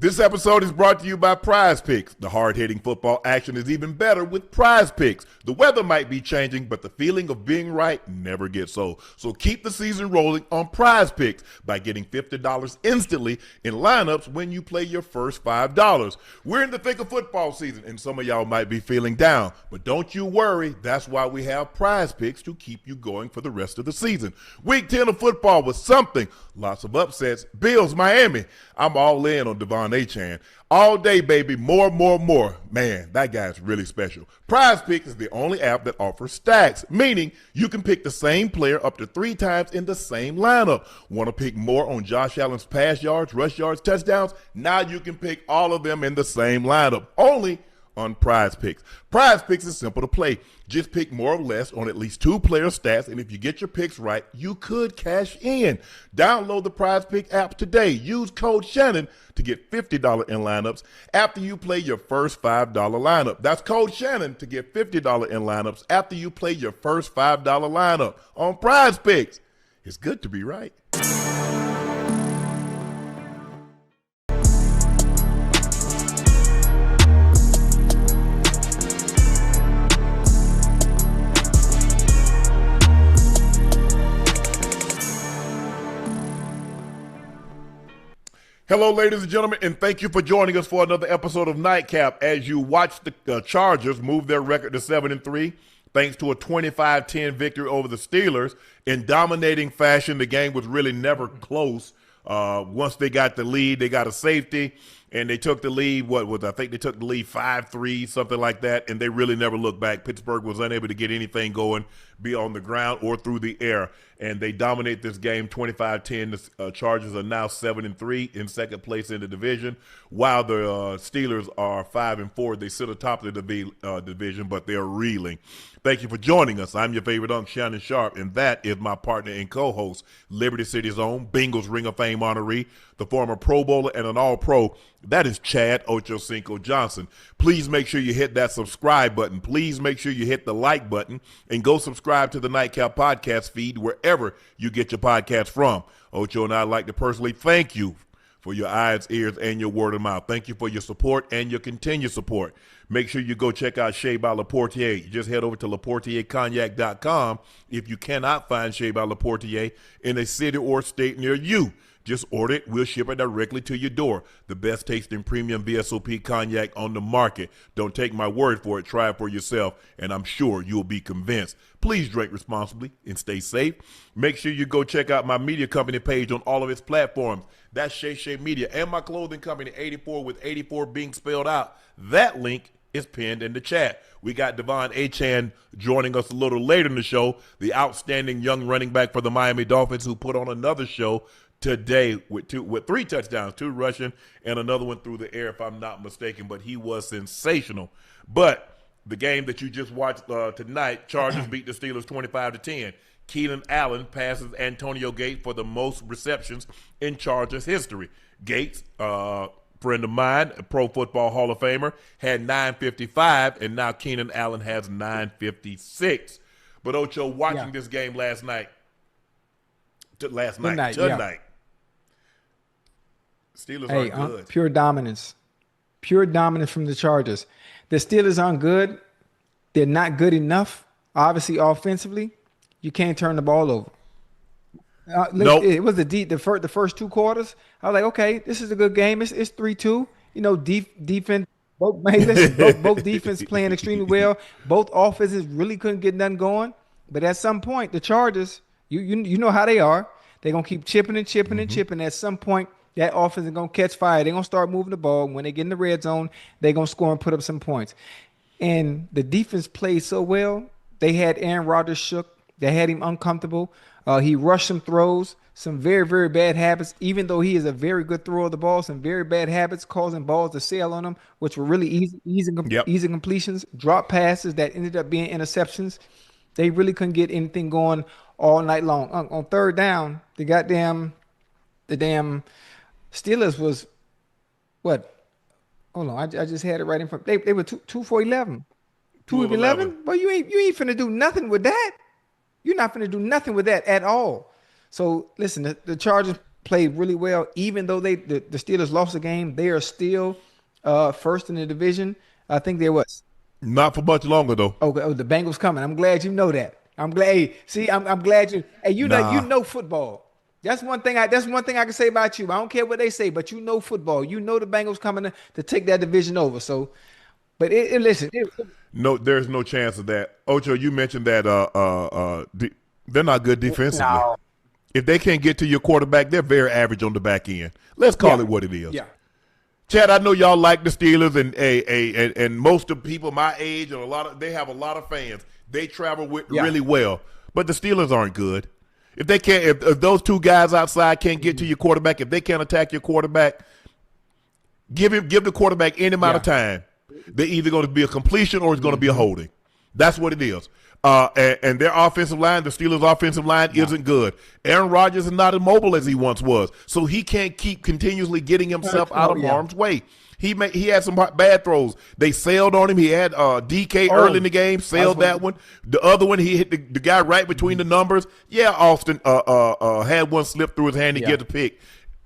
This episode is brought to you by Prize Picks. The hard-hitting football action is even better with Prize Picks. The weather might be changing, but the feeling of being right never gets old. So keep the season rolling on Prize Picks by getting $50 instantly in lineups when you play your first $5. We're in the thick of football season, and some of y'all might be feeling down. But don't you worry. That's why we have Prize Picks to keep you going for the rest of the season. Week 10 of football was something. Lots of upsets. Bills, Miami. I'm all in on De'Von Achane. All day, baby. More. Man, that guy's really special. Prize Picks is the only app that offers stacks, meaning you can pick the same player up to 3 times in the same lineup. Want to pick more on Josh Allen's pass yards, rush yards, touchdowns? Now you can pick all of them in the same lineup. Only on Prize Picks. Prize Picks is simple to play. Just pick more or less on at least 2 player stats, and if you get your picks right, you could cash in. Download the Prize Pick app today. Use code Shannon to get $50 in lineups after you play your first $5 lineup. That's code Shannon to get $50 in lineups after you play your first $5 lineup on Prize Picks. It's good to be right. Hello, ladies and gentlemen, and thank you for joining us for another episode of Nightcap as you watch the Chargers move their record to 7-3 thanks to a 25-10 victory over the Steelers in dominating fashion. The game was really never close. Once they got the lead, they got a safety, and they took the lead. I think they took the lead 5-3, something like that, and they really never looked back. Pittsburgh was unable to get anything going, be on the ground or through the air, and they dominate this game 25-10. The Chargers are now 7-3 in second place in the division, while the Steelers are 5-4. They sit atop the division, but they're reeling. Thank you for joining us. I'm your favorite Unc, Shannon Sharpe, and that is my partner and co-host, Liberty City's own Bengals Ring of Fame honoree, the former Pro Bowler and an All-Pro. That is Chad Ochocinco Johnson. Please make sure you hit that subscribe button. Please make sure you hit the like button and go subscribe to the Nightcap podcast feed wherever you get your podcast from. Ocho and I like to personally thank you for your eyes, ears, and your word of mouth. Thank you for your support and your continued support. Make sure you go check out Shea by Laportier. You just head over to LaportierCognac.com if you cannot find Shea by Laportier in a city or state near you. Just order it. We'll ship it directly to your door. The best tasting premium VSOP cognac on the market. Don't take my word for it. Try it for yourself, and I'm sure you'll be convinced. Please drink responsibly and stay safe. Make sure you go check out my media company page on all of its platforms. That's Shay Media, and my clothing company, 84 with 84 being spelled out. That link is pinned in the chat. We got De'Von Achane joining us a little later in the show, the outstanding young running back for the Miami Dolphins who put on another show today with 3 touchdowns, 2 rushing, and another one through the air, if I'm not mistaken. But he was sensational. But the game that you just watched tonight, Chargers beat the Steelers 25-10. Keenan Allen passes Antonio Gates for the most receptions in Chargers history. Gates, friend of mine, a Pro Football Hall of Famer, had 955, and now Keenan Allen has 956. But Ocho, watching this game tonight. Steelers aren't good. Pure dominance from the Chargers. The Steelers aren't good. They're not good enough. Obviously, offensively, you can't turn the ball over. Nope. It was the first 2 quarters. I was like, okay, this is a good game. It's 3-2. You know, defense. Both defense playing extremely well. Both offenses really couldn't get nothing going. But at some point, the Chargers, you know how they are. They're gonna keep chipping and chipping and chipping. At some point, that offense is gonna catch fire. They're gonna start moving the ball. When they get in the red zone, they're gonna score and put up some points. And the defense played so well. They had Aaron Rodgers shook. They had him uncomfortable. He rushed some throws, some very, very bad habits. Even though he is a very good thrower of the ball, some very bad habits, causing balls to sail on him, which were really easy completions, drop passes that ended up being interceptions. They really couldn't get anything going all night long. On third down, the damn Steelers was what? Hold on, I just had it right in front. They were 2 for 11. 2 of 11? But you ain't finna do nothing with that. You're not finna do nothing with that at all. So listen, the Chargers played really well. Even though the Steelers lost the game, they are still first in the division. I think they was. Not for much longer though. Oh, the Bengals coming. I'm glad you know that. I'm glad. Hey, see, I'm glad you. Hey, you Nah. know football. That's one thing. That's one thing I can say about you. I don't care what they say, but you know football. You know the Bengals coming to take that division over. So, but listen, No, there's no chance of that. Ocho, you mentioned that they're not good defensively. no. If they can't get to your quarterback, they're very average on the back end. Let's call it what it is. Yeah. Chad, I know y'all like the Steelers, and most of people my age and they have a lot of fans. They travel really well, but the Steelers aren't good. If they can't, if those two guys outside can't get to your quarterback, if they can't attack your quarterback, give the quarterback any amount of time. They're either going to be a completion or it's going to be a holding. That's what it is. And their offensive line, the Steelers' offensive line, isn't good. Aaron Rodgers is not as mobile as he once was, so he can't keep continuously getting himself out of harm's way. He had some bad throws. They sailed on him. He had DK early in the game, sailed that one. The other one, he hit the guy right between the numbers. Yeah, Austin had one slip through his hand to get the pick.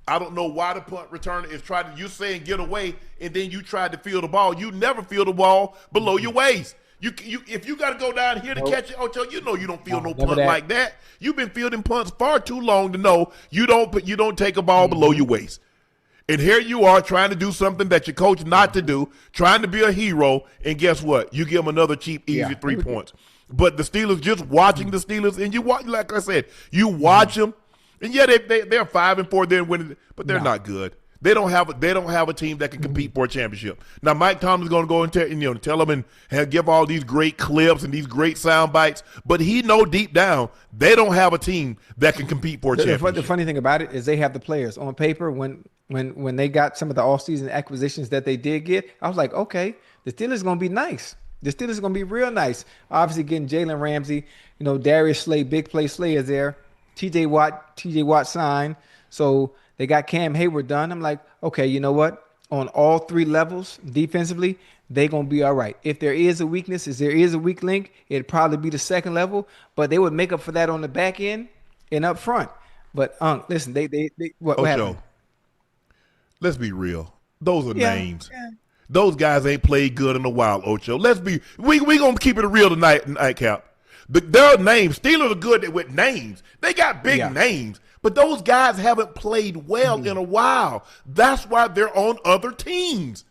I don't know why the punt returner is trying to, you saying get away, and then you tried to field the ball. You never field the ball below your waist. If you got to go down here to catch it, Ocho, you know you don't field no punt like that. You've been fielding punts far too long to know you don't take a ball below your waist. And here you are trying to do something that your coach not to do, trying to be a hero, and guess what? You give them another cheap, easy 3 points. But the Steelers, just watching the Steelers, and you watch, like I said, you watch them, and yeah, they're 5-4, they're winning, but they're not good. They don't have a team that can compete for a championship. Now Mike Tomlin's going to go and tell them and give all these great clips and these great sound bites, but he know deep down they don't have a team that can compete for a championship. The funny thing about it is they have the players on paper. When they got some of the offseason acquisitions that they did get, I was like, okay, the Steelers going to be nice. The Steelers are going to be real nice. Obviously getting Jalen Ramsey, Darius Slay, big play Slay is there. TJ Watt signed. So they got Cam Hayward done. I'm like, okay, you know what? On all three levels defensively, they're going to be all right. If there is a weakness, if there is a weak link, it'd probably be the second level, but they would make up for that on the back end and up front. But listen, what happened? Let's be real. Those are names. Yeah. Those guys ain't played good in a while, Ocho. We gonna keep it real tonight, Nightcap. Their names, Steelers are good with names. They got big names, but those guys haven't played well in a while. That's why they're on other teams.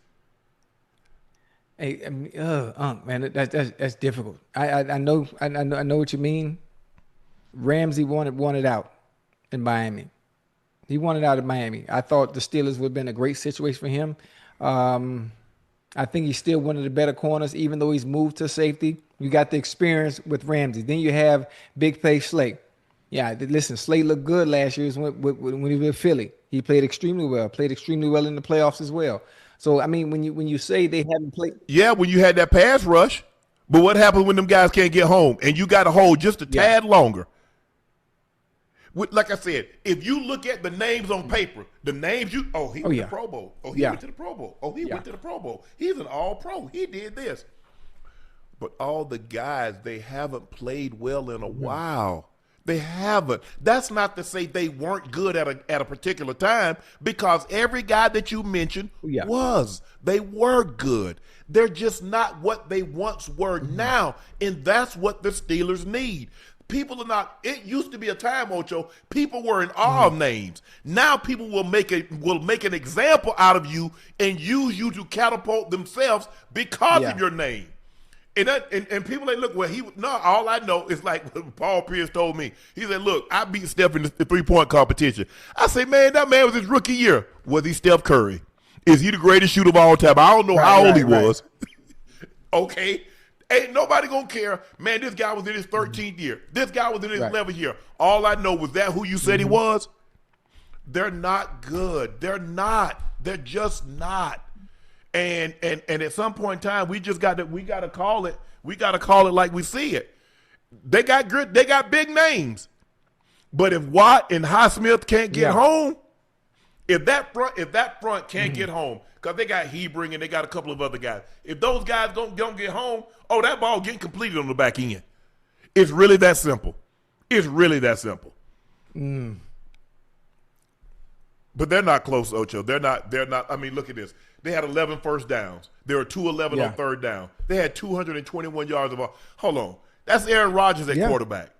Hey, man, that's difficult. I know what you mean. Ramsey wanted out in Miami. He wanted out of Miami. I thought the Steelers would have been a great situation for him. I think he's still one of the better corners, even though he's moved to safety. You got the experience with Ramsey. Then you have big play Slay. Yeah, listen, Slay looked good last year when he was with Philly. He played extremely well in the playoffs as well. So, I mean, when you say they haven't played. Yeah, when you had that pass rush. But what happens when them guys can't get home and you got to hold just a tad longer? Like I said, if you look at the names on paper, the names went to the Pro Bowl. Oh, he went to the Pro Bowl. Oh, he went to the Pro Bowl. He's an all-pro. He did this. But all the guys, they haven't played well in a while. They haven't. That's not to say they weren't good at a particular time, because every guy that you mentioned was. They were good. They're just not what they once were now, and that's what the Steelers need. People are not. It used to be a time, Ocho, people were in awe of names. Now people will make an example out of you and use you to catapult themselves because of your name. And people ain't look, all I know is like what Paul Pierce told me. He said, look, I beat Steph in the 3-point competition. I say, man, that man was his rookie year. Was he Steph Curry? Is he the greatest shooter of all time? I don't know how old he was. Okay. Ain't nobody gonna care. Man, this guy was in his 13th year. This guy was in his 11th year. All I know was that who you said he was? They're not good. They're not. They're just not. And at some point in time, we gotta call it. We gotta call it like we see it. They got good. They got big names. But if Watt and Highsmith can't get home, if that front can't get home, because they got Hebring and they got a couple of other guys. If those guys don't get home, that ball getting completed on the back end. It's really that simple. It's really that simple. But they're not close, Ocho. They're not. I mean, look at this. They had 11 first downs. There were 211 on third down. They had 221 yards of ball. Hold on. That's Aaron Rodgers at quarterback.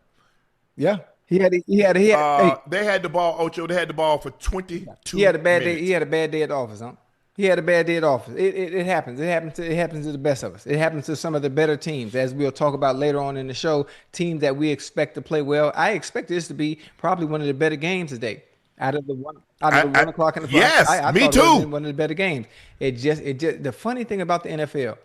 Yeah. He had They had the ball, Ocho. They had the ball for 22 He had a bad minutes. day. He had a bad day at the office, huh? He had a bad day at the office. It happens. It happens to the best of us. It happens to some of the better teams, as we'll talk about later on in the show. Teams that we expect to play well. I expect this to be probably one of the better games today. Out of the 1 o'clock in the yes, I me thought too. It was one of the better games. It just the funny thing about the NFL,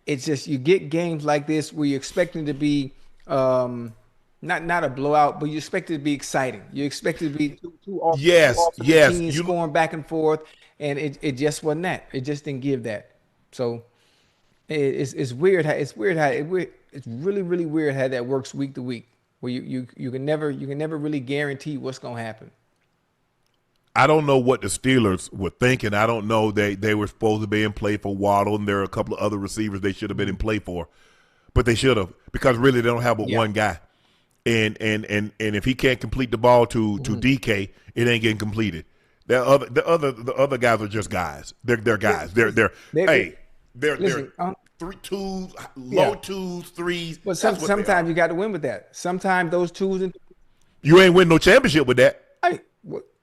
it's just you get games like this where you're expecting to be not a blowout, but you expect it to be exciting. You expect it to be two offensive teams scoring back and forth, and it just wasn't that. It just didn't give that. So it's weird. It's really weird how that works week to week, where you can never really guarantee what's gonna happen. I don't know what the Steelers were thinking. I don't know they were supposed to be in play for Waddle, and there are a couple of other receivers they should have been in play for, but they should have, because really they don't have but one guy, and if he can't complete the ball to DK, it ain't getting completed. The other guys are just guys. They're guys. They're three twos, low twos, threes. But sometimes you got to win with that. Sometimes those twos and you ain't win no championship with that. Hey,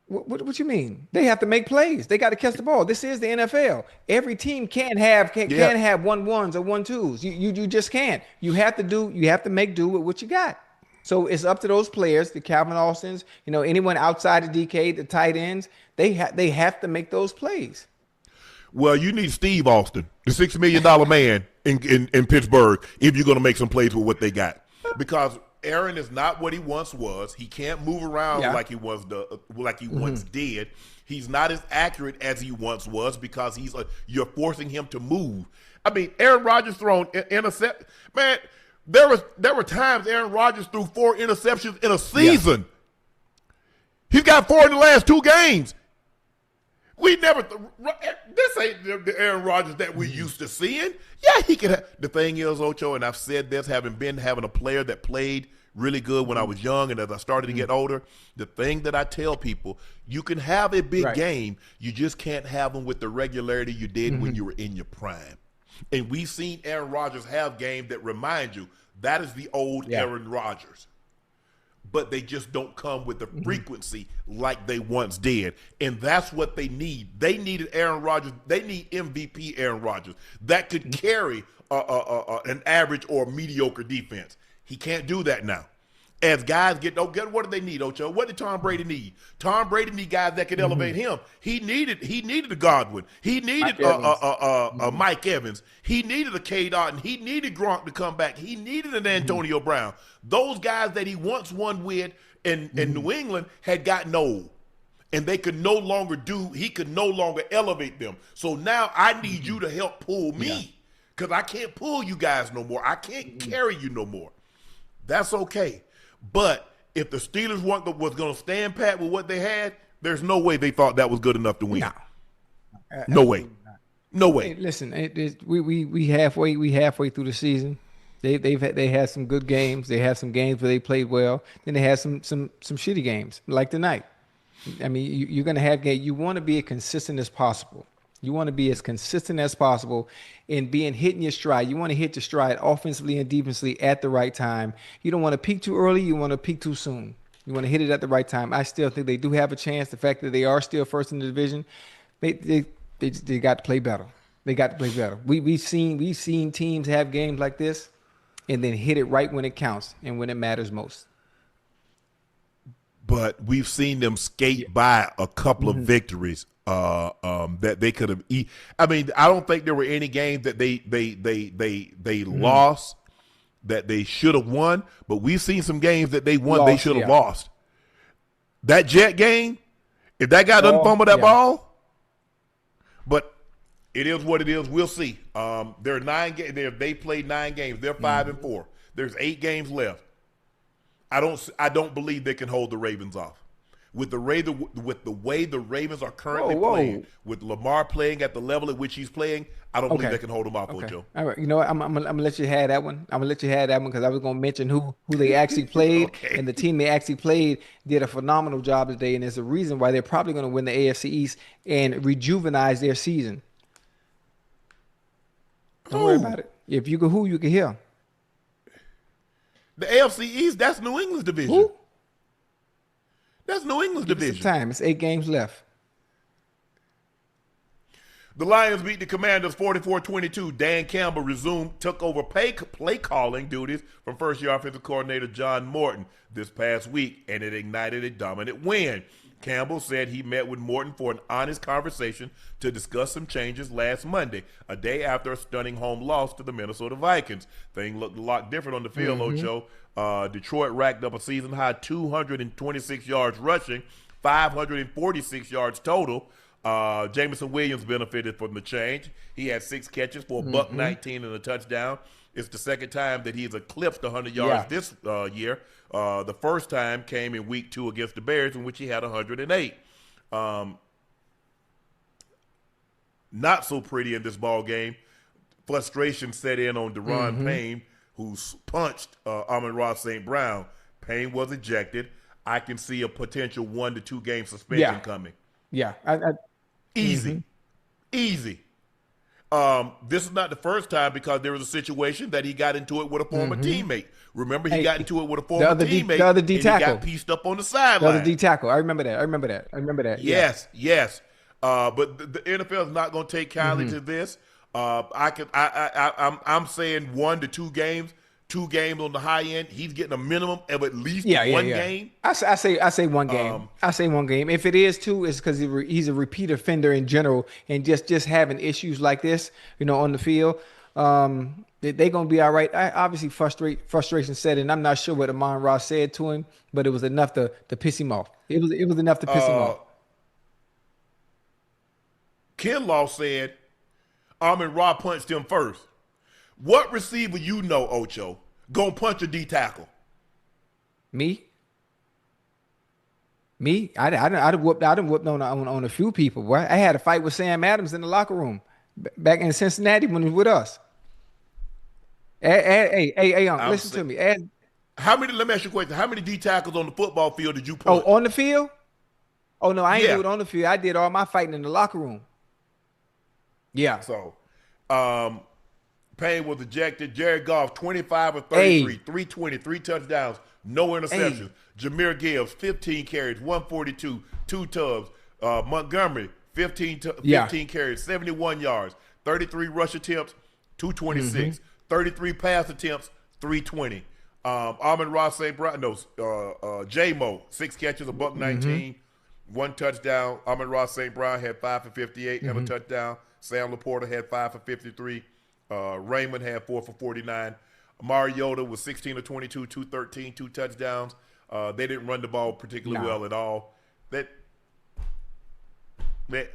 what you mean? They have to make plays. They got to catch the ball. This is the NFL. Every team can't have 1-1s or 1-2s. You just can't. You have to make do with what you got. So it's up to those players, the Calvin Austins, anyone outside the DK, the tight ends. They have to make those plays. Well, you need Steve Austin, the $6 million man in Pittsburgh, if you're going to make some plays with what they got. Because Aaron is not what he once was. He can't move around like he once did. He's not as accurate as he once was because you're forcing him to move. I mean, Aaron Rodgers thrown intercept. Man, there were times Aaron Rodgers threw 4 interceptions in a season. He's got 4 in the last 2 games. We never. This ain't the Aaron Rodgers that we used to seeing. Yeah, he could. The thing is, Ocho, and I've said this, having a player that played really good when I was young, and as I started to get older, the thing that I tell people, you can have a big game, you just can't have them with the regularity you did when you were in your prime. And we've seen Aaron Rodgers have games that remind you that is the old Aaron Rodgers. But they just don't come with the frequency like they once did. And that's what they need. They needed Aaron Rodgers. They need MVP Aaron Rodgers that could carry an average or mediocre defense. He can't do that now. As guys what do they need, Ocho? What did Tom Brady need? Tom Brady need guys that could elevate him. He needed a Godwin. He needed Mike Evans. He needed a K. Dot, and he needed Gronk to come back. He needed an Antonio Brown. Those guys that he once won with in New England had gotten old, and he could no longer elevate them. So now I need you to help pull me, because I can't pull you guys no more. I can't carry you no more. That's okay. But if the Steelers was going to stand pat with what they had, there's no way they thought that was good enough to win. No way. No way. Hey, listen, we halfway through the season. They had some good games. They had some games where they played well. Then they had some shitty games like tonight. I mean, you're going to have games. You want to be as consistent as possible. You want to be as consistent as possible in hitting your stride. You want to hit your stride offensively and defensively at the right time. You don't want to peak too early. You want to peak too soon. You want to hit it at the right time. I still think they do have a chance. The fact that they are still first in the division, they got to play better. They got to play better. We've seen teams have games like this and then hit it right when it counts and when it matters most. But we've seen them skate by a couple of victories that they could have. I mean, I don't think there were any games that they lost that they should have won. But we've seen some games that they won they should have lost. That Jet game, if that guy doesn't fumble that ball, but it is what it is. We'll see. There are 9 games. They played 9 games. They're 5-4. There's 8 games left. I don't believe they can hold the Ravens off. With the way the Ravens are currently Whoa. playing, with Lamar playing at the level at which he's playing, I don't believe Okay. they can hold him off, Okay. Ocho. All right. You know what? I'm gonna let you have that one. I'm gonna let you have that one because I was gonna mention who they actually played, Okay. and the team they actually played did a phenomenal job today, and there's a reason why they're probably gonna win the AFC East and rejuvenize their season. Don't worry Who? about it. If you can you can hear. The AFC East, that's New England's division. Who? That's New England's Give it some division. time. It's 8 games left. The Lions beat the Commanders 44-22. Dan Campbell took over play calling duties from first-year offensive coordinator John Morton this past week, and it ignited a dominant win. Campbell said he met with Morton for an honest conversation to discuss some changes last Monday, a day after a stunning home loss to the Minnesota Vikings. Things looked a lot different on the field, Ocho. Detroit racked up a season-high 226 yards rushing, 546 yards total. Jameson Williams benefited from the change. He had 6 catches for a buck 19 and a touchdown. It's the second time that he's eclipsed 100 yards this year. The first time came in week 2 against the Bears, in which he had 108. Not so pretty in this ball game. Frustration set in on Deron Payne, who punched Amon-Ra St. Brown. Payne was ejected. I can see a potential 1 to 2 game suspension coming. Yeah. Easy. This is not the first time because there was a situation that he got into it with a former teammate. Remember, he got into it with a former teammate. The other D and tackle. he got pieced up on the The sideline. other D tackle. I remember that. Yes. But the NFL is not going to take kindly to this. I'm saying 1 to 2 games. 2 games on the high end. He's getting a minimum of at least one game. I say 1 game. I say 1 game. If it is 2, it's because he's a repeat offender in general, and just having issues like this, on the field. They're gonna be all right. Obviously, frustration set in. I'm not sure what Amon-Ra said to him, but it was enough to piss him off. It was enough to piss him off. Kinlaw said Amon-Ra punched him first. What receiver Ocho, gonna punch a D tackle? Me? I done whooped on a few people. Boy, I had a fight with Sam Adams in the locker room back in Cincinnati when he was with us. Hey, listen to me. Let me ask you a question. How many D tackles on the football field did you Oh, punch? on the field? Oh no, I ain't do it on the field. I did all my fighting in the locker room. Yeah. So, Payne was ejected. Jared Goff, 25 of 33, 320, 3 touchdowns, no interceptions. Jahmyr Gibbs, 15 carries, 142, 2 tubs. Montgomery, 15 carries, 71 yards, 33 rush attempts, 226, 33 pass attempts, 320. Amon-Ra St. Brown, J-Mo, 6 catches, a buck 19, 1 touchdown. Amon-Ra St. Brown had 5 for 58 and a touchdown. Sam Laporta had 5 for 53. Raymond had 4 for 49. Mariota was 16 of 22, 213, 2 touchdowns. They didn't run the ball particularly well at all. Hey,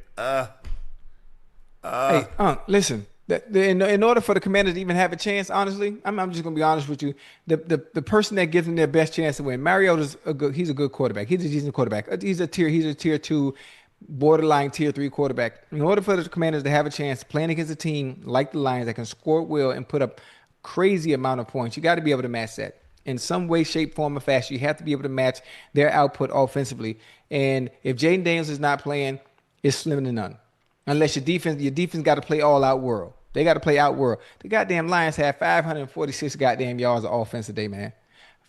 listen. In order for the Commanders to even have a chance, honestly, I'm just gonna be honest with you. The person that gives them their best chance to win, Mariota's he's a good quarterback. He's a decent quarterback. He's a tier 2, borderline tier 3 quarterback. In order for the Commanders to have a chance playing against a team like the Lions that can score well and put up crazy amount of points, you got to be able to match that in some way, shape, form, or fashion. You have to be able to match their output offensively. And if Jaden Daniels is not playing, it's slim to none. Unless your defense got to play all out world. They got to play out world. The goddamn Lions had 546 goddamn yards of offense today, man.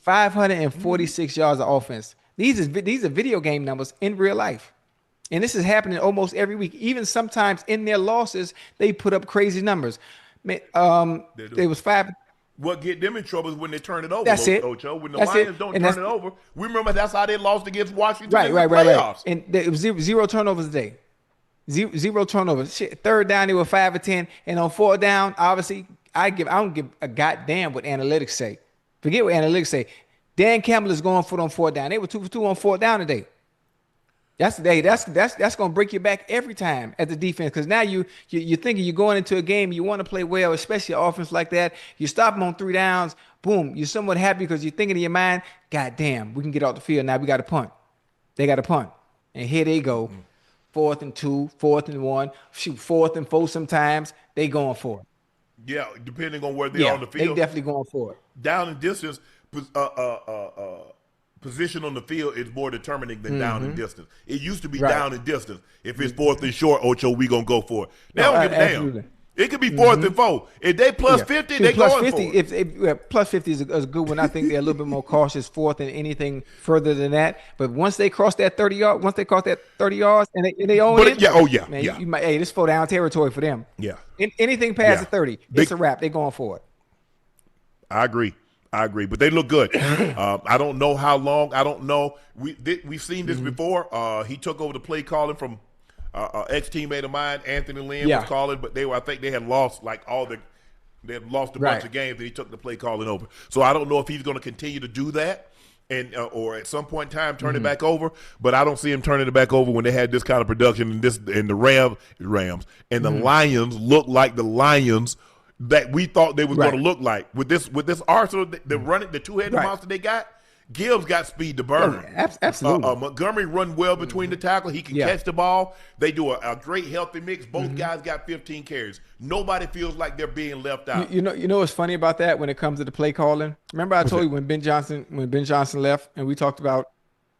546 yards of offense. These are video game numbers in real life. And this is happening almost every week. Even sometimes in their losses, they put up crazy numbers. Man, it was 5. What get them in trouble is when they turn it over. That's it. Ocho. When the That's Lions it. don't And turn it over, we remember that's how they lost against Washington Right. in the playoffs. And it was zero turnovers a day. Zero turnovers. Shit, 3rd down, they were 5 or 10. And on 4th down, obviously, I don't give a goddamn what analytics say. Forget what analytics say. Dan Campbell is going for it on 4th down. They were 2 for 2 on 4th down today. That's gonna break your back every time at the defense, because now you're thinking you're going into a game, you want to play well, especially an offense like that. You stop them on 3 downs, boom, you're somewhat happy because you're thinking in your mind, God damn, we can get off the field now, we got to punt. They got to punt. And here they go. 4th and 2, 4th and 1, shoot 4th and 4 sometimes. They going for it. Yeah, depending on where they are on the field. They definitely going for it. Down and distance, position on the field is more determining than down and distance. It used to be down and distance. If it's 4th and short, Ocho, we going to go for it. They don't give a damn. It could be 4th and 4. If they plus 50, they going for it. If plus 50 is a good one. I think they're a little bit more cautious 4th than anything further than that. But once they cross that 30 yards, and they own it, man, you might, this 4-down territory for them. Yeah. Anything past the 30, it's a wrap. They're going for it. I agree. But they look good. I don't know how long. I don't know. We've seen this before. He took over the play calling from ex-teammate of mine, Anthony Lynn, was calling, but I think they had lost they had lost a bunch of games, and he took the play calling over. So I don't know if he's going to continue to do that, and or at some point in time turn it back over. But I don't see him turning it back over when they had this kind of production, and the Rams and the Lions look like the Lions that we thought they was going to look like with this arsenal, the two-headed monster they got. Gibbs got speed to burn. Absolutely. Montgomery run well between the tackles. He can catch the ball. They do a great healthy mix. Both guys got 15 carries. Nobody feels like they're being left out. You know what's funny about that when it comes to the play calling? Remember I told you when Ben Johnson left and we talked about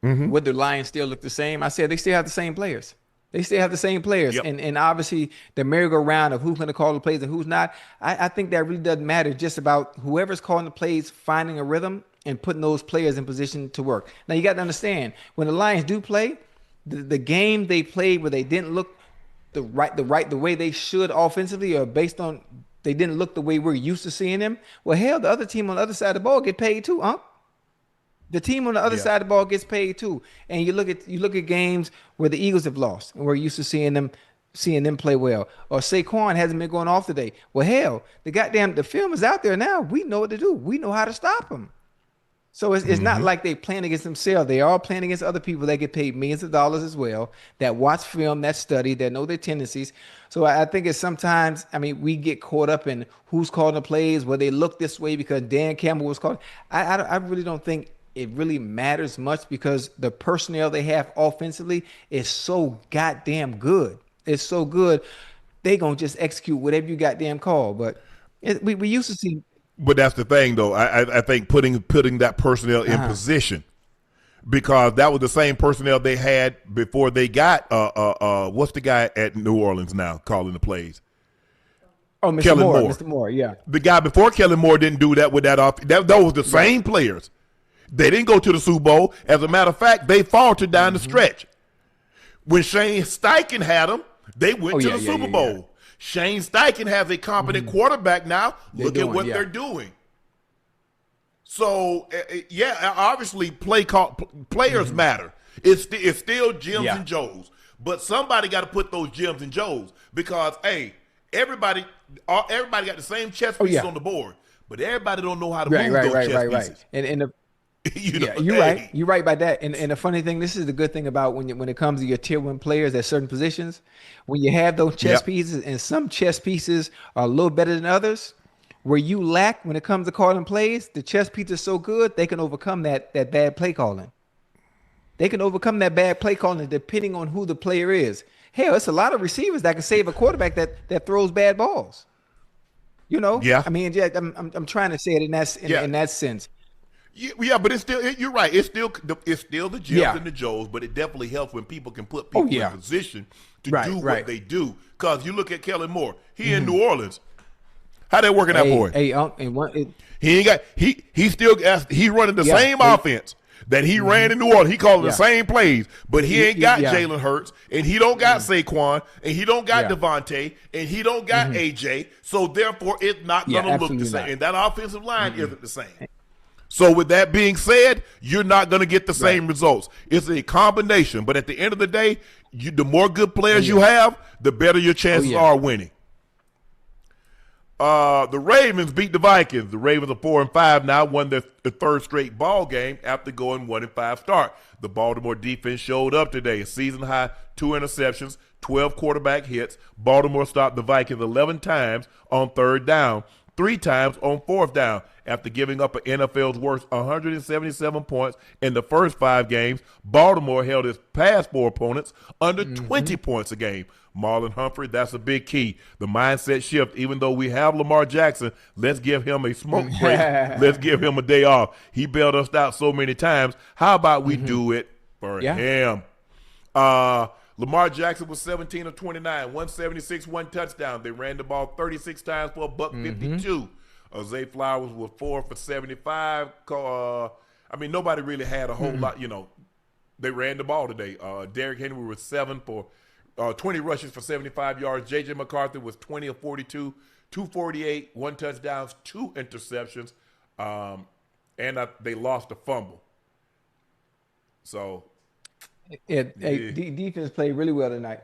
would the Lions still look the same? I said they still have the same players. Yep. And obviously the merry-go-round of who's going to call the plays and who's not, I think that really doesn't matter. It's just about whoever's calling the plays finding a rhythm and putting those players in position to work. Now you got to understand, when the Lions do play, the game they played where they didn't look the way they should offensively, or based on they didn't look the way we're used to seeing them. Well, hell, the other team on the other side of the ball get paid too, Unc. The team on the other side of the ball gets paid too. And you look at games where the Eagles have lost, and we're used to seeing them play well. Or Saquon hasn't been going off today. Well, hell, the film is out there now. We know what to do. We know how to stop them. So it's not like they playing against themselves. They are playing against other people that get paid millions of dollars as well, that watch film, that study, that know their tendencies. So I think it's sometimes, we get caught up in who's calling the plays, where they look this way because Dan Campbell was called. I really don't think it really matters much, because the personnel they have offensively is so goddamn good. It's so good. They going to just execute whatever you goddamn call. But we used to see. But that's the thing, though. I think putting that personnel in position, because that was the same personnel they had before they got what's the guy at New Orleans now calling the plays? Oh, Mr. Moore, yeah. The guy before Kellen Moore didn't do that with that off. That was the same players. They didn't go to the Super Bowl. As a matter of fact, they faltered down the stretch. When Shane Steichen had them, they went to the Super Bowl. Yeah. Shane Steichen has a competent quarterback now. Look at what they're doing. So, obviously players matter. It's still Jims and Joes. But somebody got to put those Jims and Joes, because, hey, everybody got the same chess pieces on the board, but everybody don't know how to move those chess pieces. And you're right. You're right about that. And the funny thing, this is the good thing about when it comes to your tier 1 players at certain positions, when you have those chess pieces, and some chess pieces are a little better than others, where you lack when it comes to calling plays, the chess piece is so good they can overcome that bad play calling. They can overcome that bad play calling depending on who the player is. Hell, it's a lot of receivers that can save a quarterback that throws bad balls. Yeah. I'm trying to say it in that sense. Yeah, but it's still, you're right. It's still the Jims and the Joes, but it definitely helps when people can put people in position to do what they do. Because you look at Kellen Moore, he in New Orleans. How they working out for him? He's running the same offense that he ran in New Orleans. He calling the same plays, but he ain't got Jalen Hurts, and he don't got Saquon, and he don't got Devontae, and he don't got AJ. So therefore, it's not going to look the same. And that offensive line isn't the same. So with that being said, you're not going to get the same results. It's a combination. But at the end of the day, the more good players you have, the better your chances are winning. The Ravens beat the Vikings. The Ravens are 4-5 now, won their third straight ball game after going 1-5 start. The Baltimore defense showed up today. Season high, 2 interceptions, 12 quarterback hits. Baltimore stopped the Vikings 11 times on third down. 3 times on 4th down after giving up an NFL's worst 177 points in the first 5 games. Baltimore held its past 4 opponents under 20 points a game. Marlon Humphrey, that's a big key. The mindset shift. Even though we have Lamar Jackson, let's give him a smoke break. Let's give him a day off. He bailed us out so many times. How about we do it for him? Lamar Jackson was 17 of 29, 176, 1 touchdown. They ran the ball 36 times for $152. Zay Flowers was 4 for 75. Nobody really had a whole lot. They ran the ball today. Derrick Henry was 7 for 20 rushes for 75 yards. J.J. McCarthy was 20 of 42, 248, 1 touchdown, 2 interceptions, and they lost a fumble. So, defense played really well tonight.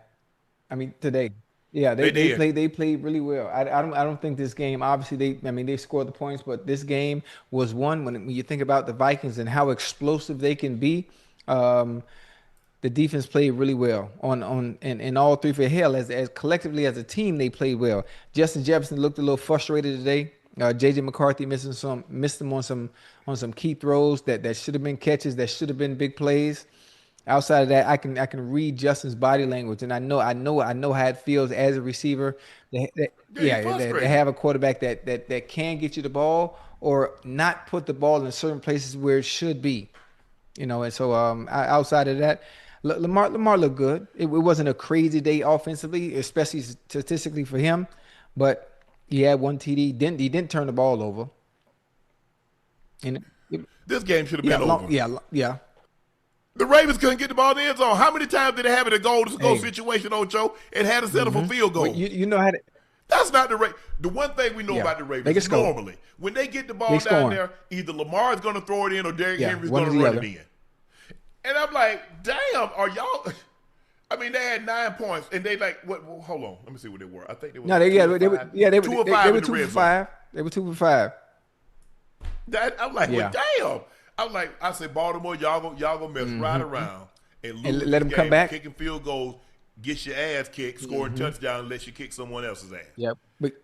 Today. Yeah, they played really well. I don't think this game. Obviously, they scored the points, but this game was one when you think about the Vikings and how explosive they can be. The defense played really well in all 3 for hell. As collectively as a team, they played well. Justin Jefferson looked a little frustrated today. J.J. McCarthy missed him on some key throws that should have been catches, that should have been big plays. Outside of that, I can read Justin's body language, and I know how it feels as a receiver. They have a quarterback that can get you the ball or not put the ball in certain places where it should be. And so outside of that, Lamar looked good. It wasn't a crazy day offensively, especially statistically for him, but he had 1 TD. He didn't turn the ball over. And this game should have been over. Yeah. The Ravens couldn't get the ball in the end zone. How many times did they have it a goal-to-go situation, Ocho? It had to settle for field goal. Well, you know how to. That's not the one thing we know about the Ravens is normally when they get the ball down there, either Lamar is going to throw it in or Derrick Henry is going to run it in. And I'm like, damn, are y'all? They had 9 points, and they hold on, let me see what they were. I think they were. No, they were 2 for 5. They were 2 for 5. I'm like, well, damn. I said, Baltimore, y'all gonna mess right around and lose and let them come back, kicking field goals, get your ass kicked, scoring touchdown, and let you kick someone else's ass. Yep.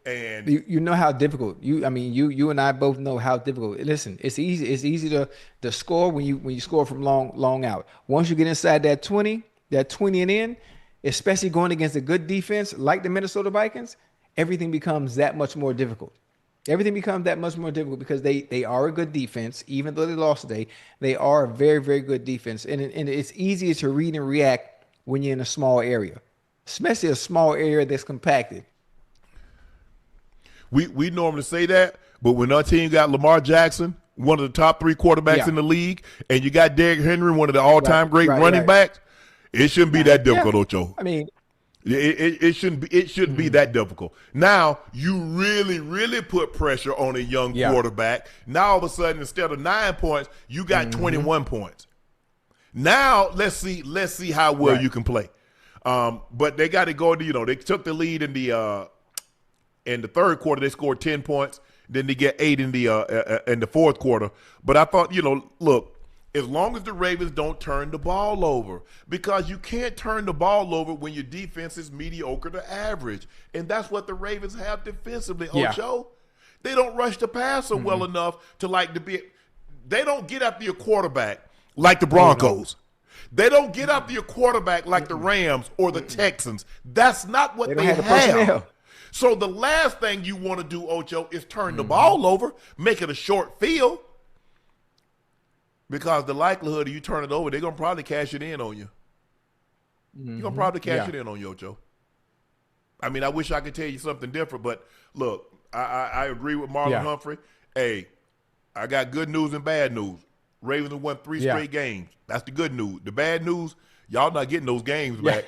And you know how difficult you and I both know how difficult. Listen, it's easy to score when you score from long out. Once you get inside that 20 and in, especially going against a good defense like the Minnesota Vikings, everything becomes that much more difficult. Everything becomes that much more difficult because they are a good defense. Even though they lost today, they are a very, very good defense. And it's easier to read and react when you're in a small area, especially a small area that's compacted. We normally say that, but when our team got Lamar Jackson, one of the top 3 quarterbacks in the league, and you got Derrick Henry, one of the all-time great running backs, it shouldn't be that difficult, Ocho. It shouldn't be that difficult. Now you really put pressure on a young quarterback. Now all of a sudden, instead of 9 points, you got 21 points. Now let's see how well you can play. But they got to go to they took the lead in the 3rd quarter. They scored 10 points. Then they get 8 in the 4th quarter. But I thought look. As long as the Ravens don't turn the ball over, because you can't turn the ball over when your defense is mediocre to average. And that's what the Ravens have defensively, Ocho. They don't rush the passer well enough to they don't get after your quarterback like the Broncos. They don't get after your quarterback like the Rams or the Texans. That's not what they have. So the last thing you want to do, Ocho, is turn the ball over, make it a short field. Because the likelihood of you turn it over, they're going to probably cash it in on you. You're going to probably cash it in on you, Ocho. I wish I could tell you something different, but look, I agree with Marlon Humphrey. Hey, I got good news and bad news. Ravens have won 3 straight games. That's the good news. The bad news, y'all not getting those games back.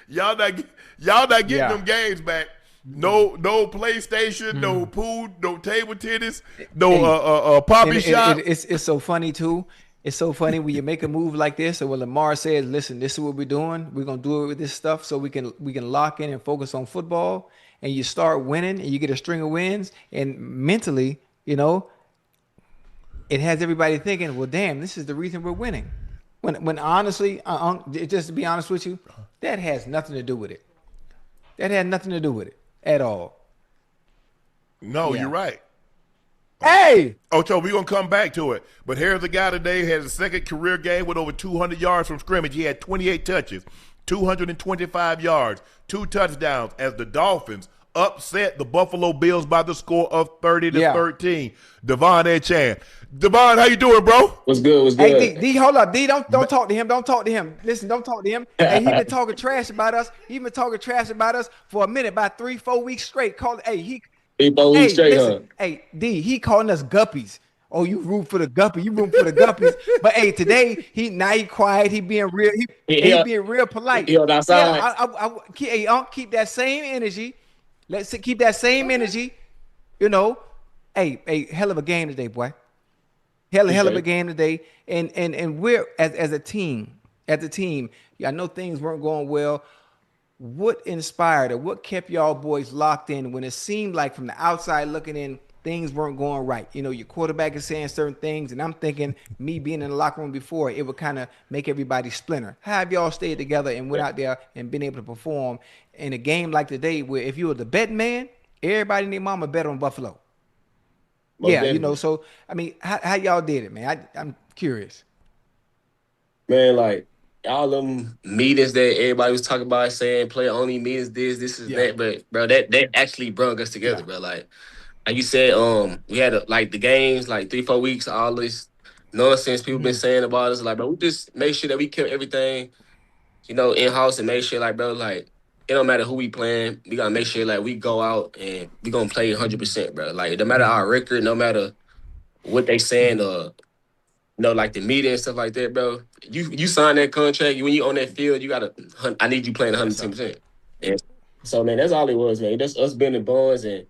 y'all not getting them games back. No PlayStation, no pool, no table tennis, no poppy shot. It's so funny too. It's so funny when you make a move like this, and when Lamar says, "Listen, this is what we're doing. We're gonna do it with this stuff, so we can lock in and focus on football." And you start winning, and you get a string of wins, and mentally, it has everybody thinking, "Well, damn, this is the reason we're winning." When honestly, just to be honest with you, that has nothing to do with it. That had nothing to do with it. at all. No, Yeah. you're right. Hey, Ocho, we're going to come back to it. But here's a guy today who has a second career game with over 200 yards from scrimmage. He had 28 touches, 225 yards, 2 touchdowns as the Dolphins upset the Buffalo Bills by the score of 30-13. De'Von Achane. De'Von, how you doing, bro? What's good? What's hey, good? D, hold up, D. Don't talk to him. Don't talk to him. Listen, don't talk to him. Hey, he been talking trash about us. He been talking trash about us for a minute, about 3-4 weeks straight. Hey, 4 weeks straight, listen, hey, D, he calling us guppies. Oh, you root for the guppy. You root for the guppies. But hey, today he quiet. He being real. He being real polite. He on outside. Hey, Unc, keep that same energy. Let's keep that same energy. You know, hey, hell of a game today, boy. Hell of a game today. And we're as a team, I know things weren't going well. What inspired or what kept y'all boys locked in when it seemed like from the outside looking in, things weren't going right? You know, your quarterback is saying certain things, and I'm thinking, me being in the locker room before, it would kind of make everybody splinter. How have y'all stayed together and went out there and been able to perform in a game like today where if you were the betting man, everybody and their mama bet on Buffalo? Most yeah, definitely. you know, so, I mean, how y'all did it, man? I'm curious. Man, like all them meetings that everybody was talking about, saying player only means this is that. But bro, that actually brought us together, bro. Like you said, we had like the games, like 3-4 weeks, all this nonsense people been saying about us. Like, bro, we just make sure that we kept everything, you know, in house and make sure, like, bro, like it don't matter who we playing, we gotta make sure like we go out and we gonna play 100%, bro. Like no matter our record, no matter what they saying, you know, like the media and stuff like that, bro. You sign that contract, when you on that field, you gotta. I need you playing 110%. And so, man, that's all it was, man. That's us being in bonds and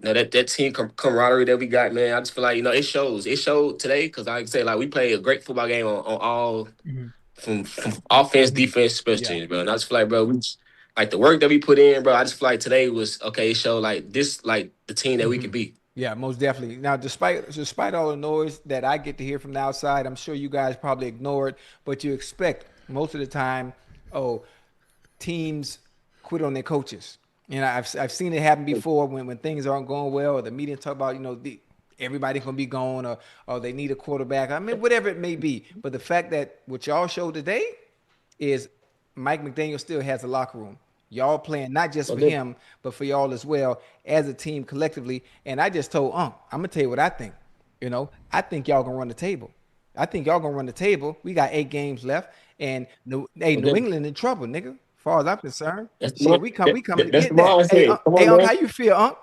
you know that team camaraderie that we got, man. I just feel like, you know, it shows. It showed today because like I say, like we played a great football game on all from offense, defense, special teams, bro. And I just feel like, bro, like the work that we put in, bro. I just feel like today was okay. It showed like this, like the team that we can be. Yeah, most definitely. Now, despite all the noise that I get to hear from the outside, I'm sure you guys probably ignore it, but you expect most of the time, teams quit on their coaches. And I've seen it happen before when things aren't going well, or the media talk about, you know, everybody's gonna be gone, or they need a quarterback. I mean, whatever it may be. But the fact that what y'all showed today is Mike McDaniel still has a locker room. Y'all playing not just for him, but for y'all as well as a team collectively. And I just told I'm gonna tell you what I think. You know, I think y'all gonna run the table. We got 8 games left, and New England in trouble, nigga. As far as I'm concerned, we coming to get that. Hey, Unc, how you feel, Unc?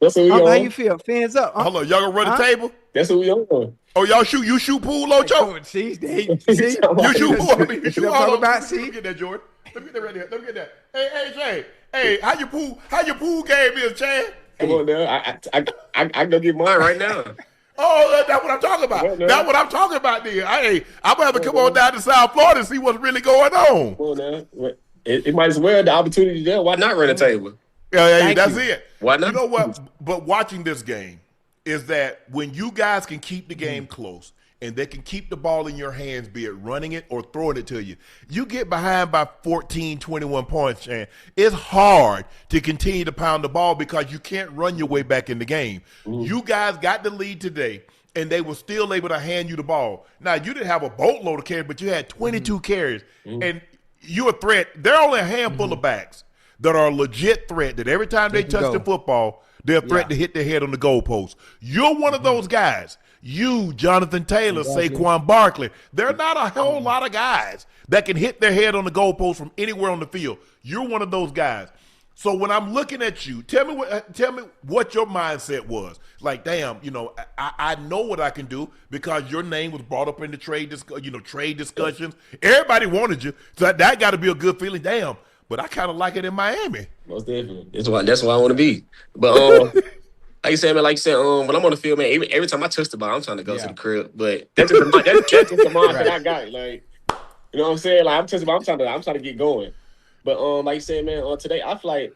That's what we Unc, on. how you feel? Fans up. Unc. Hold on, y'all gonna run the table? That's what we on. Oh, y'all you shoot pool, Ocho? See, You shoot pool. I mean, you shoot talk all about, Let see? me get that, Jordan. Let me get that right there. Let me get that. Hey, Jay. Hey, how your pool game is, Chad? Come on now. I go get mine right now. Oh, that's what I'm talking about. That's what I'm talking about, then. I'm gonna have to come on down to South Florida and see what's really going on. Come on now. It might as well, the opportunity there. Why not run a table? Yeah, that's it. Why not? You know what? But watching this game is that when you guys can keep the game close and they can keep the ball in your hands, be it running it or throwing it to you, you get behind by 14, 21 points, and it's hard to continue to pound the ball because you can't run your way back in the game. You guys got the lead today, and they were still able to hand you the ball. Now, you didn't have a boatload of carries, but you had 22 carries, and you're a threat. There are only a handful of backs that are a legit threat that every time they touch the football, they're a threat to hit their head on the goalpost. You're one of those guys. You, Jonathan Taylor, Saquon Barkley. There are not a whole lot of guys that can hit their head on the goalpost from anywhere on the field. You're one of those guys. So when I'm looking at you, tell me what your mindset was. Like, damn, you know, I know what I can do because your name was brought up in the trade discussions. Everybody wanted you, so that got to be a good feeling. Damn, but I kind of like it in Miami. Most definitely. That's why I want to be. But like you said, when I'm on the field, man, every time I touch the ball, I'm trying to go to the crib. But that's just the mindset I got. Like, you know what I'm saying? Like I'm trying to get going. But like you said, man, today I feel like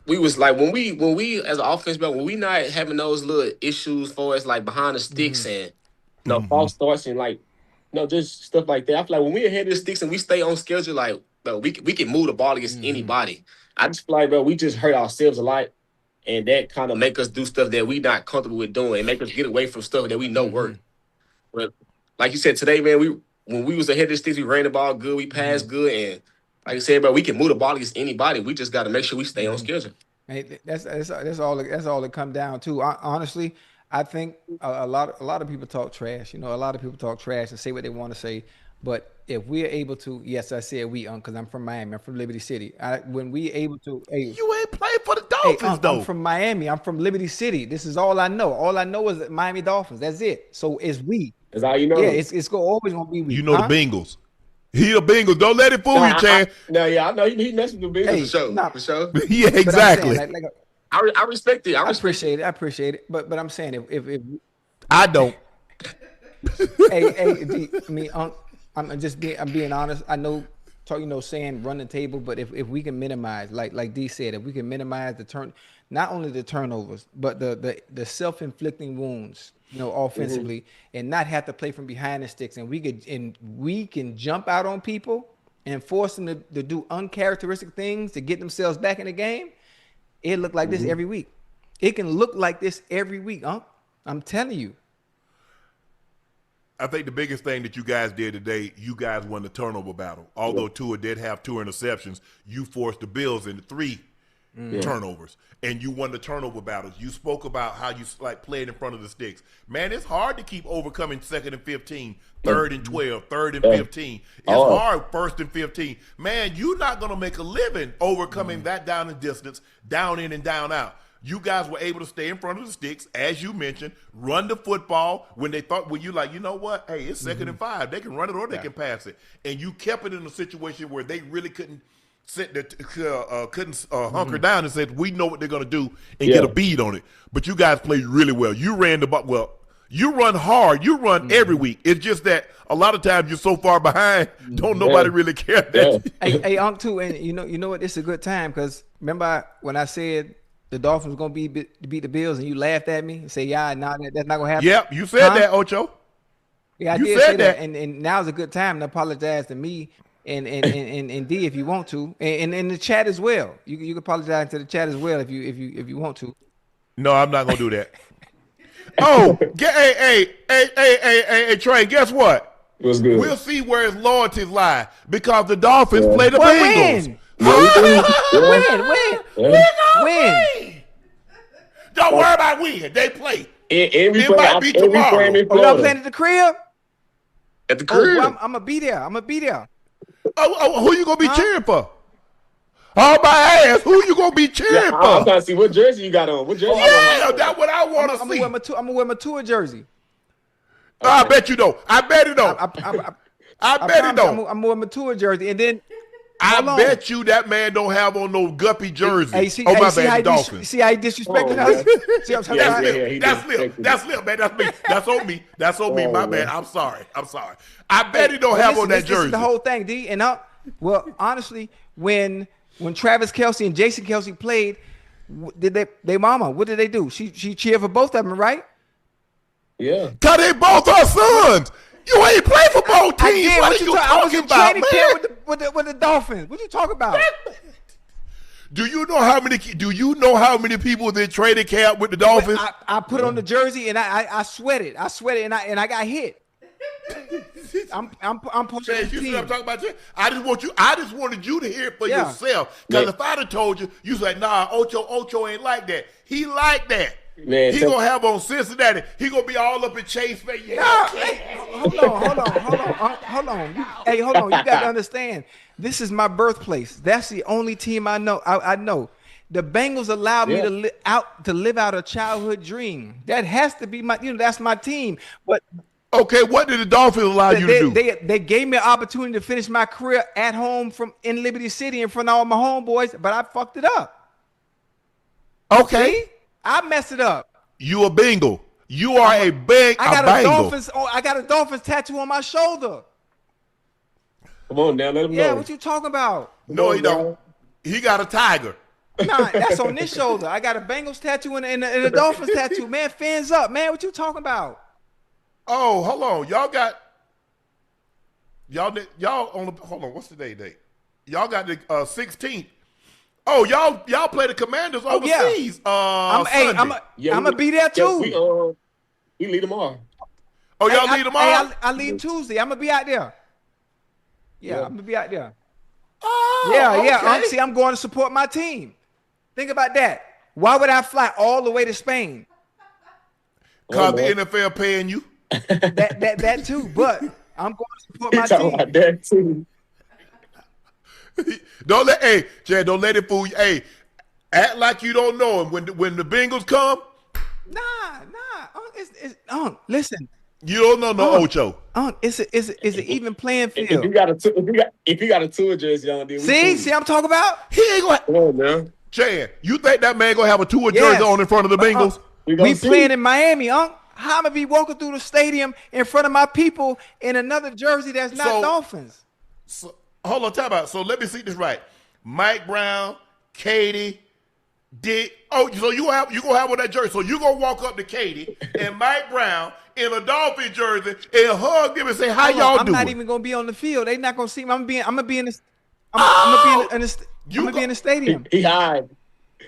we was like when we as an offense, bro, when we not having those little issues for us like behind the sticks and false starts and like just stuff like that. I feel like when we ahead of the sticks and we stay on schedule, like bro, we can move the ball against anybody. I just feel like, bro, we just hurt ourselves a lot, and that kind of make us do stuff that we not comfortable with doing, and make us get away from stuff that we know work. But like you said today, man, when we was ahead of the sticks, we ran the ball good, we passed good, and like I said, bro, we can move the ball against anybody. We just got to make sure we stay on schedule. Hey, that's all. That's all it come down to. Honestly, I think a lot of people talk trash. You know, a lot of people talk trash and say what they want to say. But if we're able to, yes, I said we, because I'm from Miami. I'm from Liberty City. When we able to, hey, You ain't playing for the Dolphins, though. I'm from Miami. I'm from Liberty City. This is all I know. All I know is that Miami Dolphins. That's it. So it's we. That's all you know. Yeah, it's always gonna be we. You know the Bengals. He the Bengals. Don't let it fool you, Chad. I know he messed with the Bengals for sure. For sure. Yeah, exactly. Saying, I respect it. I appreciate it. I appreciate it. But I'm saying if I don't. I'm being honest. I know, saying run the table, but if we can minimize, like D said, if we can minimize not only the turnovers, but the self-inflicting wounds, offensively, and not have to play from behind the sticks, and we can jump out on people and force them to do uncharacteristic things to get themselves back in the game. It look like this every week. It can look like this every week, Unc. I'm telling you. I think the biggest thing that you guys did today, you guys won the turnover battle. Although Tua did have 2 interceptions, you forced the Bills into 3 turnovers, and you won the turnover battles. You spoke about how you played in front of the sticks. Man, it's hard to keep overcoming 2nd and 15, 3rd and 12, 3rd and 15. It's hard, 1st and 15. Man, you're not going to make a living overcoming that down and distance, down in and down out. You guys were able to stay in front of the sticks, as you mentioned, run the football when you like, you know what? Hey, it's 2nd and 5. They can run it or they can pass it. And you kept it in a situation where they really couldn't hunker down and said, we know what they're going to do and get a bead on it. But you guys played really well. You ran the ball. Well, you run hard. You run every week. It's just that a lot of times you're so far behind, don't nobody really care. Hey, Unc, too, and you know what? It's a good time because remember when I said the Dolphins were going to beat the Bills and you laughed at me and say, that's not going to happen? Yep, you said that, Ocho. Yeah, I did say that. And now's a good time to apologize to me and D if you want to, and in the chat as well. You can apologize to the chat as well if you want to. No, I'm not gonna do that. Oh, hey, Trey, guess what? What's good? We'll see where his loyalties lie because the Dolphins play the Bengals. Win. Don't worry about win. They play. It might be tomorrow. Y'all playing at the crib? At the crib. I'm gonna be there. Oh, who you gonna be cheering for? Oh, my ass. Who you gonna be cheering for? I'm trying to see what jersey you got on. What jersey? Yeah, that's what I want to see. I'm gonna wear my tour jersey. Okay. I bet you don't. I bet it don't. I bet it don't. I'm gonna wear my tour jersey, and then I bet you that man don't have on no guppy jersey. Hey, see how he disrespecting us? See what I'm talking about? That's lip, man. That's me. That's on me. That's on me. My bad. I'm sorry. I bet he don't have on that jersey. This is the whole thing, D. And well, honestly, when Travis Kelce and Jason Kelce played, they mama, what did they do? She cheered for both of them, right? Yeah. Cause they both are sons. You ain't play for both teams. What are you talking about, man? With the Dolphins. What you talking about? Do you know how many people that traded camp with the Dolphins? I put on the jersey and I sweated. And I got hit. I'm pushing the team. I'm talking about you. I just wanted you to hear it for yourself. Because if I'd have told you, you'd say, nah, Ocho ain't like that. He like that. Man, he gonna have on Cincinnati. He gonna be all up in Chase Bay. Yeah. Hold on. Hey, hold on. You gotta understand. This is my birthplace. That's the only team I know. I know. The Bengals allowed me to live out a childhood dream. That has to be that's my team. But okay, what did the Dolphins allow you to do? They gave me an opportunity to finish my career at home in Liberty City in front of all my homeboys, but I fucked it up. Okay. See? I messed it up. You a Bengal. You are a Bengal. I got a Dolphins tattoo on my shoulder. Come on now, let him know. Yeah, what you talking about? No, he don't. He got a tiger. Nah, that's on this shoulder. I got a Bengals tattoo and a Dolphins tattoo. Man, fins up. Man, what you talking about? Oh, hold on. Y'all on the, hold on, what's today's date? Y'all got the 16th. Oh, y'all play the Commanders overseas. I'm gonna be there too. We lead them all. Oh, y'all lead them all? I leave Tuesday. I'm gonna be out there. Yeah, I'm gonna be out there. Oh, Yeah. okay. See, I'm going to support my team. Think about that. Why would I fly all the way to Spain? Because the NFL paying you. That too. But I'm going to support my team. About that too. Chad, don't let it fool you. Hey, act like you don't know him. When the Bengals come. Nah. Listen. You don't know no Ocho. It's an even playing field. If you got a tour jersey on, then see, I'm talking about. He ain't gonna. Come on, man. Chad, you think that man gonna have a tour jersey on in front of the Bengals? We playing in Miami, How am I gonna be walking through the stadium in front of my people in another jersey that's not Dolphins? So, hold on, time out. So let me see this right. Mike Brown, Katie, Dick. Oh, so you gonna have on that jersey. So you gonna walk up to Katie and Mike Brown in a Dolphin jersey and hug them and say, "How y'all doing?" I'm not even gonna be on the field. They not gonna see me. I'm gonna be in the stadium. He hide.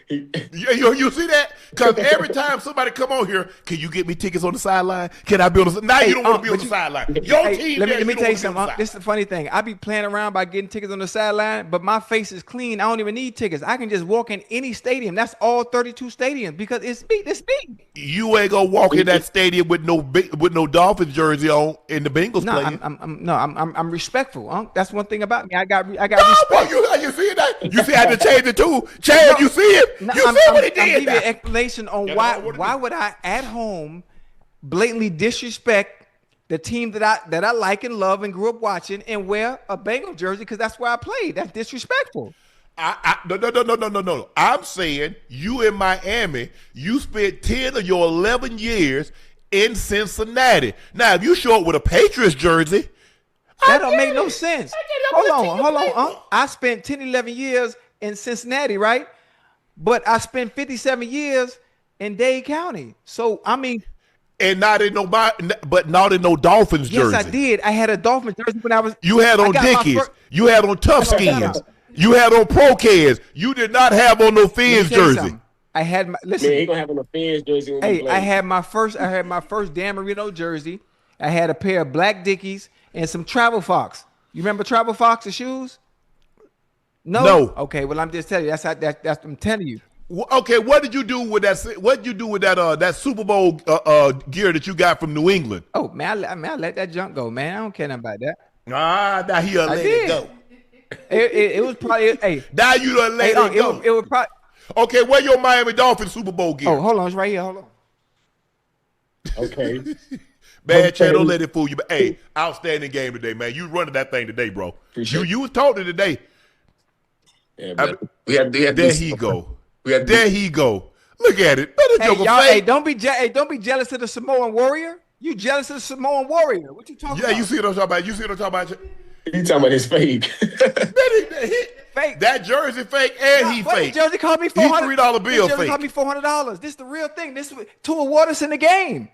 You see that? Because every time somebody come on here, can you get me tickets on the sideline? Can I be on the sideline? Now you don't want to be on the sideline. Your team. Let me tell you something. This is the funny thing. I be playing around by getting tickets on the sideline, but my face is clean. I don't even need tickets. I can just walk in any stadium. That's all 32 stadiums because it's me. It's me. You ain't gonna walk in that stadium with no Dolphins jersey on in the Bengals playing. I'm respectful. That's one thing about me. I got respect. Boy, you see that? You see how to change it too? Chad, you see it? No, you see what he did? I'm giving you an explanation on why would I at home blatantly disrespect the team that I like and love and grew up watching and wear a Bengal jersey because that's where I played. That's disrespectful. No. I'm saying you in Miami, you spent 10 of your 11 years in Cincinnati. Now, if you show up with a Patriots jersey, that don't make no sense. Hold on. I spent 10, 11 years in Cincinnati, right? But I spent 57 years in Dade County. So, I mean. And not in no Dolphins jersey. Yes, I did. I had a Dolphins jersey when I was. You had on Dickies. You had on Tough Skins. You had on Pro-Cans. You did not have on no Fins jersey. I had my listen. Man, he gonna have on a Fins jersey. When hey, I had my first Dan Marino jersey. I had a pair of black Dickies and some Travel Fox. You remember Travel Fox, the shoes? No. Okay, well I'm just telling you. That's I'm telling you. Okay, what did you do with that? What did you do with that Super Bowl gear that you got from New England? Oh man, I let that junk go, man. I don't care nothing about that. Now he let it go. It was probably hey. Now you done let it go. It was probably. Okay, where your Miami Dolphins Super Bowl gear? Oh, hold on, it's right here. Hold on. Okay. Bad Chad, don't let it fool you. But hey, outstanding game today, man. You running that thing today, bro. You was talking today. Yeah, there he go. There he go. Look at it. Don't be jealous of the Samoan Warrior. You jealous of the Samoan Warrior? What you talking about? Yeah, you see what I'm talking about. You talking about his fake. Fake. That jersey fake and he fake. His jersey cost me $400. He $3 bill fake. Cost me $400. This is the real thing. This is two awards in the game.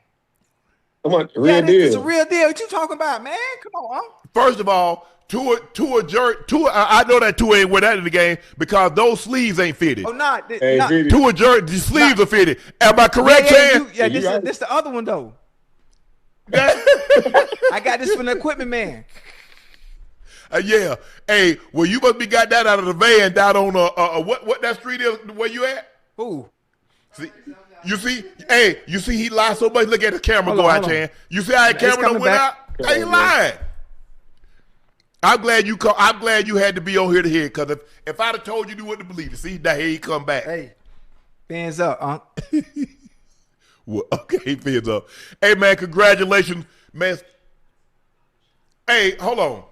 Come on, real deal. This is a real deal. What you talking about, man? Come on. First of all, I know that Tua ain't wear that in the game because those sleeves ain't fitted. Oh, not. Tua jersey, the sleeves are fitted. Am I correct, Chad? Yeah, this the other one though. I got this from the equipment man. Yeah. Hey, well, you must be got that out of the van down on what that street is where you at? Ooh. You see, he lied so much. Look at the camera go out, Chan. You see how the camera went out? I ain't lying. I'm glad you had to be on here to hear it, because if I'd have told you, you wouldn't have believed it. See, now here he come back. Hey, fans up, Unc. Well, okay, fans up. Hey, man, congratulations, man. Hey, hold on.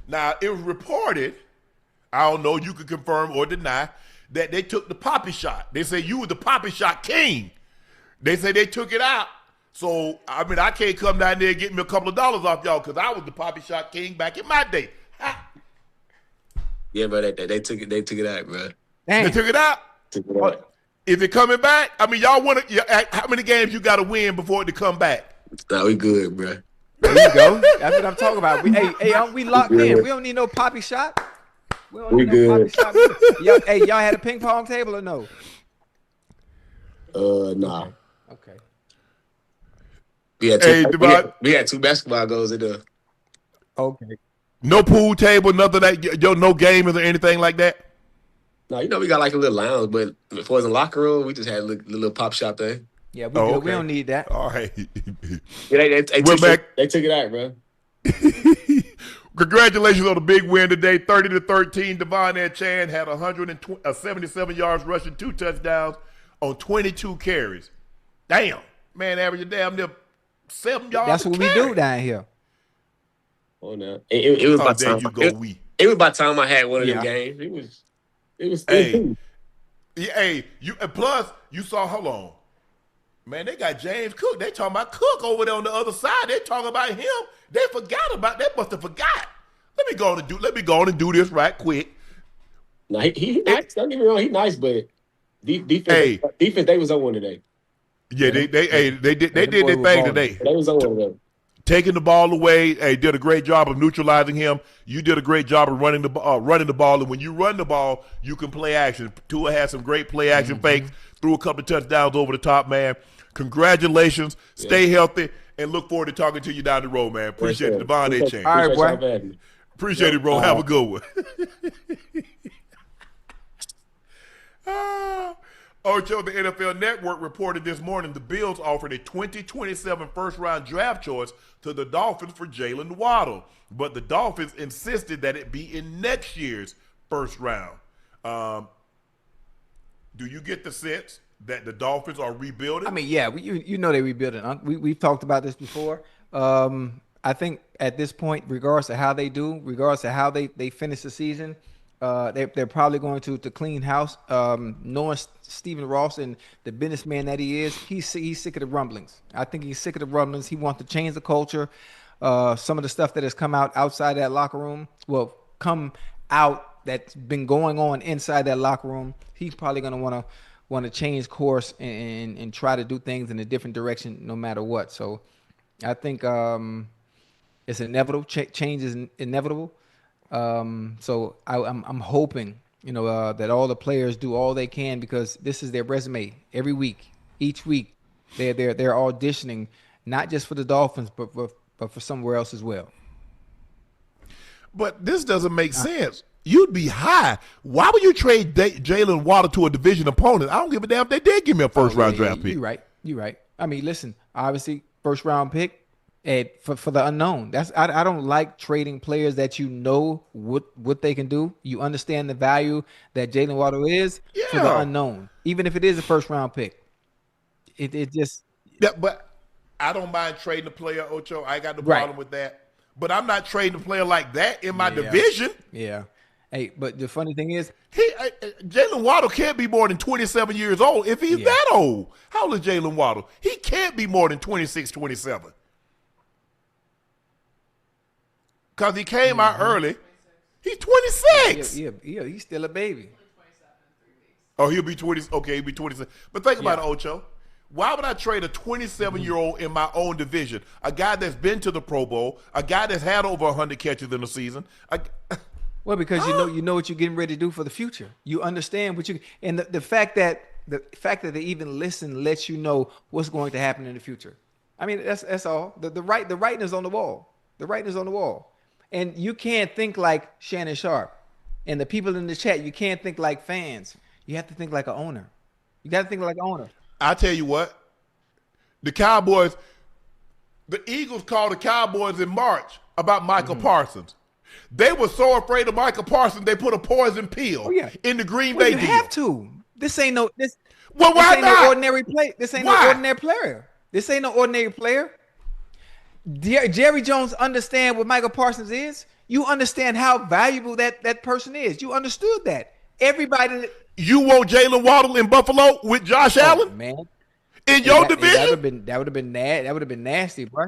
Now, it was reported, I don't know, you can confirm or deny, that they took the poppy shot. They say you were the poppy shot king. They say they took it out. So, I mean, I can't come down there and get me a couple of dollars off y'all because I was the poppy shot king back in my day. Yeah, bro, they took it out, bro. Dang. They took it out? Took it out. Is it coming back? I mean, y'all want to, how many games you got to win before it to come back? Nah, we good, bro. There you go. That's what I'm talking about. We locked in. We don't need no poppy shot. We don't We need no good. poppy shot. Y'all had a ping pong table or no? Nah. Okay. We had Hey, we had 2 basketball goals in there. Okay. No pool table, nothing that. Yo, no gaming or anything like that. No, we got like a little lounge, but if it was in the locker room, we just had a little pop shop thing. Yeah, we good. Okay. We don't need that. All right. Yeah, they We're took back. they took it out, bro. Congratulations on the big win today, 30-13. De'Von Achane had 177 yards rushing, 2 touchdowns on 22 carries. Damn, man, averaging damn near 7 yards. That's what we do down here. Oh no, it was about there time. you go. It was about time I had one of them Yeah. games. It was. Hey, hey, you and plus you saw. Hold on, man. They got James Cook. They talking about Cook over there on the other side. They talking about him. They forgot about. They must have forgot. Let me go on and do this right quick. No, he nice. Don't get me wrong, he nice, but defense. Defense, they was on one today. Yeah, they did their thing today. They was on one today. Taking the ball away, did a great job of neutralizing him. You did a great job of running the ball, and when you run the ball, you can play action. Tua had some great play action fakes, threw a couple of touchdowns over the top, man. Congratulations, stay healthy, and look forward to talking to you down the road, man. Appreciate it, De'Von Achane. All right, boy. Appreciate it, bro. Have a good one. Ocho, the NFL Network reported this morning the Bills offered a 2027 first-round draft choice to the Dolphins for Jalen Waddle, but the Dolphins insisted that it be in next year's first round. Do you get the sense that the Dolphins are rebuilding? I mean, yeah, you know they're rebuilding. We've talked about this before. I think at this point, regardless of how they do, regardless of how they finish the season, they're probably going to clean house. Knowing Stephen Ross and the businessman that he is, he's sick of the rumblings. I think he's sick of the rumblings. He wants to change the culture. Some of the stuff that has come out outside that locker room, that's been going on inside that locker room. He's probably going to want to change course and try to do things in a different direction, no matter what. So, I think it's inevitable. Change is inevitable. So I'm hoping, that all the players do all they can, because this is their resume every week. Each week, they're auditioning not just for the Dolphins, but for somewhere else as well. But this doesn't make sense. You'd be high. Why would you trade Jalen Waddle to a division opponent? I don't give a damn if they did give me a first-round draft pick. You're right. I mean, listen, obviously, first-round pick. For the unknown. I don't like trading players that what they can do. You understand the value that Jalen Waddle is for the unknown, even if it is a first round pick. It just but I don't mind trading a player, Ocho. I got no problem with that. But I'm not trading a player like that in my division. Yeah. Hey, but the funny thing is, Jalen Waddle can't be more than 27 years old if he's that old. How old is Jalen Waddle? He can't be more than 26, 27. Because he came out early. He's 26. Yeah, he's still a baby. Oh, he'll be 20. Okay, he'll be 27. But think about it, Ocho. Why would I trade a 27-year-old in my own division? A guy that's been to the Pro Bowl, a guy that's had over 100 catches in a season. Well, because you know what you're getting ready to do for the future. You understand what and the fact that they even listen lets you know what's going to happen in the future. I mean, that's all. The writing is on the wall. The writing is on the wall. And you can't think like Shannon Sharpe. And the people in the chat, you can't think like fans. You have to think like an owner. You got to think like an owner. I tell you what, the Eagles called the Cowboys in March about Michael Parsons. They were so afraid of Michael Parsons, they put a poison pill in the Green Bay deal. You have to. This ain't no why not? No ordinary play. This ain't no ordinary player. This ain't no ordinary player. Jerry Jones understand what Michael Parsons is. You understand how valuable that person is. You understood that. Everybody. You want Jalen Waddle in Buffalo with Josh Allen? Man. In your division? That would have been nasty, bro.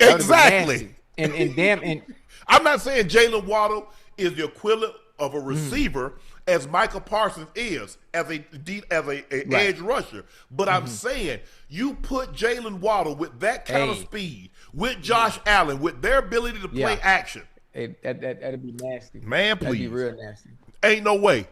Exactly. And I'm not saying Jalen Waddle is the equivalent of a receiver as Michael Parsons is as a edge rusher, but I'm saying you put Jalen Waddle with that kind of speed, with Josh Allen, with their ability to play action. Hey, that'd be nasty. Man, That'd be please. real nasty. Ain't no way.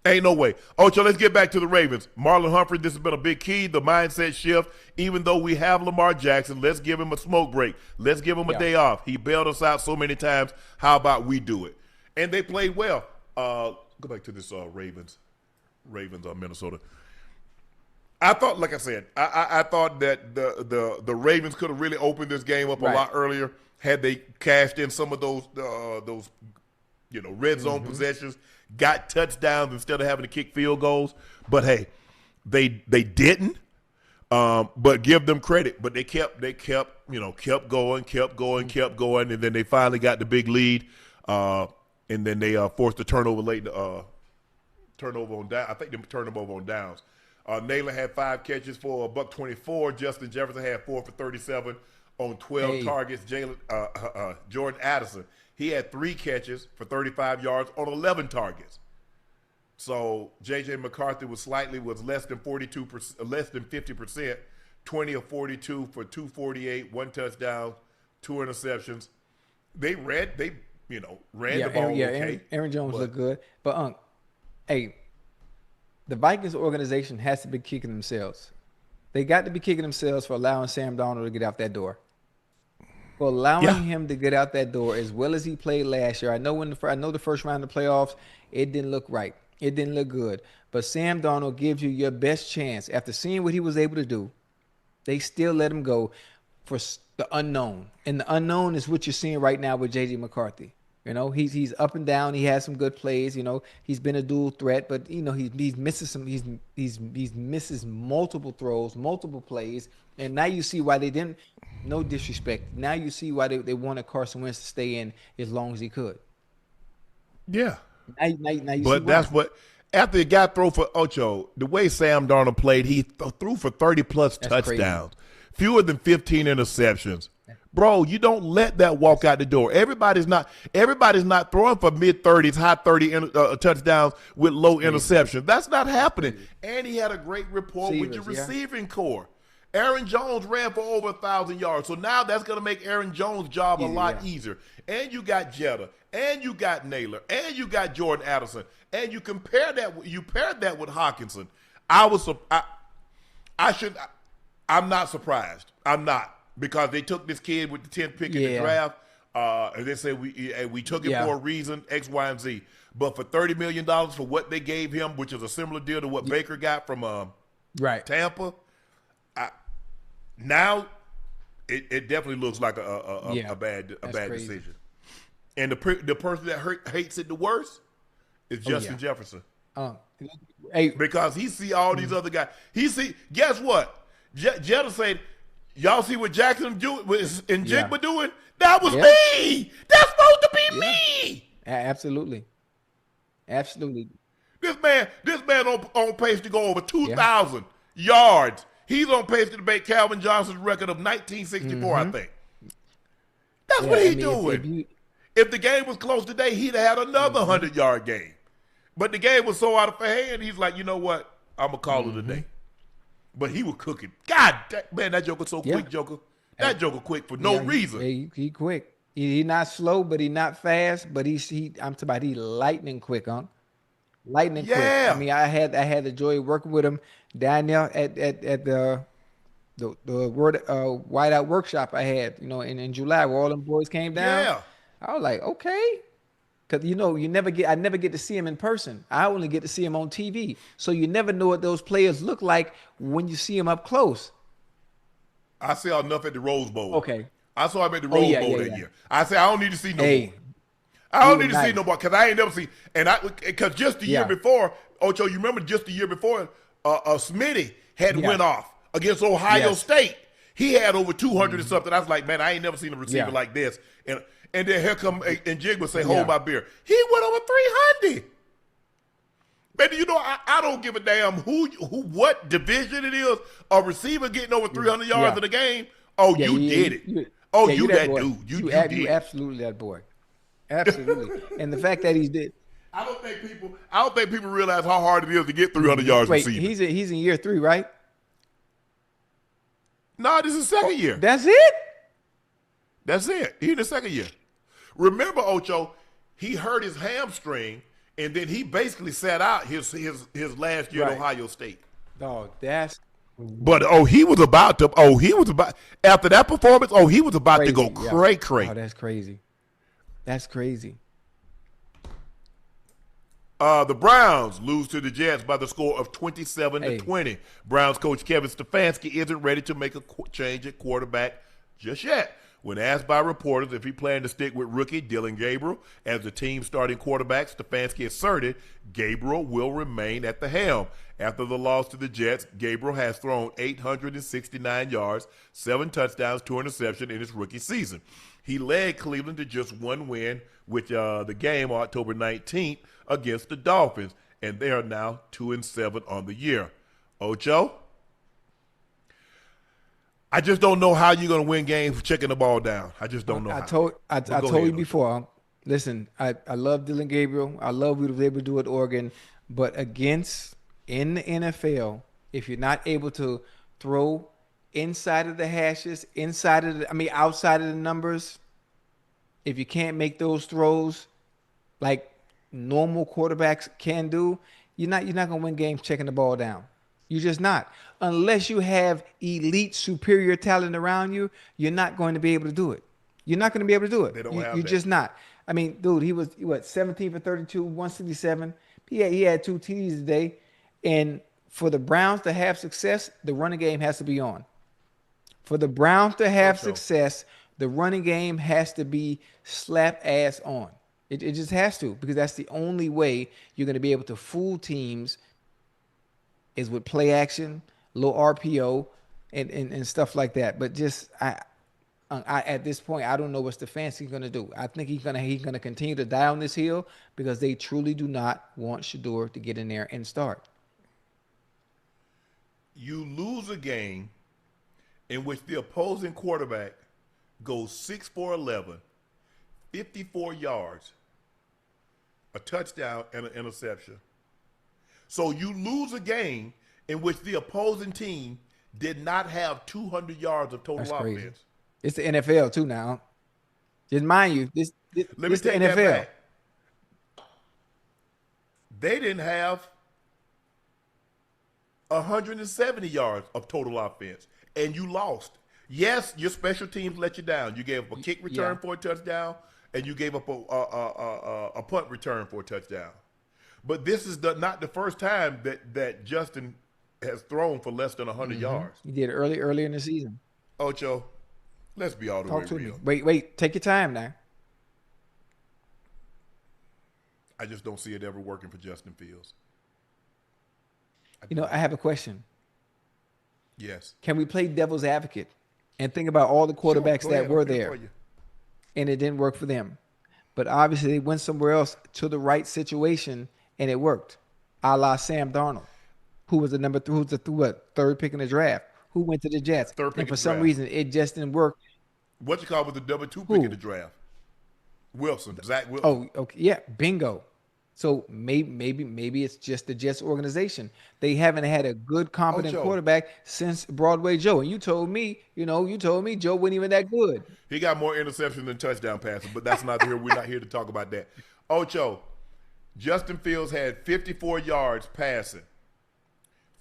Ain't no way. Ocho, let's get back to the Ravens. Marlon Humphrey, this has been a big key, the mindset shift. Even though we have Lamar Jackson, let's give him a smoke break. Let's give him a day off. He bailed us out so many times. How about we do it? And they played well. Go back to this Ravens Minnesota. I thought, like I said, I thought that the Ravens could have really opened this game up a lot earlier had they cashed in some of those red zone possessions, got touchdowns instead of having to kick field goals. But hey, they didn't. But give them credit. But they kept going, and then they finally got the big lead. And then they forced a turnover late. Turnover on down. I think they turned them over on downs. Naylor had 5 catches for $124. Justin Jefferson had 4 for 37 on 12 targets. Jordan Addison, he had 3 catches for 35 yards on 11 targets. So J.J. McCarthy was less than 42%, less than 50%, 20 of 42 for 248, 1 touchdown, 2 interceptions. They ran the ball okay. Aaron Jones looked good, but the Vikings organization has to be kicking themselves. They got to be kicking themselves for allowing Sam Darnold to get out that door. For allowing him to get out that door as well as he played last year. I know the first round of the playoffs, it didn't look right. It didn't look good. But Sam Darnold gives you your best chance. After seeing what he was able to do, they still let him go for the unknown. And the unknown is what you're seeing right now with J.J. McCarthy. He's up and down. He has some good plays. He's been a dual threat, but he's missing some. He's misses multiple throws, multiple plays, and now you see why they didn't. No disrespect. Now you see why they wanted Carson Wentz to stay in as long as he could. Yeah. Now you but see that's why. what after he got thrown for Ocho, the way Sam Darnold played, he threw for 30-plus touchdowns, fewer than 15 interceptions. Bro, you don't let that walk out the door. Everybody's not throwing for mid-30s, high 30 touchdowns with low interceptions. That's not happening. And he had a great rapport with your receiving core. Aaron Jones ran for over 1,000 yards. So now that's going to make Aaron Jones' job a lot easier. And you got Jetta, and you got Naylor, and you got Jordan Addison, and you paired that with Hockenson. I'm not surprised. I'm not. Because they took this kid with the 10th pick in the draft, and they said we took it for a reason, X, Y, and Z. But for $30 million for what they gave him, which is a similar deal to what Baker got from Tampa, now it definitely looks like a bad decision. And the person that hates it the worst is Justin Jefferson. Because he see all these other guys. Guess what? Jetta said, y'all see what Jackson and Jigba doing? That was me. That's supposed to be me. Absolutely. This man on pace to go over 2,000 yards. He's on pace to break Calvin Johnson's record of 1964, I think. That's what he's doing. If the game was close today, he'd have had another 100-yard game. But the game was so out of hand, he's like, you know what? I'm going to call it a day. But he was cooking. God, man, that Joker so quick, Joker. That Joker quick for no reason. He quick. He not slow, but he not fast. But I'm talking about he lightning quick, huh? Lightning quick. I mean, I had the joy of working with him down there at the Whiteout workshop I had, in July where all them boys came down. Yeah. I was like, okay. Because, I never get to see him in person. I only get to see him on TV. So you never know what those players look like when you see them up close. I saw enough at the Rose Bowl. Okay. I saw him at the Rose Bowl that year. I said, I don't need to see no more. I don't need to see no more because I ain't never seen. Because just the year before, Ocho, you remember just the year before, Smitty had went off against Ohio State. He had over 200 and something. I was like, man, I ain't never seen a receiver like this. And then here come and Jig would say, hold my beer. He went over 300. Man, I don't give a damn what division it is. A receiver getting over 300 yards in a game. Oh, you did it. You that dude. You absolutely that boy. Absolutely. And the fact that he's did. I don't think people realize how hard it is to get 300 yards receiving. He's in year 3, right? No, this is second year. That's it? That's it. He's in the second year. Remember, Ocho, he hurt his hamstring, and then he basically sat out his last year at Ohio State. Dog, that's But he was about after that performance. He was about to go cray. Oh, that's crazy. That's crazy. The Browns lose to the Jets by the score of 27-20. Browns coach Kevin Stefanski isn't ready to make a change at quarterback just yet. When asked by reporters if he planned to stick with rookie Dylan Gabriel as the team's starting quarterback, Stefanski asserted Gabriel will remain at the helm. After the loss to the Jets, Gabriel has thrown 869 yards, 7 touchdowns, 2 interceptions in his rookie season. He led Cleveland to just one win, with the game on October 19th against the Dolphins, and they are now 2-7 on the year. Ocho? I just don't know how you're going to win games checking the ball down. I just don't know. I told you before. Listen, I love Dylan Gabriel. I love what he was able to do at Oregon, but in the NFL, if you're not able to throw inside of the hashes, outside of the numbers, if you can't make those throws like normal quarterbacks can do, you're not going to win games checking the ball down. You're just not. Unless you have elite, superior talent around you, you're not going to be able to do it. You're not going to be able to do it. You're just not. I mean, dude, he was 17 for 32, 167. He had 2 TDs today. And for the Browns to have success, the running game has to be on. For the Browns to have success, the running game has to be slap ass on. It just has to, because that's the only way you're going to be able to fool teams is with play action, low RPO, and stuff like that. But just I at this point, I don't know what Stefanski's going to do. I think he's gonna continue to die on this hill because they truly do not want Shedeur to get in there and start. You lose a game in which the opposing quarterback goes 6 for 11, 54 yards, a touchdown, and an interception. So you lose a game in which the opposing team did not have 200 yards of total offense. It's the NFL too now. Just mind you, this Let me the take NFL. that back. They didn't have 170 yards of total offense, and you lost. Yes, your special teams let you down. You gave up a kick return for a touchdown, and you gave up a punt return for a touchdown. But this is not the first time that Justin has thrown for less than 100 yards. He did early in the season. Ocho, let's be all the way real. Wait, take your time now. I just don't see it ever working for Justin Fields. I have a question. Yes. Can we play devil's advocate and think about all the quarterbacks that were there and it didn't work for them? But obviously they went somewhere else to the right situation and it worked. A la Sam Darnold, who was the third pick in the draft, who went to the Jets. And for some reason it just didn't work. What you call was the number 2 pick in the draft? Zach Wilson. Oh, okay. Yeah, bingo. So maybe it's just the Jets organization. They haven't had a good, competent quarterback since Broadway Joe. And you told me Joe wasn't even that good. He got more interceptions than touchdown passes, but that's not here. We're not here to talk about that. Ocho, Justin Fields had 54 yards passing.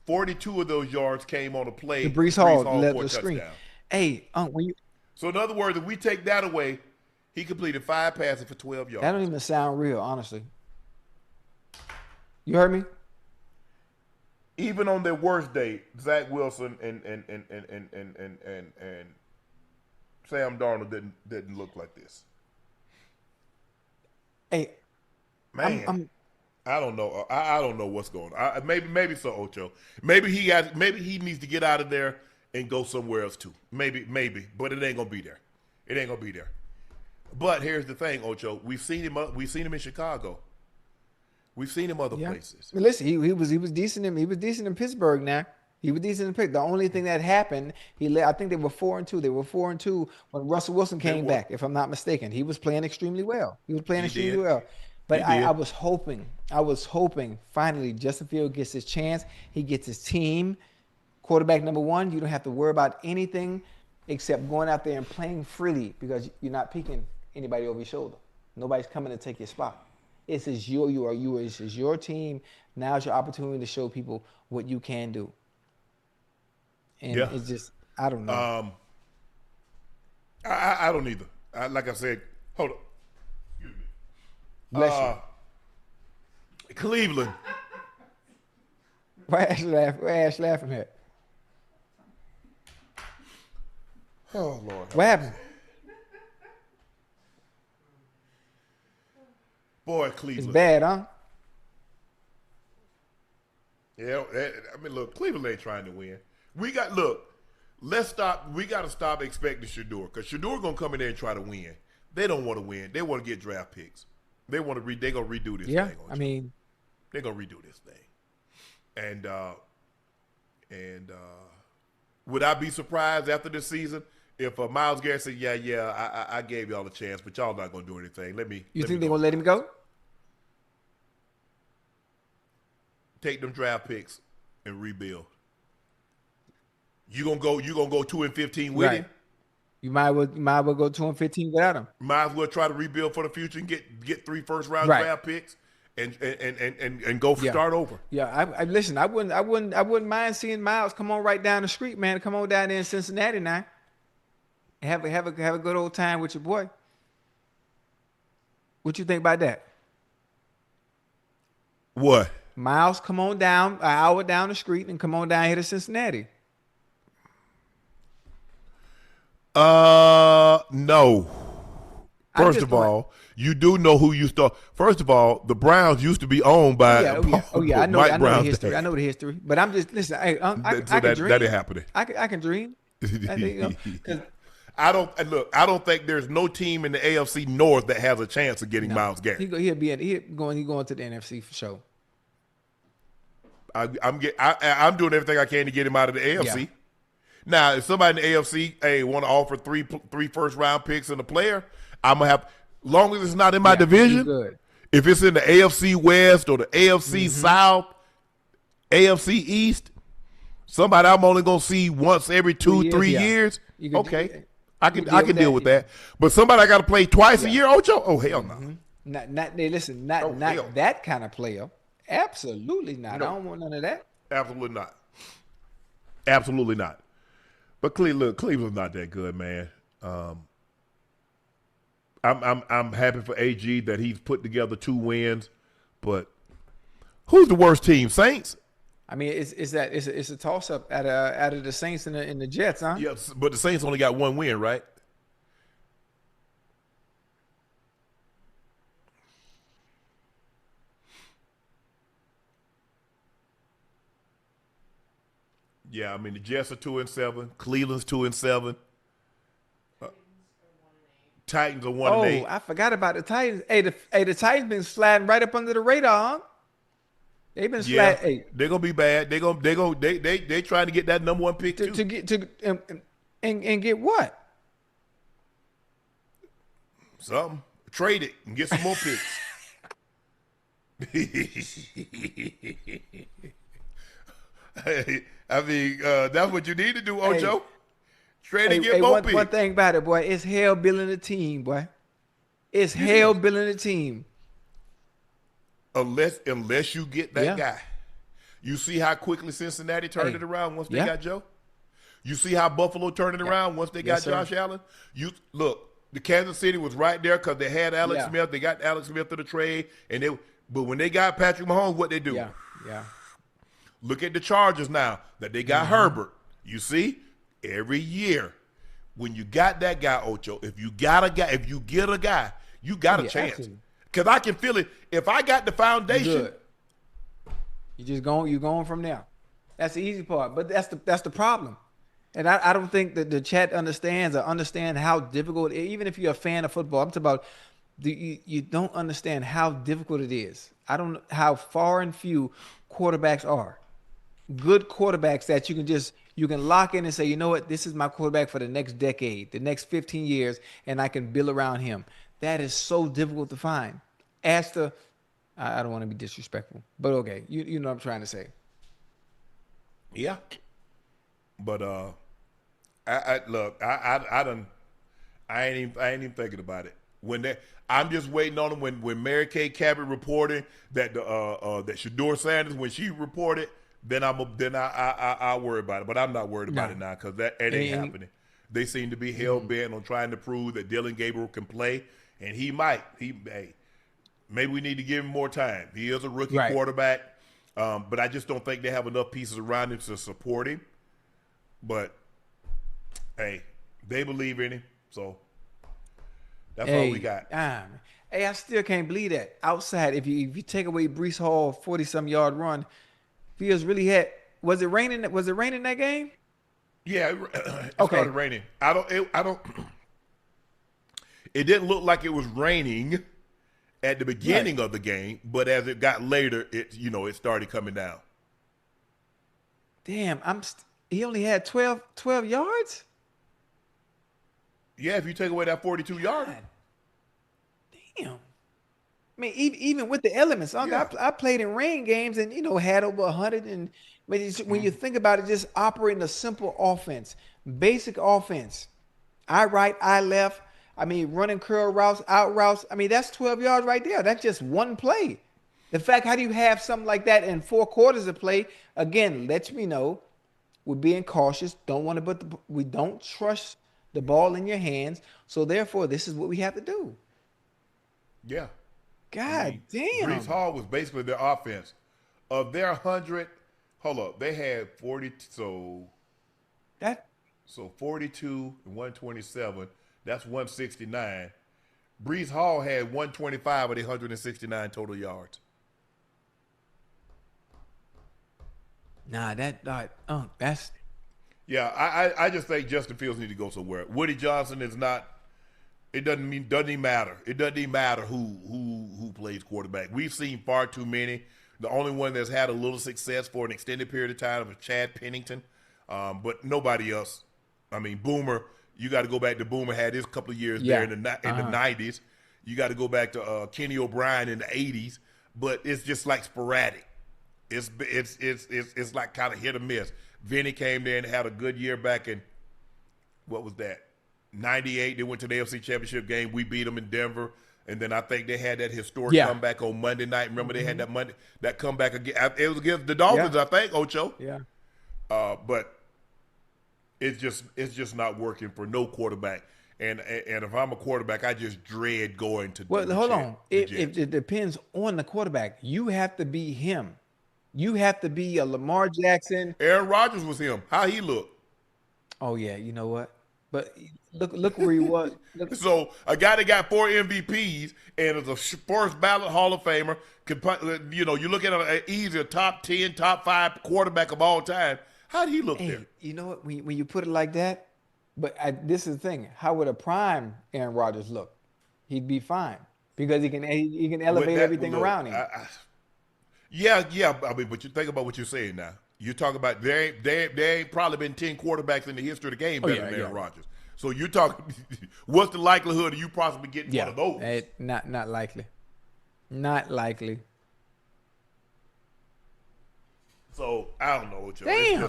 42 of those yards came on a play. The Brees Hall led for the a screen. touchdown. Hey, So in other words, if we take that away, he completed 5 passes for 12 yards. That don't even sound real, honestly. You heard me? Even on their worst day, Zach Wilson and Sam Darnold didn't look like this. Hey, man, I don't know. I don't know what's going on. Maybe so, Ocho. Maybe he needs to get out of there and go somewhere else too. Maybe, but it ain't gonna be there. It ain't gonna be there. But here's the thing, Ocho. We've seen him in Chicago. We've seen him other places. Listen, he was decent. He was decent in Pittsburgh. Now he was decent in Pittsburgh. The only thing that happened, I think they were 4-2. They were 4-2 when Russell Wilson came back. If I'm not mistaken, he was playing extremely well. But I was hoping finally Justin Fields gets his chance. He gets his team. Quarterback number 1. You don't have to worry about anything except going out there and playing freely because you're not peaking anybody over your shoulder. Nobody's coming to take your spot. This is this is your team. Now's your opportunity to show people what you can do. And it's just, I don't know. I don't either. Like I said, hold up. Excuse me. Bless you. Cleveland. Why Ash laughing at? Oh, Lord. What happened? Boy, Cleveland. It's bad, huh? Yeah, I mean, look, Cleveland ain't trying to win. We got to stop expecting Shador, because Shador going to come in there and try to win. They don't want to win. They want to get draft picks. They're going to redo this thing. Yeah, I mean. They're going to redo this thing. And would I be surprised after this season if Myles Garrett said, I gave y'all a chance, but y'all not going to do anything. You think they're going to let him go? Take them draft picks and rebuild. You gonna go 2-15 with him? You might well go 2-15 without him. Might as well try to rebuild for the future and get 3 first-round draft picks and go start over. Yeah, I listen. I wouldn't mind seeing Myles come on right down the street, man. Come on down there in Cincinnati now. And have a good old time with your boy. What you think about that? What? Myles, come on down an hour down the street and come on down here to Cincinnati. No. First of all, you do know who you start. First of all, the Browns used to be owned by I know Mike Brown's the history. dad. I know the history. But I'm just listen. I can dream. That ain't happening. I can dream. I don't think there's no team in the AFC North that has a chance of getting Myles Garrett. He'll going to the NFC for sure. I'm doing everything I can to get him out of the AFC. Yeah. Now, if somebody in the AFC want to offer three first-round picks and a player, I'm gonna have. Long as it's not in my division, good. If it's in the AFC West or the AFC South, AFC East, somebody I'm only gonna see once every 3 years. Okay, I can deal with that. But somebody I got to play twice a year, Ocho? Oh hell no. Not that kind of player. Absolutely not. No. I don't want none of that. Absolutely not. Absolutely not. But Cleveland's not that good, man. I'm happy for AG that he's put together 2 wins, but who's the worst team? Saints? I mean, it's a toss up out of the Saints and the Jets, huh? Yes, but the Saints only got 1 win, right? Yeah, I mean the Jets are 2-7, Cleveland's 2-7. Titans are 1-8. Oh, I forgot about the Titans. The Titans been sliding right up under the radar, huh? They've been sliding. Hey, they're gonna be bad. They trying to get that number 1 pick too. To get and get what? Something. Trade it and get some more picks. I mean, that's what you need to do, Ocho. Trade and get more picks. One thing about it, boy, it's hell building a team, boy. It's hell building a team. Unless you get that guy. You see how quickly Cincinnati turned it around once they got Joe? You see how Buffalo turned it around once they got Josh Allen? Look, the Kansas City was right there because they had Alex Smith. They got Alex Smith to the trade. But when they got Patrick Mahomes, what they do? Yeah. Look at the Chargers now that they got Herbert. You see? Every year, when you got that guy, Ocho, if you get a guy, you got a chance. Because I can feel it. If I got the foundation, you're going from there. That's the easy part. But that's the problem. And I don't think that the chat understand how difficult, even if you're a fan of football, I'm talking about you don't understand how difficult it is. I don't know how far and few quarterbacks are. Good quarterbacks that you can lock in and say, you know what, this is my quarterback for the next decade, the next 15 years, and I can build around him. That is so difficult to find. I don't want to be disrespectful, but okay, you know what I'm trying to say. Yeah. But I ain't even thinking about it. I'm just waiting on them when Mary Kay Cabot reported that that Shador Sanders, when she reported, then I'll worry about it. But I'm not worried about it now because it ain't happening. They seem to be hell bent on trying to prove that Dylan Gabriel can play, and he might. Maybe we need to give him more time. He is a rookie quarterback, but I just don't think they have enough pieces around him to support him. But hey, they believe in him, so. That's all we got. Hey, I still can't believe that. Outside, if you take away Breece Hall 40-some yard run, Fields really had. Was it raining? Was it raining that game? Yeah, it started raining. I don't. It didn't look like it was raining at the beginning of the game, but as it got later, it started coming down. Damn, he only had 12 yards. Yeah, if you take away that 42-yarder. Damn. I mean, even with the elements, I played in rain games and had over 100. And when you think about it, just operating a simple offense, basic offense, I right, I left. I mean, running curl routes, out routes. I mean, that's 12 yards right there. That's just one play. The fact, how do you have something like that in 4 quarters of play? Again, lets me know we're being cautious. We don't trust the ball in your hands. So therefore, this is what we have to do. Yeah. Damn. Breece Hall was basically their offense. Of their 100, they had 40. So 42 and 127. That's 169. Breece Hall had 125 of the 169 total yards. That's. Yeah, I just think Justin Fields need to go somewhere. Woody Johnson is not. It doesn't even matter. It doesn't even matter who plays quarterback. We've seen far too many. The only one that's had a little success for an extended period of time was Chad Pennington, but nobody else. I mean, Boomer. You got to go back to Boomer had his couple of years there in the 90s. You got to go back to Kenny O'Brien in the 80s, but it's just like sporadic. It's like kind of hit or miss. Vinny came there and had a good year back in, what was that, 98. They went to the AFC Championship game. We beat them in Denver. And then I think they had that historic comeback on Monday night. Remember they had that comeback again. It was against the Dolphins, I think, Ocho. Yeah. But it's just not working for no quarterback. And if I'm a quarterback, I just dread going to. Well, hold on. It depends on the quarterback. You have to be him. You have to be a Lamar Jackson. Aaron Rodgers was him. How he looked? Oh yeah, you know what? But look where he was. So a guy that got 4 MVPs and is a first ballot Hall of Famer, you look at an easy top 10, top 5 quarterback of all time. How did he look there? You know what? When you put it like that, but this is the thing. How would a prime Aaron Rodgers look? He'd be fine because he can elevate everything around him. Yeah. I mean, but you think about what you're saying now. You talk about there ain't probably been 10 quarterbacks in the history of the game better than Aaron Rodgers. So you're talking, what's the likelihood of you possibly getting one of those? Not likely. Not likely. So I don't know, Ocho. Damn.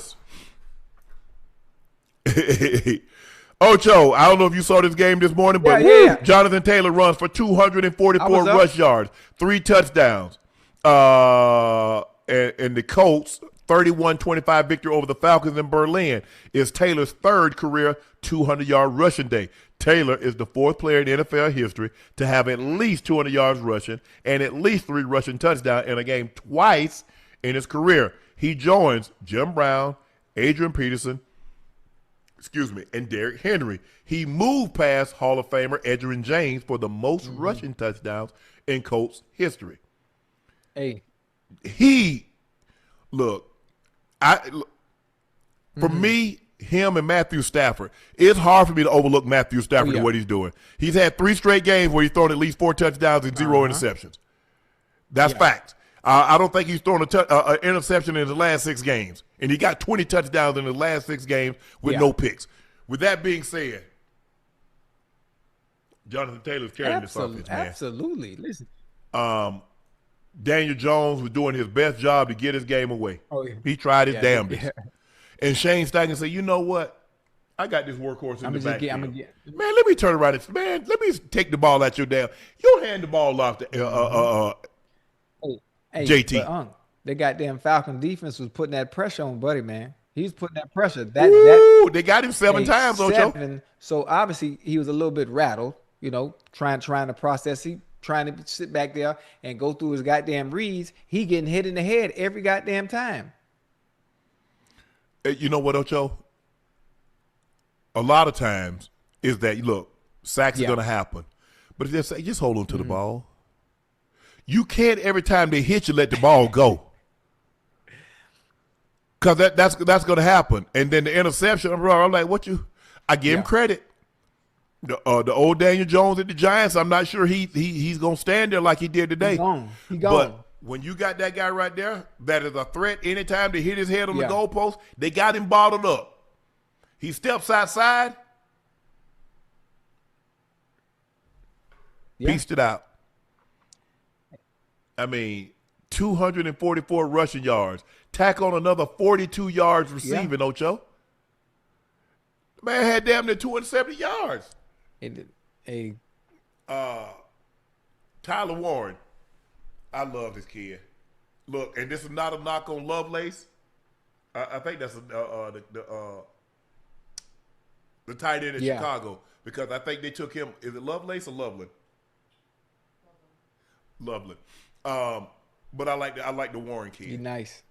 Ocho, I don't know if you saw this game this morning, but Jonathan Taylor runs for 244 rush yards, 3 touchdowns. And the Colts 31-25 victory over the Falcons in Berlin is Taylor's 3rd career 200-yard rushing day. Taylor is the 4th player in NFL history to have at least 200 yards rushing and at least 3 rushing touchdowns in a game twice in his career. He joins Jim Brown, Adrian Peterson, and Derrick Henry. He moved past Hall of Famer Edgerrin James for the most rushing touchdowns in Colts history. Hey. For me, him and Matthew Stafford, it's hard for me to overlook Matthew Stafford and what he's doing. He's had 3 straight games where he's thrown at least 4 touchdowns and 0 interceptions. That's fact. I don't think he's thrown an interception in the last 6 games. And he got 20 touchdowns in the last 6 games with no picks. With that being said, Jonathan Taylor's carrying this offense, man. Absolutely. Listen. Daniel Jones was doing his best job to get his game away. Oh, yeah. He tried his damnedest. And Shane Steichen said, you know what? I got this workhorse in the backfield. I'm get. Man, let me turn around and man, let me take the ball out your damn. You hand the ball off to Hey, JT. But the goddamn Falcon defense was putting that pressure on Buddy, man. He was putting that pressure. They got him seven times, Ocho. So obviously he was a little bit rattled, you know, trying to process. He trying to sit back there and go through his goddamn reads. He getting hit in the head every goddamn time. You know what, Ocho? A lot of times is that, look, sacks are going to happen. But just hold on to the ball. You can't every time they hit you let the ball go. Because that's going to happen. And then the interception, I'm like, what you – I give him credit. The old Daniel Jones at the Giants, I'm not sure he's going to stand there like he did today. He gone. But when you got that guy right there that is a threat anytime they hit his head on the goalpost, they got him bottled up. He steps outside, pieced it out. I mean, 244 rushing yards. Tack on another 42 yards receiving, Ocho. Man had damn near 270 yards. Tyler Warren. I love this kid. Look, and this is not a knock on Lovelace. I think that's the tight end in Chicago, because I think they took him. Is it Lovelace or Loveland? Loveland. But I like the Warren kid. He's nice.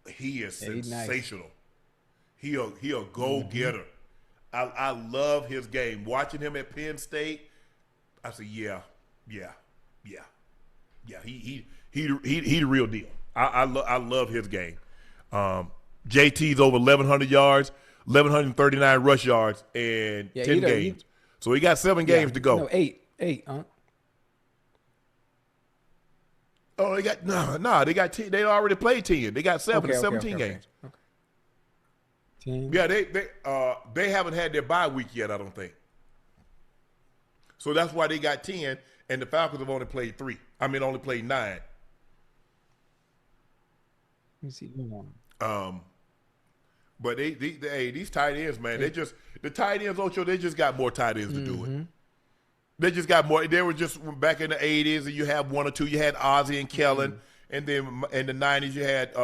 He is sensational. He's nice. He a go-getter. I love his game. Watching him at Penn State, I said, yeah. He the real deal. I love his game. JT's over 1,100 yards, 1,139 rush yards, and 10 games. So he got 7 games to go. No, 8. Oh, they got they got 10. They already played 10. They got 17 games. Okay. 10. Yeah, they haven't had their bye week yet, I don't think. So that's why they got 10, and the Falcons have only played 3. Only played 9. Let me see. But these tight ends, man, the tight ends, Ocho, they just got more tight ends to do it. They just got more. They were just back in the 80s, and you had 1 or 2. You had Ozzie and Kellen, and then in the 90s you had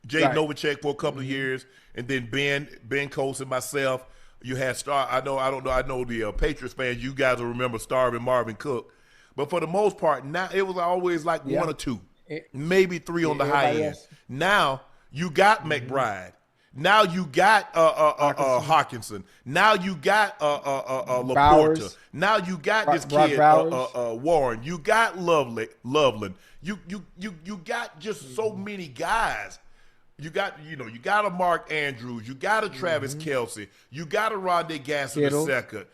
Jay Novacek for a couple of years, and then Ben Coates and myself. You had I know the Patriots fans. You guys will remember Starvin Marvin Cook, but for the most part, now it was always like 1 or 2, maybe 3 on the high end. Now you got McBride. Now you got Hawkinson. Now you got Laporta. Bowers. Now you got this kid Warren. You got Loveland. You got just so many guys. You got a Mark Andrews. You got a Travis Kelce. You got a Rondé Gasson II.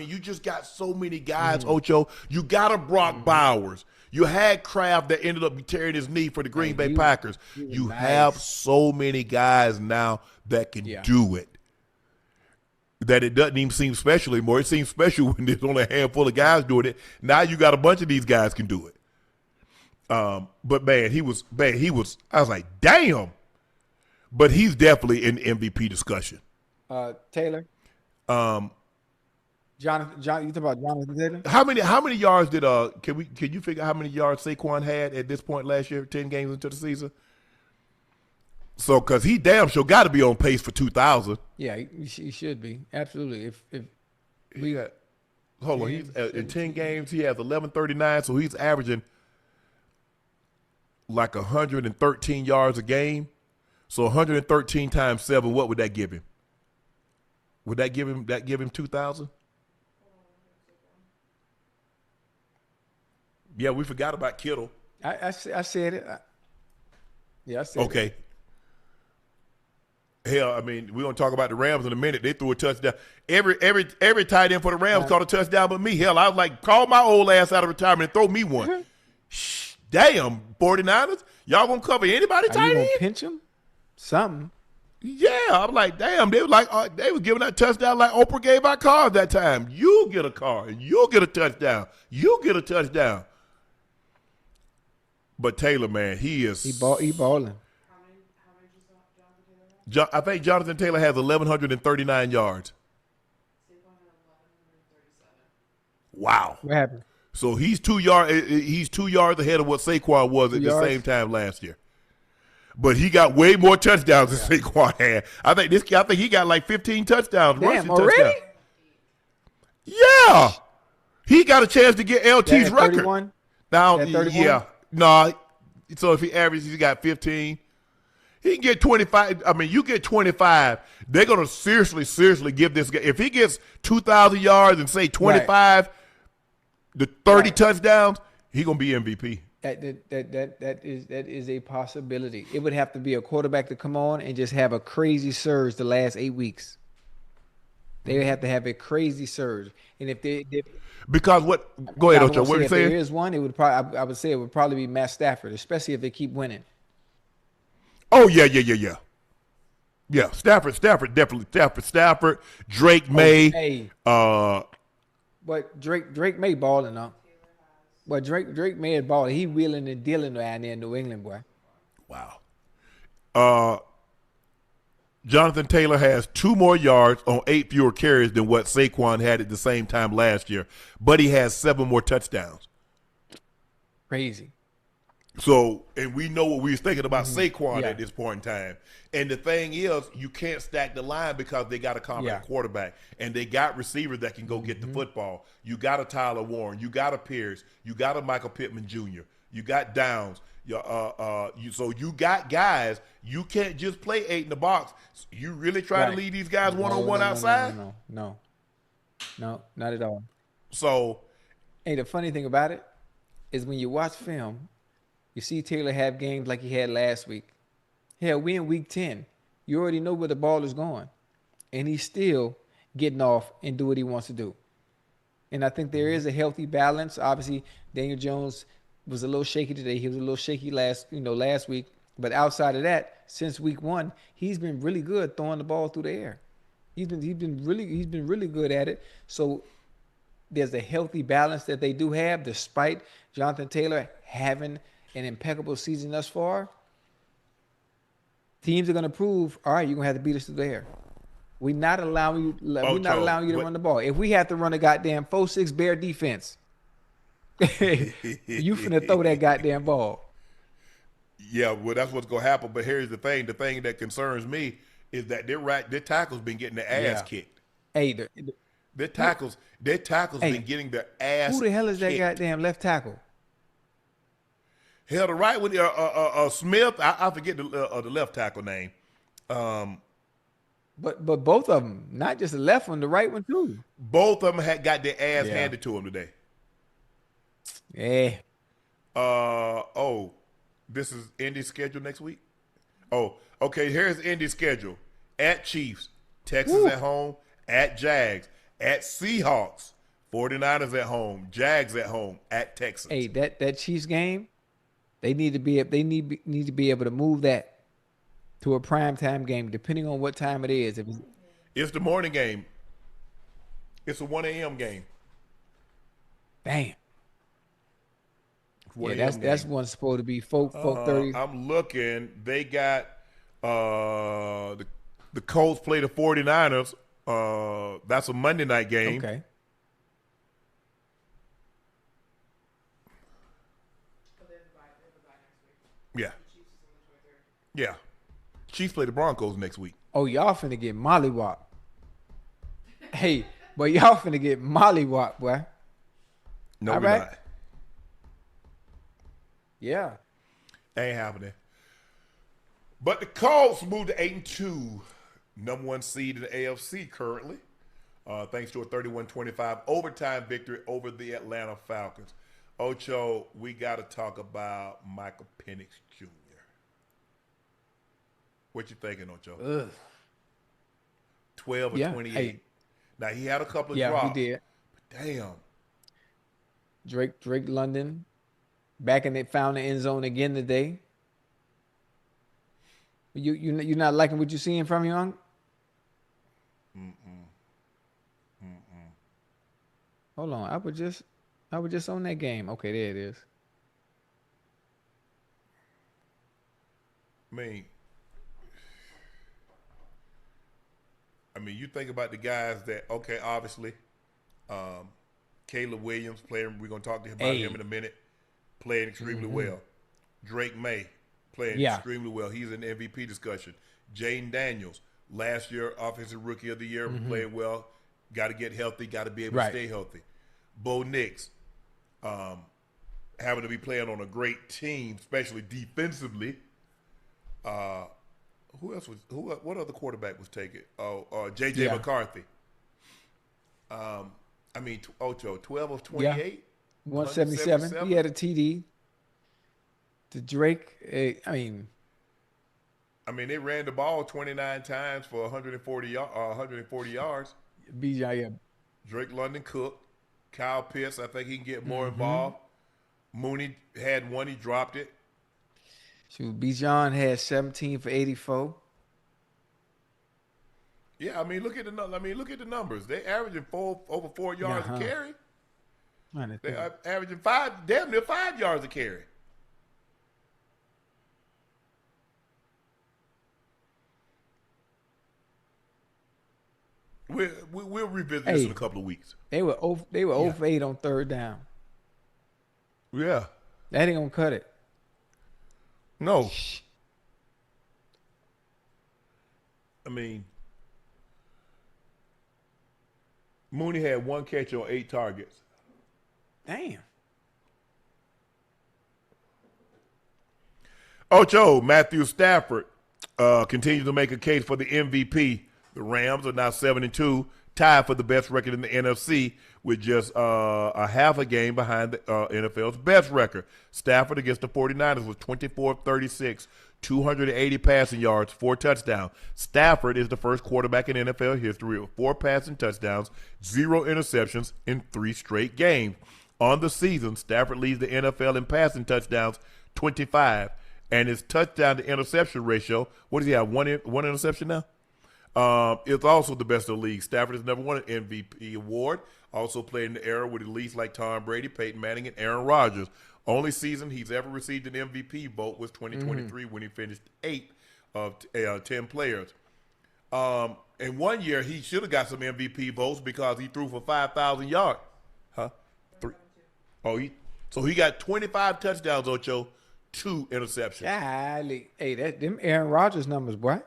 You just got so many guys, Ocho. You got a Brock Bowers. You had Kraft that ended up tearing his knee for the Green Bay Packers. You have so many guys now that can do it, that it doesn't even seem special anymore. It seems special when there's only a handful of guys doing it. Now you got a bunch of these guys can do it. But man, he was. I was like, damn. But he's definitely in MVP discussion. Taylor. Jonathan, you talk about Jonathan Taylor? How many yards did can you figure out how many yards Saquon had at this point last year, 10 games into the season? So, because he damn sure got to be on pace for 2,000. Yeah, he should be. Absolutely. If we got, hold on, he's in 10 games, he has 1139, so he's averaging like 113 yards a game. So 113 times 7, what would that give him? Would that give him 2,000? Yeah, we forgot about Kittle. I said it. I said it. Okay. Hell, we're gonna talk about the Rams in a minute. They threw a touchdown. Every tight end for the Rams caught a touchdown, but me. Hell, I was like, call my old ass out of retirement and throw me one. Damn, 49ers, y'all gonna cover anybody tight end? You gonna pinch him? Something. Yeah, I'm like, damn. They were like, they was giving that touchdown like Oprah gave out cars that time. You get a car, and you'll get a touchdown. You get a touchdown. But Taylor, man, he is. He balling. I think Jonathan Taylor has 1,139 yards. Wow. What happened? So he's 2 yards ahead of what Saquon was 2 at yards? the same time last year. But he got way more touchdowns than Saquon had. I think he got like 15 touchdowns. Damn, already? Touchdowns. Yeah. He got a chance to get LT's record. 31? Now, At 31? yeah. No. So if he averages, he got 15. He can get 25. I mean, you get 25, they're going to seriously give this guy. If he gets 2,000 yards and say 25, the 30 touchdowns, he's going to be MVP. That is a possibility. It would have to be a quarterback to come on and just have a crazy surge the last 8 weeks. They would have to have a crazy surge. And if they because what? Go ahead, Ocho. What are you saying? If there is one, it would probably. I would say it would probably be Matt Stafford, especially if they keep winning. Oh yeah. Yeah, Stafford definitely. Stafford, Drake May. Hey. But Drake May balling up. But Drake May is balling. He wheeling and dealing down there in New England, boy. Wow. Jonathan Taylor has 2 more yards on 8 fewer carries than what Saquon had at the same time last year, but he has 7 more touchdowns. Crazy. So, and we know what we was thinking about Saquon at this point in time. And the thing is, you can't stack the line because they got a competent quarterback and they got receivers that can go get the football. You got a Tyler Warren, you got a Pierce, you got a Michael Pittman Jr., you got Downs. So you got guys. You can't just play 8 in the box. You really try to lead these guys one-on-one outside? No, not at all. So, hey, the funny thing about it is when you watch film, you see Taylor have games like he had last week. Hell, we in week 10. You already know where the ball is going. And he's still getting off and do what he wants to do. And I think there is a healthy balance. Obviously, Daniel Jones was a little shaky today. He was a little shaky last week. But outside of that, since week 1, he's been really good throwing the ball through the air. He's been really good at it. So there's a healthy balance that they do have, despite Jonathan Taylor having an impeccable season thus far. Teams are going to prove, all right, you're going to have to beat us through the air. We're not allowing you to run the ball. If we have to run a goddamn 4-6 bear defense, you finna throw that goddamn ball. Yeah, well, that's what's going to happen. But here's the thing. The thing that concerns me is that their tackles been getting their ass kicked. Hey, their tackles been getting their ass kicked. Who the hell is that goddamn left tackle? Hell, the right one, Smith. I forget the left tackle name. But both of them, not just the left one, the right one too. Both of them had got their ass handed to them today. Yeah. This is Indy's schedule next week. Oh, okay. Here's Indy's schedule: at Chiefs, Texans at home, at Jags, at Seahawks, 49ers at home, Jags at home, at Texans. Hey, that Chiefs game, they need to be able to move that to a primetime game, depending on what time it is. It's the morning game. It's a 1 a.m. game. Damn. Yeah, that's one supposed to be 4:30. I'm looking. They got the Colts play the 49ers. That's a Monday night game. Okay. Yeah. Yeah. Chiefs play the Broncos next week. Oh, y'all finna get mollywopped. Hey, but y'all finna get mollywopped, boy. No, we're not. Yeah. Ain't happening. But the Colts moved to 8-2, number 1 seed in the AFC currently, thanks to a 31-25 overtime victory over the Atlanta Falcons. Ocho, we got to talk about Michael Penix Jr. What you thinking, Ocho? Ugh. 12 or 28. Hey. Now, he had a couple of drops. Yeah, he did. But damn. Drake London. Back in found the end zone again today. You're not liking what you're seeing from you, Unc? Hold on, I was just on that game. Okay, there it is. I mean, I mean, you think about the guys that, okay, obviously, Caleb Williams playing, we're going to talk to him about him in a minute, playing extremely well. Drake May playing extremely well. He's in the MVP discussion. Jaden Daniels, last year, Offensive Rookie of the Year, playing well. Got to get healthy, got to be able to stay healthy. Bo Nix, having to be playing on a great team, especially defensively. Who else was? What other quarterback was taken? J.J. McCarthy. I mean, Ocho, 12 of 28. 177. He had a TD. The Drake, I mean, they ran the ball 29 times for 140 yards. BJ, Drake London cooked. Kyle Pitts, I think he can get more involved. Mooney had one, he dropped it. Bijan had 17 for 84. Yeah, look at the numbers. They averaging over 4 yards a carry. They are averaging damn near 5 yards a carry. We'll revisit this in a couple of weeks. They were 0 for 8 on third down. Yeah. That ain't gonna cut it. No. Mooney had 1 catch on 8 targets. Damn. Ocho, Matthew Stafford continues to make a case for the MVP. The Rams are now 7-2, tied for the best record in the NFC with just a half a game behind the NFL's best record. Stafford against the 49ers was 24-36, 280 passing yards, 4 touchdowns. Stafford is the first quarterback in NFL history with 4 passing touchdowns, 0 interceptions in 3 straight games. On the season, Stafford leads the NFL in passing touchdowns, 25, and his touchdown to interception ratio, what does he have, one interception now? It's also the best of the league. Stafford has never won an MVP award. Also played in the era with elites like Tom Brady, Peyton Manning, and Aaron Rodgers. Only season he's ever received an MVP vote was 2023 when he finished 8th of 10 players. In 1 year, he should have got some MVP votes because he threw for 5,000 yards. Huh? 3. So he got 25 touchdowns, Ocho, 2 interceptions. Golly. Hey, them Aaron Rodgers numbers, boy.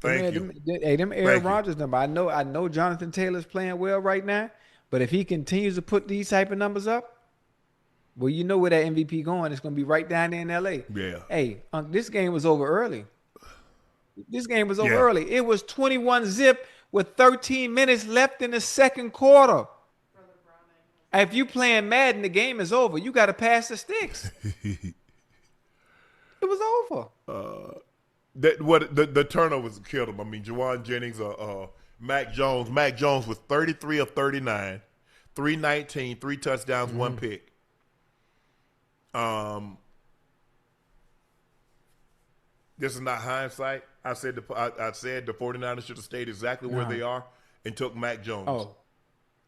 Thank you. Them Aaron Rodgers number. I know Jonathan Taylor's playing well right now, but if he continues to put these type of numbers up, well, you know where that MVP going. It's going to be right down there in L.A. Yeah. Hey, this game was over early. Early. It was 21-0 with 13 minutes left in the second quarter. If you playing Madden, the game is over. You got to pass the sticks. It was over. The turnovers killed him. Juwan Jennings, Mac Jones. Mac Jones was 33 of 39, 319, 3 touchdowns, 1 pick. This is not hindsight. I said the 49ers should have stayed exactly where they are and took Mac Jones. Oh.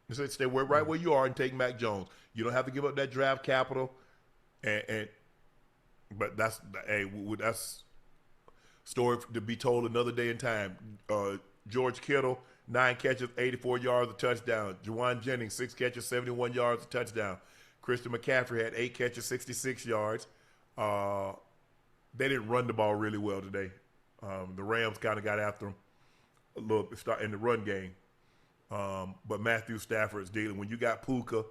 They said stay right where you are and take Mac Jones. You don't have to give up that draft capital, but that's story to be told another day in time. George Kittle, 9 catches, 84 yards, a touchdown. Juwan Jennings, 6 catches, 71 yards, a touchdown. Christian McCaffrey had 8 catches, 66 yards. They didn't run the ball really well today. The Rams kind of got after them a little in the run game. But Matthew Stafford's dealing. When you got Puka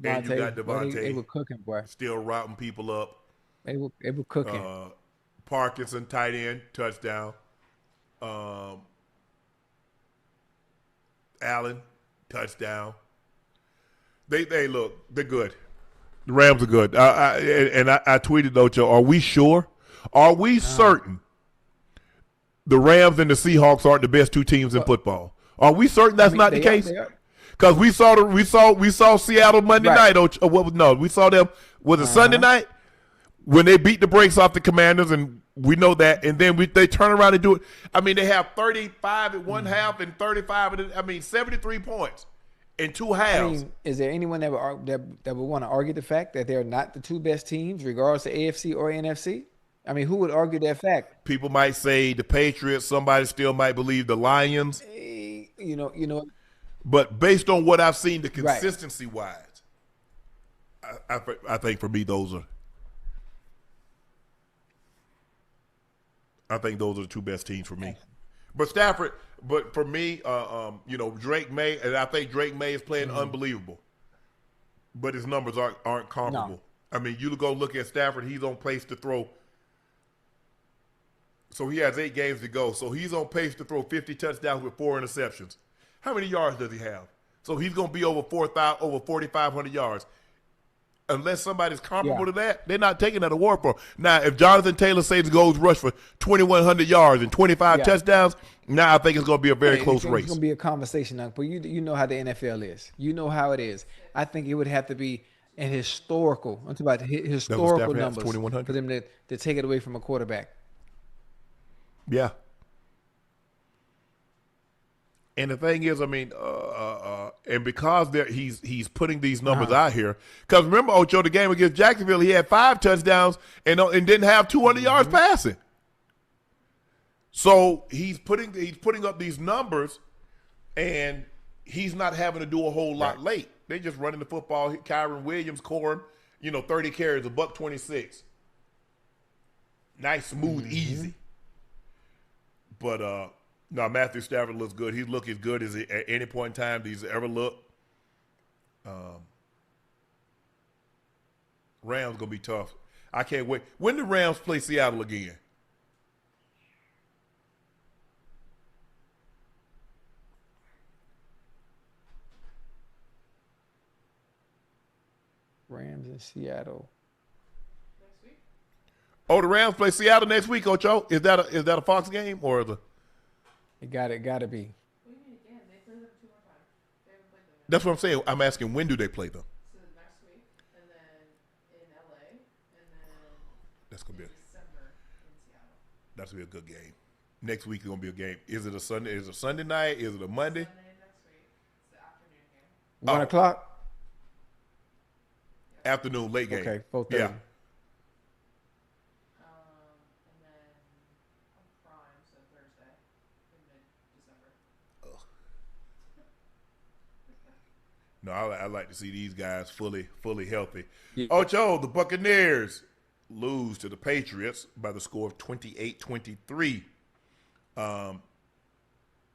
and you got Devontae, they were cooking, boy. Still routing people up. They were cooking. Parkinson, tight end, touchdown. Allen, touchdown. They look, they're good. The Rams are good. I tweeted, Ocho, are we sure? Are we certain the Rams and the Seahawks aren't the best 2 teams in football? Are we certain that's not the case? Because we saw Seattle Monday night. We saw them was it Sunday night when they beat the brakes off the Commanders, and we know that. And then they turn around and do it. They have 35 at one half and 35. 73 points in 2 halves. Is there anyone that would want to argue the fact that they're not the 2 best teams, regardless of AFC or NFC? I mean, who would argue that fact? People might say the Patriots. Somebody still might believe the Lions. You know, But based on what I've seen, the Right. consistency wise, I think for me I think those are the two best teams for me. But Stafford, but for me, Drake May, and I think Drake May is playing unbelievable. But his numbers aren't comparable. No. I mean, you go look at Stafford, he's on pace to throw. So he has 8 games to go. So he's on pace to throw 50 touchdowns with 4 interceptions. How many yards does he have? So he's going to be over 4,500 yards. Unless somebody's comparable to that, they're not taking that award for him. Now, if Jonathan Taylor says goes rush for 2,100 yards and 25 touchdowns, now I think it's going to be a very close race. It's going to be a conversation, Unc, but you know how the NFL is. You know how it is. I think it would have to be an historical. I'm talking about historical Stafford has, numbers 2,100. for them to take it away from a quarterback. Yeah. And the thing is, I mean, and because he's putting these numbers out here, because remember, Ocho, the game against Jacksonville, he had 5 touchdowns and didn't have 200 yards passing. So he's putting up these numbers, and he's not having to do a whole lot late. They're just running the football. Kyron Williams, Corum, 30 carries, $126. Nice, smooth, easy. But no, Matthew Stafford looks good. He's looked as good as at any point in time he's ever looked. Rams gonna be tough. I can't wait. When the Rams play Seattle again? Rams in Seattle. Oh, the Rams play Seattle next week, Ocho. Is that a Fox game or the? It got to be. What do you mean again? They play them 2 more times. They haven't played them yet. That's what I'm saying. I'm asking, when do they play them? So next week, and then in LA, and then That's gonna be December in Seattle. that's gonna be a good game. Next week is gonna be a game. Is it a Sunday? Is it a Sunday night? Is it a Monday? Sunday next week. It's the afternoon game. 1 o'clock? Afternoon, late game. Okay, 4:30. Yeah. And then on Prime, so Thursday in mid-December. No, I like to see these guys fully healthy. Yeah. Ocho, the Buccaneers lose to the Patriots by the score of 28-23.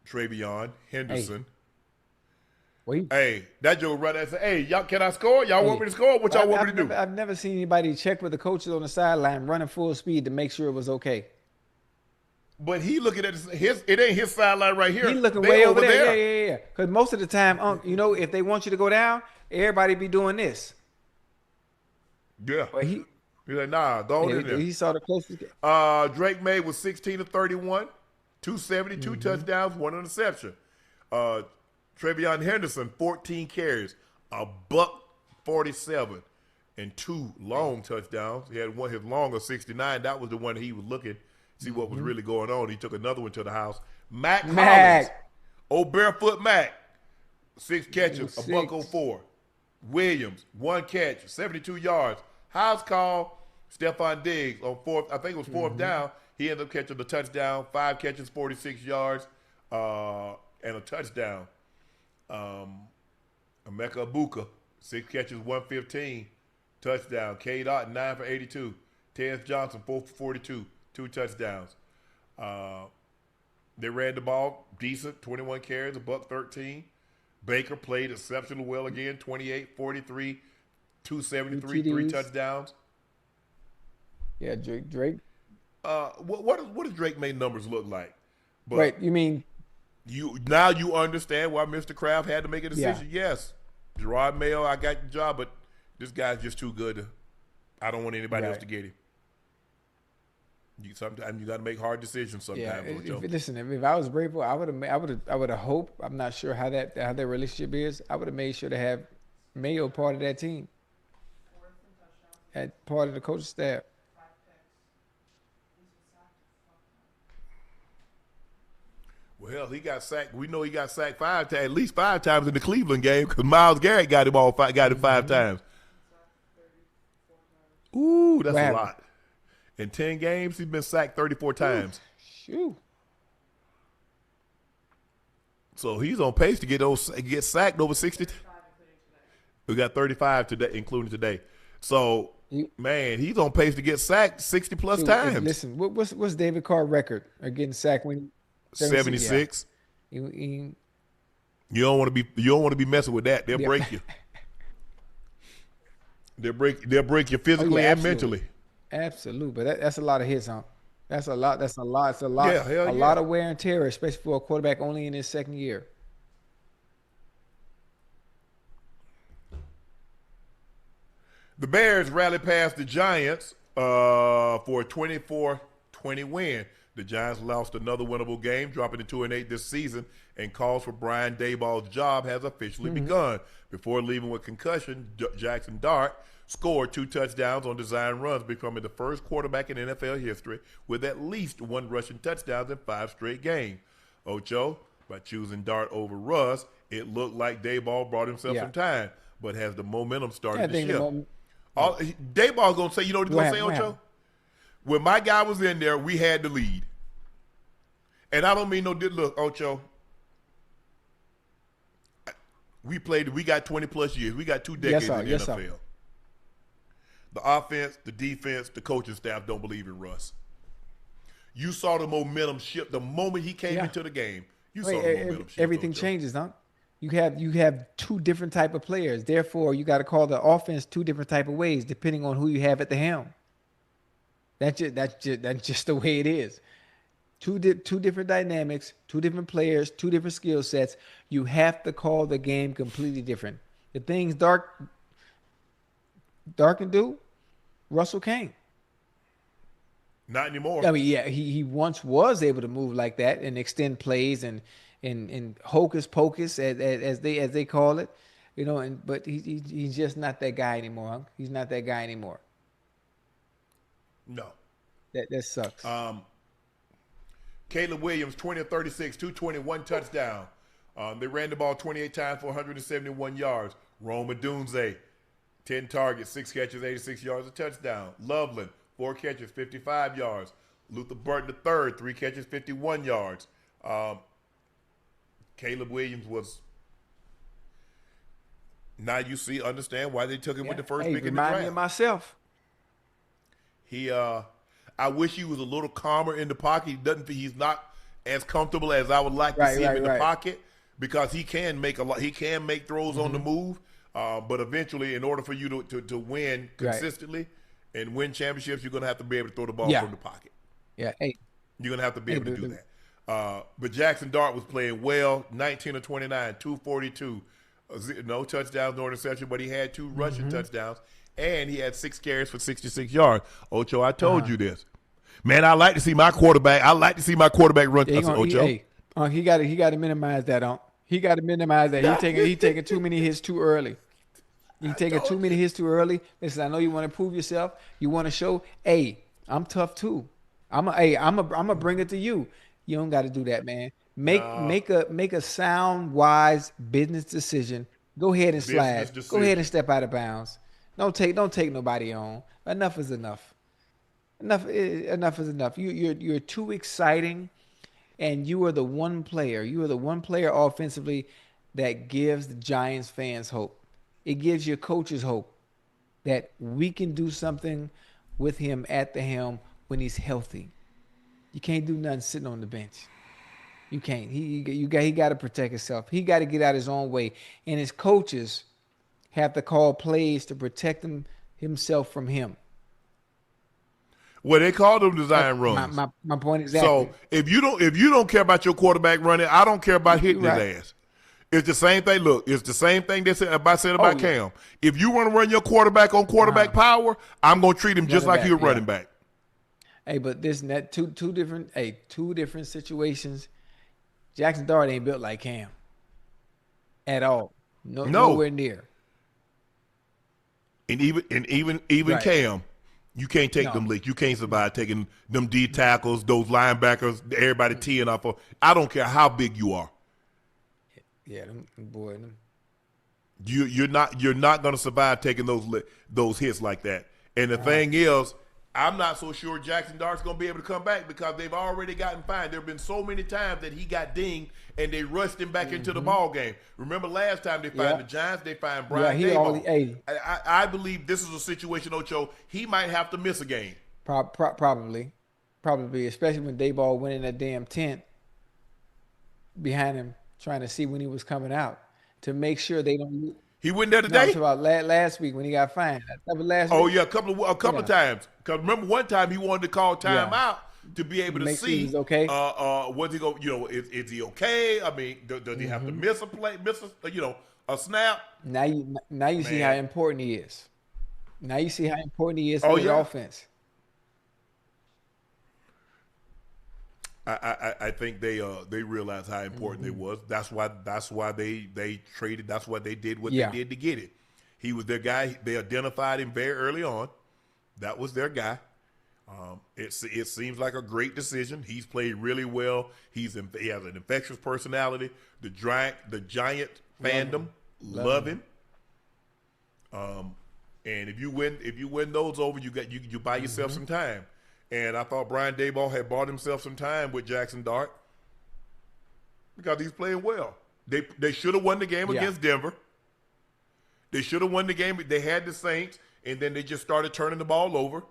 Travion Henderson. Hey, that Joe run and say, "Hey, y'all, can I score? Y'all want me to score? What y'all want me to do?" I've never seen anybody check with the coaches on the sideline running full speed to make sure it was okay. But he looking at it ain't his sideline right here. He looking They way over there. Yeah. Because most of the time, if they want you to go down, everybody be doing this. Yeah. But he's like, nah, go in there. He saw the closest. Drake May was 16 of 31, 270, 2 touchdowns, 1 interception. Travion Henderson, 14 carries, $147, and 2 long touchdowns. He had his long of 69. That was the one he was looking to see what was really going on. He took another one to the house. Mac Collins, old barefoot Mac, 6 catches, $104. Williams, 1 catch, 72 yards. House call, Stephon Diggs on 4th, I think it was 4th down. He ended up catching the touchdown, 5 catches, 46 yards, and a touchdown. Emeka Ibuka, 6 catches, 115, touchdown. K-Dot, 9 for 82. Terrence Johnson, 4 for 42, 2 touchdowns. They ran the ball decent, 21 carries, $113. Baker played exceptionally well again, 28, 43, 273, 3 touchdowns. Yeah, Drake. What does Drake May numbers look like? But Wait, you mean you understand why Mr. Kraft had to make a decision? Yeah. Yes, Gerard Mayo, I got the job, but this guy's just too good. I don't want anybody else to get him. Sometimes you got to make hard decisions. Sometimes. Yeah. If I was Bravo, I would have hoped. I'm not sure how their relationship is. I would have made sure to have Mayo part of that team, at part of the coaching staff. Well, he got sacked. We know he got sacked 5 times, at least 5 times in the Cleveland game, because Myles Garrett got him 5 times. Ooh, that's a lot. In 10 games, he's been sacked 34 times. Shoot. So he's on pace to get sacked over 60. 5 including today. We got 35 today, including today. So, man, he's on pace to get sacked 60 plus Shoot, times. Listen, what's David Carr's record of getting sacked when 76. Yeah. You don't want to be messing with that. They'll break you. They'll break you physically and mentally. Absolutely, but that's a lot of hits, huh? That's a lot. It's a lot. Yeah, hell a lot of wear and tear, especially for a quarterback only in his second year. The Bears rallied past the Giants for a 24-20 win. The Giants lost another winnable game, dropping to 2-8 this season, and calls for Brian Daboll's job has officially begun. Before leaving with concussion, Jackson Dart scored 2 touchdowns on design runs, becoming the first quarterback in NFL history with at least 1 rushing touchdown in 5 straight games. Ocho, by choosing Dart over Russ, it looked like Daboll brought himself some time, but has the momentum started to shift. Daboll's going to say, you know what he's going to say, Ocho? When my guy was in there, we had the lead. And I don't mean no look, Ocho. We got 20 plus years. We got 2 decades in the NFL. The offense, the defense, the coaching staff don't believe in Russ. You saw the momentum shift the moment he came into the game. You saw the momentum shift. Everything changes, huh? You have 2 different type of players. Therefore, you got to call the offense 2 different type of ways depending on who you have at the helm. That's just the way it is. Two different dynamics, 2 different players, 2 different skill sets. You have to call the game completely different. The things Dark can do, Russell can't. Not anymore. I mean, yeah, he once was able to move like that and extend plays and hocus pocus as they call it, you know. But he's just not that guy anymore. Huh? He's not that guy anymore. No. That sucks. Caleb Williams, 20 of 36, 221 touchdown. They ran the ball 28 times for 171 yards. Roma Dunze, 10 targets, 6 catches, 86 yards, a touchdown. Loveland, 4 catches, 55 yards. Luther Burton III, 3 catches, 51 yards. Caleb Williams was. Now you understand why they took him with the first pick in the draft. Remind me of myself. I wish he was a little calmer in the pocket. He's not as comfortable as I would like to see him in the pocket, because he can make throws on the move. But eventually, in order for you to win consistently and win championships, you're going to have to be able to throw the ball from the pocket. Yeah, hey. You're going to have to be able to do that. But Jackson Dart was playing well, 19 of 29, 242. No touchdowns, no interception, but he had 2 rushing touchdowns, and he had 6 carries for 66 yards. Ocho, I told you this. Man, I like to see my quarterback. I like to see my quarterback run. Ocho. He got to minimize that. He got to minimize that. He taking too many hits too early. He taking too many hits too early. Listen, I know you want to prove yourself. You want to show, hey, I'm tough too. I'm a bring it to you. You don't got to do that, man. Make a sound, wise business decision. Go ahead and slide. Go ahead and step out of bounds. Don't take nobody on. Enough is enough. Enough is enough. You're too exciting, and you are the one player. You are the one player offensively that gives the Giants fans hope. It gives your coaches hope that we can do something with him at the helm when he's healthy. You can't do nothing sitting on the bench. You can't. He got to protect himself. He got to get out his own way, and his coaches have to call plays to protect himself from him. Well, they call them design runs. My point exactly. So if you don't care about your quarterback running, I don't care about hitting his ass. It's the same thing. Look, it's the same thing they said about Cam. If you want to run your quarterback on quarterback power, I'm gonna treat him just like he's a running back. Hey, but two different situations. Jackson Dart ain't built like Cam at all. Nowhere near. And even Cam, you can't take them leaks. You can't survive taking them D tackles, those linebackers, everybody teeing off. I don't care how big you are. Yeah, them. You're not going to survive taking those hits like that. And the thing is, I'm not so sure Jackson Dart's going to be able to come back because they've already gotten fined. There have been so many times that he got dinged and they rushed him back into the ball game. Remember last time they fined the Giants, they fined Brian Daboll. I believe this is a situation, Ocho, he might have to miss a game. Probably, especially when Daboll went in that damn tent behind him trying to see when he was coming out to make sure they don't. He went there today? No, about last week when he got fined. That was last week. Week? Yeah, a couple of times. Because remember one time he wanted to call time out to be able to see he's okay. Was he go? Is he okay? I mean, does he have to miss a play, a snap? Now you see how important he is. Now you see how important he is for the offense. I think they realized how important it was. That's why they traded. That's why they did what they did to get it. He was their guy. They identified him very early on. That was their guy. It seems like a great decision. He's played really well. He has an infectious personality. The giant fandom love him. And if you win those over, you buy yourself some time. And I thought Brian Daboll had bought himself some time with Jackson Dart because he's playing well. They should have won the game against Denver. They should have won the game. They had the Saints, and then they just started turning the ball over,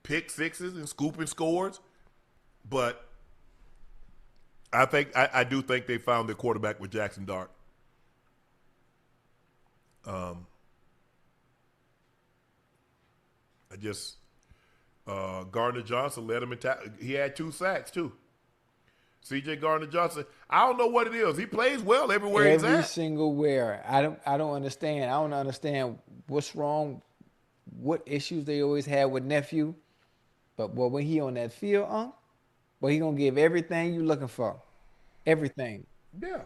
pick sixes and scooping scores. But I do think they found their quarterback with Jackson Dart. Gardner Johnson led him in he had 2 sacks too. CJ Gardner Johnson, I don't know what it is. He plays well everywhere he's at. Every single where. I don't understand. I don't understand what's wrong, what issues they always had with nephew. But when he on that field, he gonna give everything you looking for. Everything. Yeah.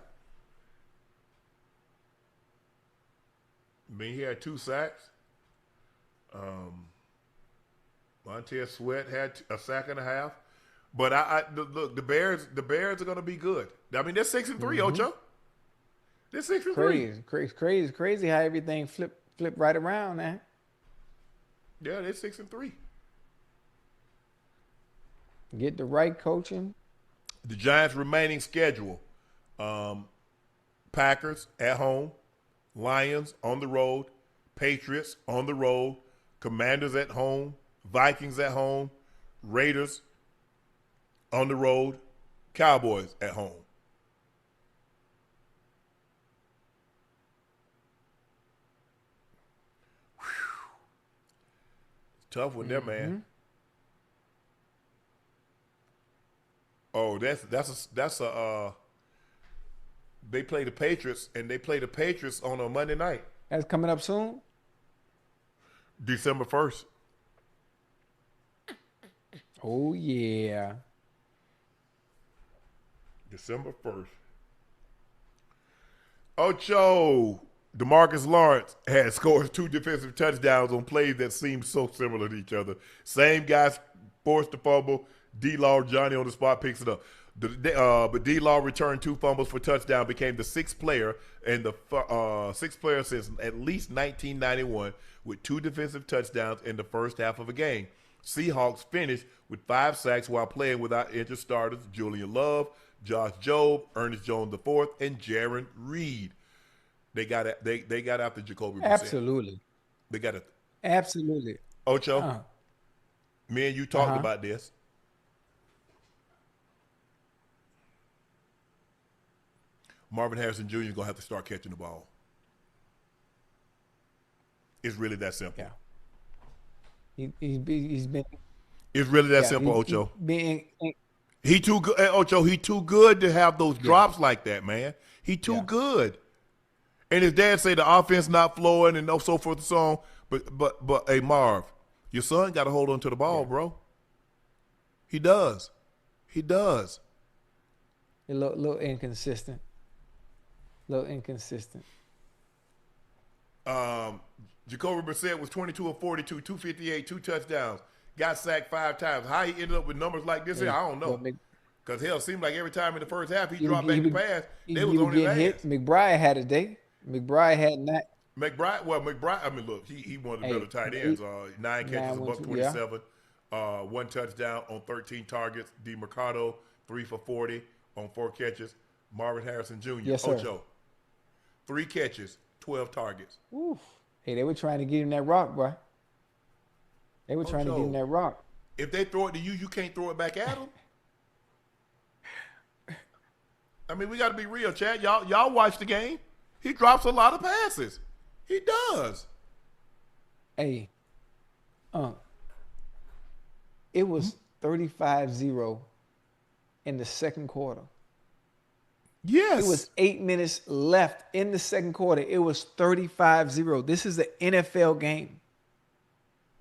I mean, he had 2 sacks. Montez Sweat had a sack and a half, but look, the Bears are going to be good. I mean, they're 6-3, Ocho. They're 6-3. Crazy how everything flip right around, man. Yeah, they're 6-3. Get the right coaching. The Giants' remaining schedule: Packers at home, Lions on the road, Patriots on the road, Commanders at home, Vikings at home, Raiders on the road, Cowboys at home. It's tough with them, man. Oh, that's a they play the Patriots, and they play the Patriots on a Monday night. That's coming up soon? December 1st. Oh, yeah. December 1st. Ocho, DeMarcus Lawrence had scored 2 defensive touchdowns on plays that seemed so similar to each other. Same guys forced the fumble. D-Law, Johnny on the spot picks it up. But D-Law returned 2 fumbles for touchdown, became the 6th player and the 6th player since at least 1991 with 2 defensive touchdowns in the first half of a game. Seahawks finished with 5 sacks while playing without injured starters Julian Love, Josh Jobe, Ernest Jones IV, and Jaron Reed. They got after Jacoby Brissett. Absolutely. They got it. Absolutely. Ocho, me and you talked about this. Marvin Harrison Jr. is going to have to start catching the ball. It's really that simple. Yeah. He's been. It's really that simple, Ocho. He too good, Ocho. He too good to have those drops like that, man. He too good. And his dad say the offense not flowing and so forth and so on. But hey, Marv, your son got to hold on to the ball, bro. He does. He does. A little inconsistent. Jacoby Brissett was 22 of 42, 258, 2 touchdowns. Got sacked 5 times. How he ended up with numbers like this, I don't know. Because hell, it seemed like every time in the first half he dropped back the pass, they was on his ass. Hit. McBride had a day. McBride had McBride, I mean, look, he one of the better tight ends. 9 catches, $127, 1 touchdown on 13 targets. DeMarcado, 3 for 40 on 4 catches. Marvin Harrison Jr., Yes, sir. Ocho, 3 catches, 12 targets. Oof. Hey, they were trying to get him that rock, boy. They were trying to get him that rock. If they throw it to you, you can't throw it back at them. I mean, we got to be real, Chad. Y'all watch the game. He drops a lot of passes. He does. Hey, it was 35-0 in the second quarter. Yes. It was 8 minutes left in the second quarter. It was 35-0. This is an NFL game.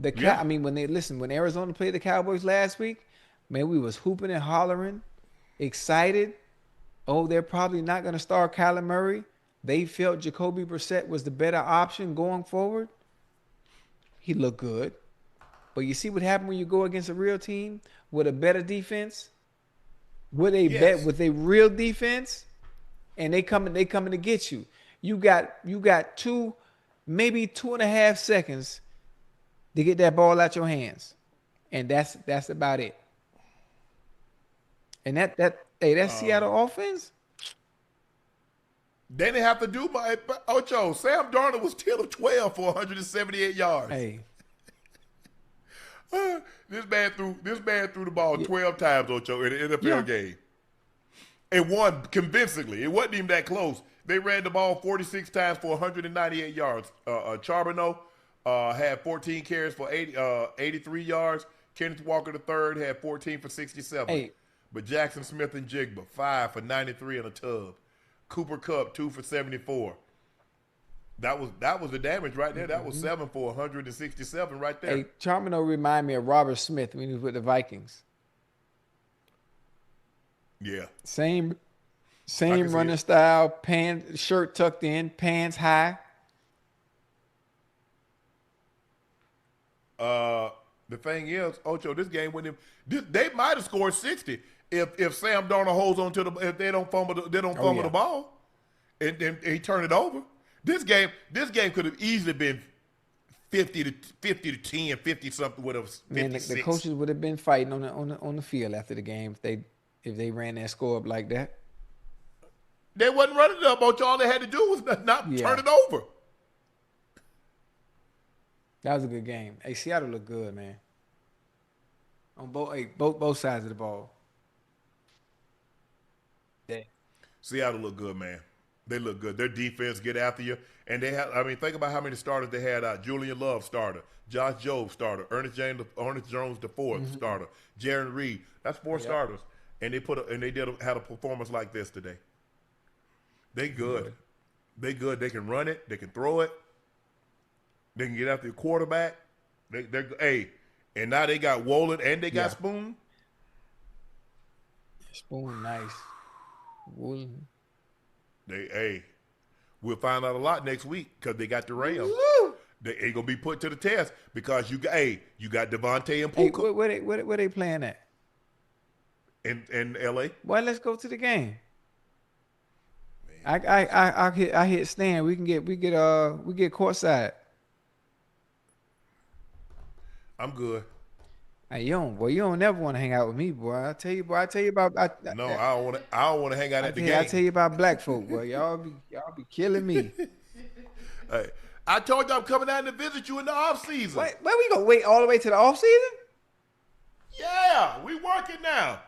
I mean, when Arizona played the Cowboys last week, man, we was hooping and hollering, excited. Oh, they're probably not going to start Kyler Murray. They felt Jacoby Brissett was the better option going forward. He looked good. But you see what happened when you go against a real team with a better defense? With a real defense, and they coming to get you. You got maybe 2.5 seconds to get that ball out your hands. And that's about it. And that Seattle offense. They didn't have to do but Ocho. Sam Darnold was 10 of 12 for 178 yards. Hey. This man threw the ball 12 times, Ocho, in an NFL game. And won convincingly. It wasn't even that close. They ran the ball 46 times for 198 yards. Charbonneau had 14 carries for 83 yards. Kenneth Walker III had 14 for 67. Hey. But Jackson Smith and Jigba, 5 for 93 and a tub. Cooper Kupp, 2 for 74. That was the damage right there. That was 7 for 167 right there. Hey, Charbonneau remind me of Robert Smith when he was with the Vikings. Yeah. Same running style, shirt tucked in, pants high. The thing is, Ocho, this game with him, they might have scored 60 if Sam Darnold holds on to if they don't fumble the ball, and he turned it over. This game could have easily been 50 to 10, 50 something with a 56. Man, the coaches would have been fighting on the field after the game if they ran that score up like that. They wasn't running it up, Ocho. All they had to do was not turn it over. That was a good game. Hey, Seattle looked good, man. On both sides of the ball. Yeah. Seattle looked good, man. They look good. Their defense get after you. And think about how many starters they had out. Julian Love starter. Josh Jobe starter. Ernest Jones the fourth starter. Jaron Reed. That's 4 starters. And they had a performance like this today. They good. They good. They can run it. They can throw it. They can get after the quarterback. And now they got Waddle and they got Spoon. Spoon, nice. Woolen. We'll find out a lot next week because they got the Rams. They ain't gonna be put to the test because you got Devontae and Puka. Hey, where they playing at? In LA. Well, let's go to the game. I hit Stan. We get courtside. I'm good. Hey, you don't never want to hang out with me, boy. I tell you about. I don't want to hang out at the game. I tell you about black folk, boy. Y'all be killing me. Hey, I told you I'm coming down to visit you in the off season. Where we gonna wait all the way to the off season? Yeah, we working now.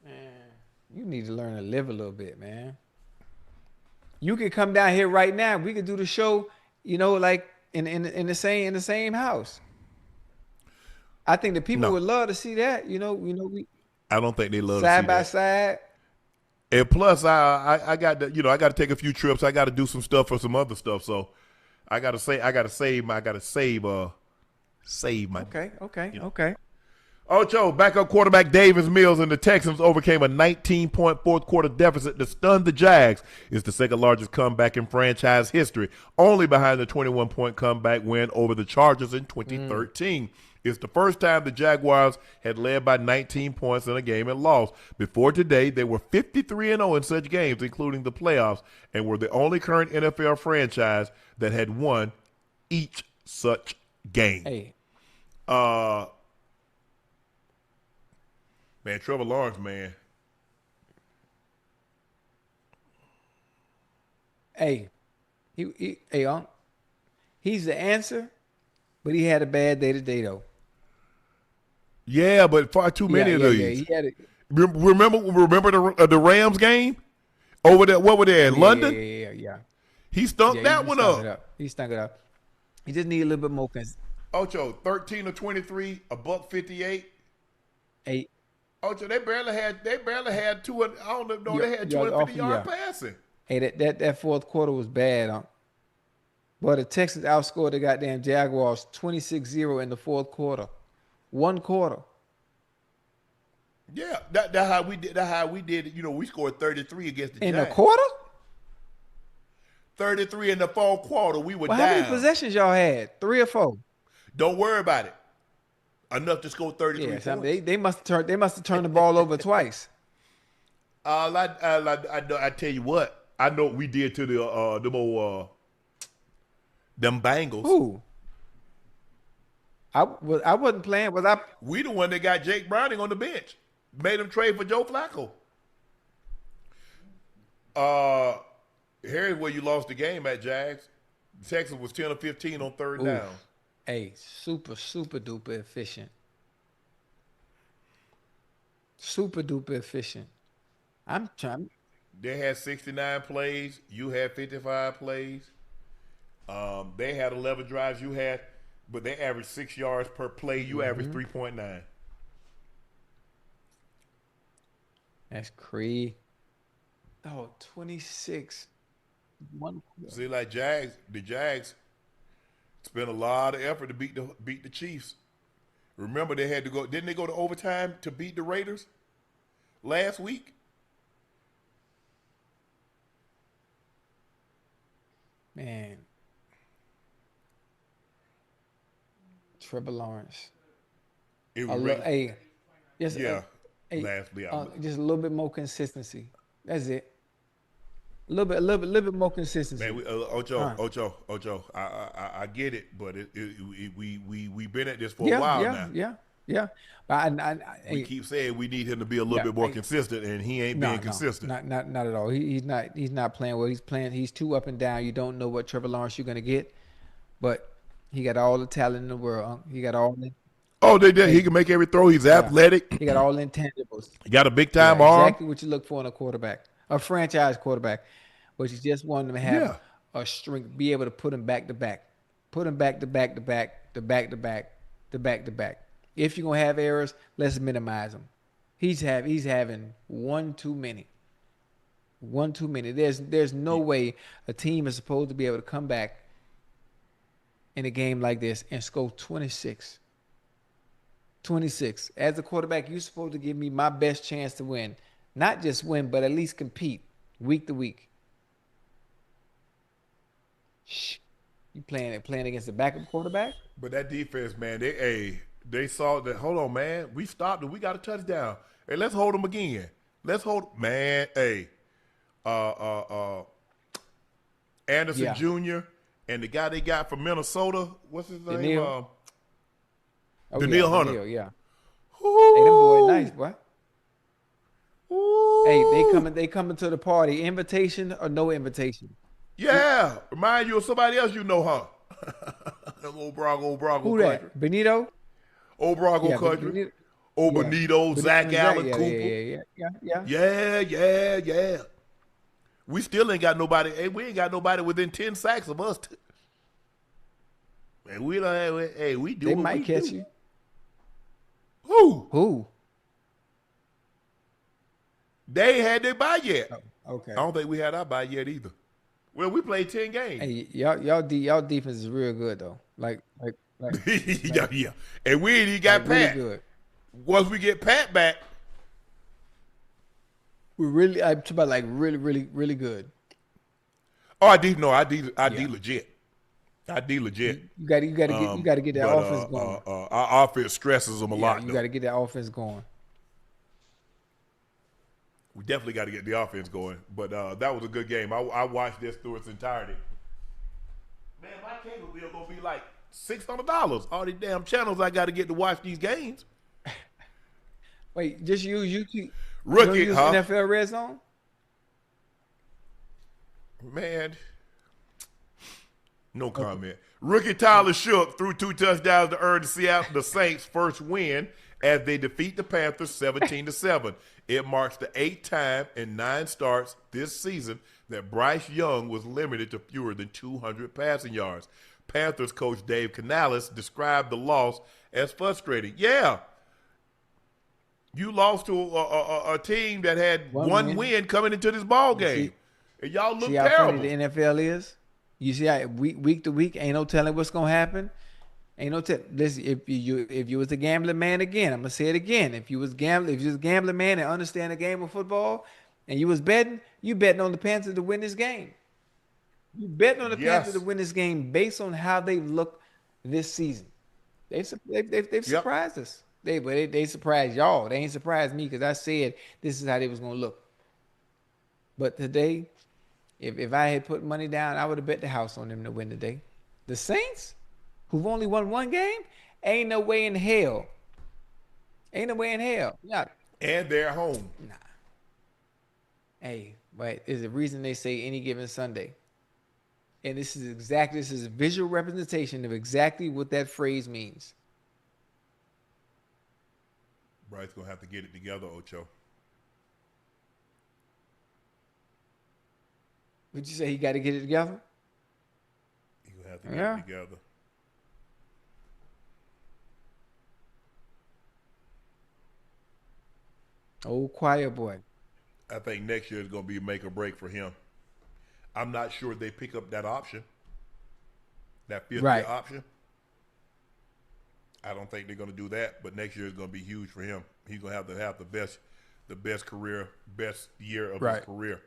Man, you need to learn to live a little bit, man. You can come down here right now. We could do the show, like in the same house. I think the people would love to see that. We. I don't think they love side by side. And plus, I got to, I got to take a few trips. I got to do some stuff for some other stuff. So, I got to save my. Okay. Ocho, backup quarterback Davis Mills and the Texans overcame a 19-point fourth quarter deficit to stun the Jags. It's the second largest comeback in franchise history, only behind the 21-point comeback win over the Chargers in 2013. It's the first time the Jaguars had led by 19 points in a game and lost. Before today, they were 53-0 in such games, including the playoffs, and were the only current NFL franchise that had won each such game. Hey. Man, Trevor Lawrence, man. Hey, hey, Unc, he's the answer, but he had a bad day today though. Yeah, but far too many of these. He had it. Remember the Rams game over there? What were they in London? Yeah. He stunk that one up. He stunk it up. He just need a little bit more. Ocho, 13 of 23, $158. 8. Ocho, they barely had 200. I don't know. They had 250 yard passing. Hey, that fourth quarter was bad, Unc. But the Texans outscored the goddamn Jaguars 26-0 in the fourth quarter. One quarter. Yeah, that's how we did. That's how we did it. You know, we scored 33 against the Jags. In a quarter? 33 in the fourth quarter. We were down. How many possessions y'all had? 3 or 4? Don't worry about it. Enough to score 33 points. They must have turned the ball over twice. I tell you what. I know what we did to them Bengals. Who? I wasn't playing. Was I? We the one that got Jake Browning on the bench. Made him trade for Joe Flacco. Here's where you lost the game at, Jags. Texas was 10 or 15 on third down. Hey, super duper efficient. Super duper efficient. I'm trying. They had 69 plays. You had 55 plays. They had 11 drives. You had, but they averaged 6 yards per play. You averaged 3.9. That's crazy. Oh, 26. See, like the Jags spent a lot of effort to beat the Chiefs. Remember, they had to go. Didn't they go to overtime to beat the Raiders last week? Man, Trevor Lawrence. Lastly, just a little bit more consistency. That's it. A little bit more consistency. Man, Ocho. I get it, but we've been at this for a while now. Yeah. We keep saying we need him to be a little bit more consistent, and he ain't being consistent. Not at all. He's not playing well. He's too up and down. You don't know what Trevor Lawrence you're gonna get, but he got all the talent in the world. He got all the. Oh, he can make every throw. He's athletic. He got all the intangibles. He got a big time arm. Exactly what you look for in a quarterback, a franchise quarterback. But you just want him to have a string, be able to put him back to back, to back to back. If you're gonna have errors, let's minimize them. He's having one too many. There's no way a team is supposed to be able to come back in a game like this and score 26. 26. As a quarterback, you're supposed to give me my best chance to win. Not just win, but at least compete week to week. You playing against the backup quarterback? But that defense, man, they saw that. Hold on, man. We stopped it. We got a touchdown. Hey, let's hold them again. Let's hold, man. Hey, Anderson Jr. and the guy they got from Minnesota. What's his name? Daniil Hunter. Daniil, yeah. Ooh. Hey, them boy, nice boy. Ooh. Hey, they coming to the party. Invitation or no invitation? Yeah. Remind you of somebody else you know, huh? old Bronco Who country. That? Benito? Old Bronco country. Benito, Zach Allen, Cooper. Yeah. We still ain't got nobody. Hey, we ain't got nobody within 10 sacks of us. Man, we don't have. Hey, we do. They might catch you. Who? They ain't had their bye yet. Oh, okay. I don't think we had our bye yet either. Well, we played 10 games. Hey, y'all defense is real good though. Like yeah. And we ain't even got Pat. Really good. Once we get Pat back, I'm talking about like really good. Oh, I D legit. I D legit. You got to get that offense going. Our offense stresses them a lot. You got to get that offense going. We definitely got to get the offense going. But that was a good game. I watched this through its entirety. Man, my cable bill gonna be like $600. All these damn channels I got to get to watch these games. Wait, just use YouTube. You don't Rookie, use huh? NFL Red Zone? Man, no Okay. comment. Rookie Tyler Shook threw 2 touchdowns to earn the Saints' first win as they defeat the Panthers 17-7. It marks the 8th time in 9 starts this season that Bryce Young was limited to fewer than 200 passing yards. Panthers coach Dave Canales described the loss as frustrating. Yeah, you lost to a team that had one win coming into this ball game, and y'all look See how funny terrible. the NFL is? You see how week to week, ain't no telling what's gonna happen. Ain't no listen. If you was a gambling man again, I'm gonna say it again. If you was a gambling man and understand the game of football, and you was betting, you betting on the Panthers to win this game. You betting on the Panthers to win this game based on how they look this season. They've surprised us. They surprised y'all. They ain't surprised me because I said this is how they was gonna look. But today, if I had put money down, I would have bet the house on them to win today. The Saints, who've only won 1 game, ain't no way in hell. Ain't no way in hell. Yeah. And they're home. Nah. Hey, but there's a reason they say any given Sunday. And this is a visual representation of exactly what that phrase means. Bryce gonna have to get it together, Ocho. Would you say he got to get it together? He gonna have to get it together. Oh, quiet boy. I think next year is gonna be make or break for him. I'm not sure they pick up that option, that 5th year option. I don't think they're gonna do that, but next year is gonna be huge for him. He's gonna have to have the best year of his career.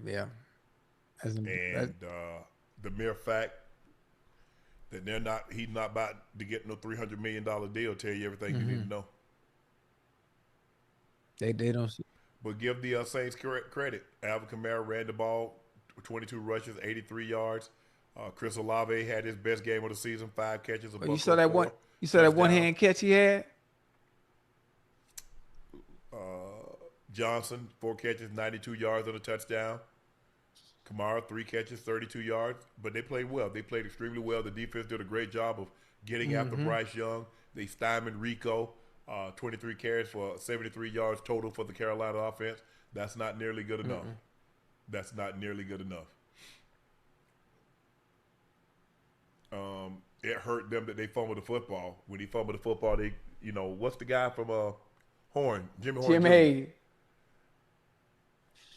Yeah. And the mere fact that he's not about to get no $300 million deal tell you everything you need to know. They don't see. But give the Saints credit. Alvin Kamara ran the ball, 22 rushes, 83 yards. Chris Olave had his best game of the season, 5 catches. You saw that one? You saw that one-hand catch he had? Johnson, 4 catches, 92 yards on a touchdown. Kamara, 3 catches, 32 yards. But they played well. They played extremely well. The defense did a great job of getting after Bryce Young. They stymied Rico, 23 carries for 73 yards total for the Carolina offense. That's not nearly good enough. That's not nearly good enough. It hurt them that they fumbled the football. When he fumbled the football, what's the guy from Horn? Jimmy Horn. Jimmy.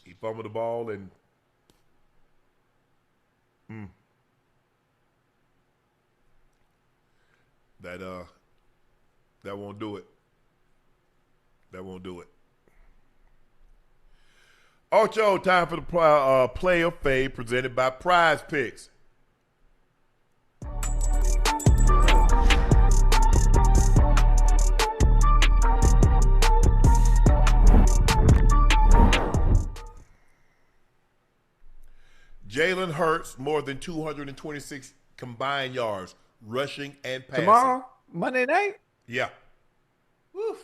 He fumbled the ball and that won't do it. That won't do it. Ocho, time for the play of fame presented by Prize Picks. Jalen Hurts, more than 226 combined yards, rushing and passing. Tomorrow? Monday night? Yeah. Woof.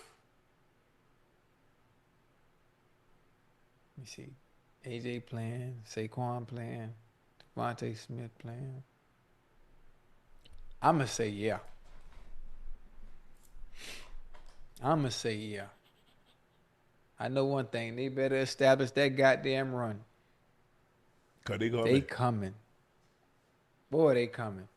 Let me see. AJ playing, Saquon playing, Devontae Smith playing. I'm going to say yeah. I know one thing. They better establish that goddamn run. Cause they coming. Boy, they coming.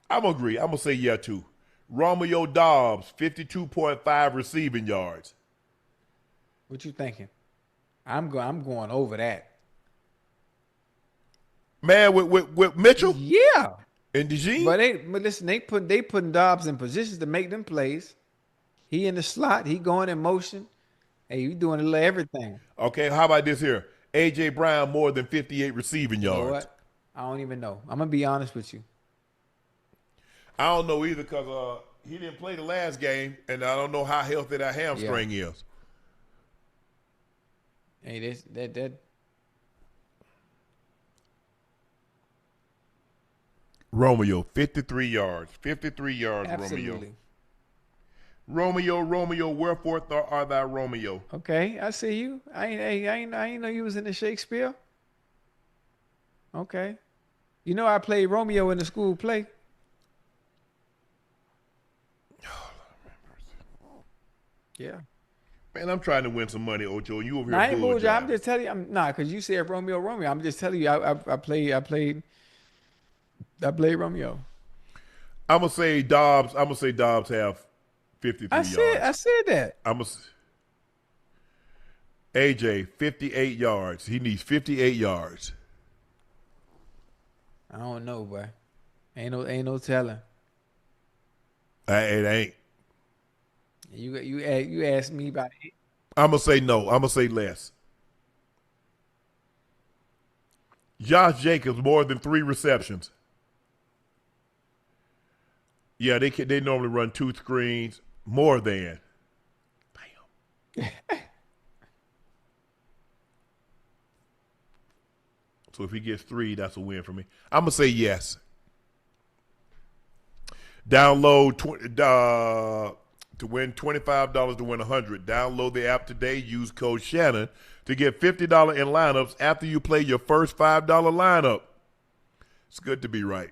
I'm gonna agree. I'm gonna say yeah too. Romeo Dobbs, 52.5 receiving yards. What you thinking? I'm going over that. Man, with Mitchell? Yeah. And DeJean? But listen, they putting Dobbs in positions to make them plays. He in the slot, he going in motion. Hey, you doing a little everything. Okay, how about this here? A.J. Brown, more than 58 receiving yards. You know what? I don't even know. I'm going to be honest with you. I don't know either because he didn't play the last game, and I don't know how healthy that hamstring is. Hey, that Romeo, 53 yards. 53 yards, Absolutely. Romeo, wherefore art thou Romeo? Okay, I see you. I ain't know you was in the Shakespeare. Okay. You know I played Romeo in the school play. Yeah. Man, I'm trying to win some money, Ocho. You over Nah, I here ain't bullshit. I'm bullshitting. just telling you. Because you said Romeo. I'm just telling you. I played Romeo. I'm gonna say Dobbs have 53 yards. I said that. I'm gonna AJ 58 yards. He needs 58 yards. I don't know, boy. Ain't no telling. It ain't. You asked me about it. I'm gonna say no. I'm gonna say less. Josh Jacobs more than 3 receptions. Yeah, they normally run 2 screens more than. Damn. So if he gets 3, that's a win for me. I'm gonna say yes. Download to win $25 to win $100. Download the app today. Use code Shannon to get $50 in lineups after you play your first $5 lineup. It's good to be right.